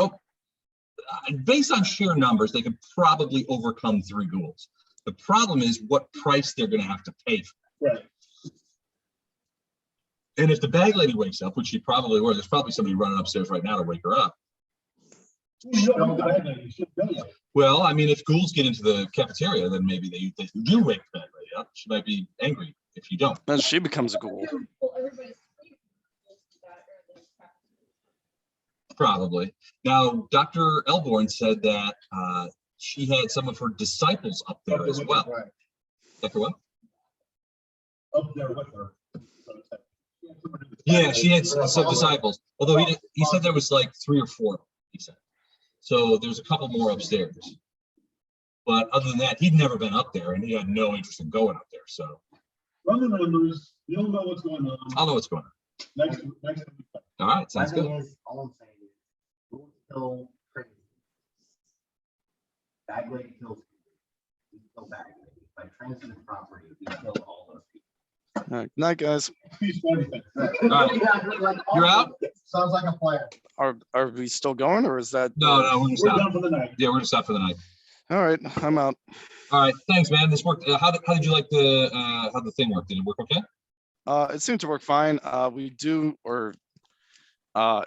A: based on sheer numbers, they could probably overcome 3 ghouls. The problem is what price they're going to have to pay for that.
E: Right.
A: And if the bag lady wakes up, which she probably will, there's probably somebody running upstairs right now to wake her up. Well, I mean, if ghouls get into the cafeteria, then maybe they do wake the bag lady up. She might be angry if you don't.
C: Then she becomes a ghoul.
A: Probably. Now, Dr. Elbourne said that she had some of her disciples up there as well.
E: Right.
A: Dr. what?
E: Up there with her.
A: Yeah, she had some disciples. Although he said there was like 3 or 4, he said. So there's a couple more upstairs. But other than that, he'd never been up there and he had no interest in going up there. So
E: Run the numbers, you'll know what's going on.
A: I'll know what's going on.
E: Next.
A: All right, sounds
G: My thing
A: good.
G: is, all I'm saying is, ghouls kill crazy. Bag lady kills people. We kill bag lady. By transferring property, we kill all those people.
C: All right, night, guys.
A: All right. You're out?
I: Sounds like a plan.
C: Are we still going, or is that?
A: No, we're just
E: We're
A: out.
E: done for the night.
A: Yeah, we're just out for the night.
C: All right, I'm out.
A: All right, thanks, man. This worked. How did you like how the thing worked? Did it work okay?
C: It seemed to work fine.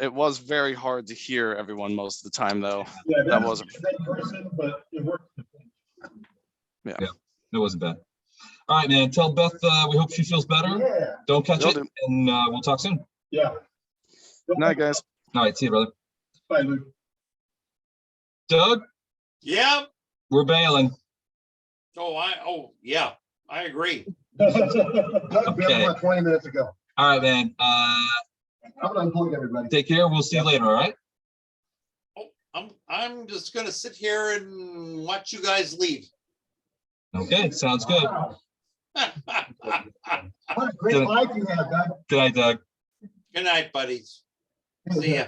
C: It was very hard to hear everyone most of the time, though.
E: Yeah,
C: That wasn't.
E: person, but it worked.
A: Yeah, it wasn't bad. All right, man. Tell Beth we hope she feels better.
I: Yeah.
A: Don't catch
C: Will
A: it,
C: do.
A: and we'll talk soon.
E: Yeah.
C: Night, guys.
A: All right, see you, brother.
E: Bye, Luke.
A: Doug,
H: Yeah.
A: we're bailing.
H: Yeah, I agree.
I: Doug,
A: Okay.
I: been about 20 minutes ago.
A: All right, man.
I: I'm gonna unplug everybody.
A: Take care. We'll see you later. All right.
H: I'm just gonna sit here and watch you guys leave.
A: Okay, sounds good.
I: Wow. What a great life you have, Doug.
A: Good night, Doug.
H: Good night, buddies. See ya.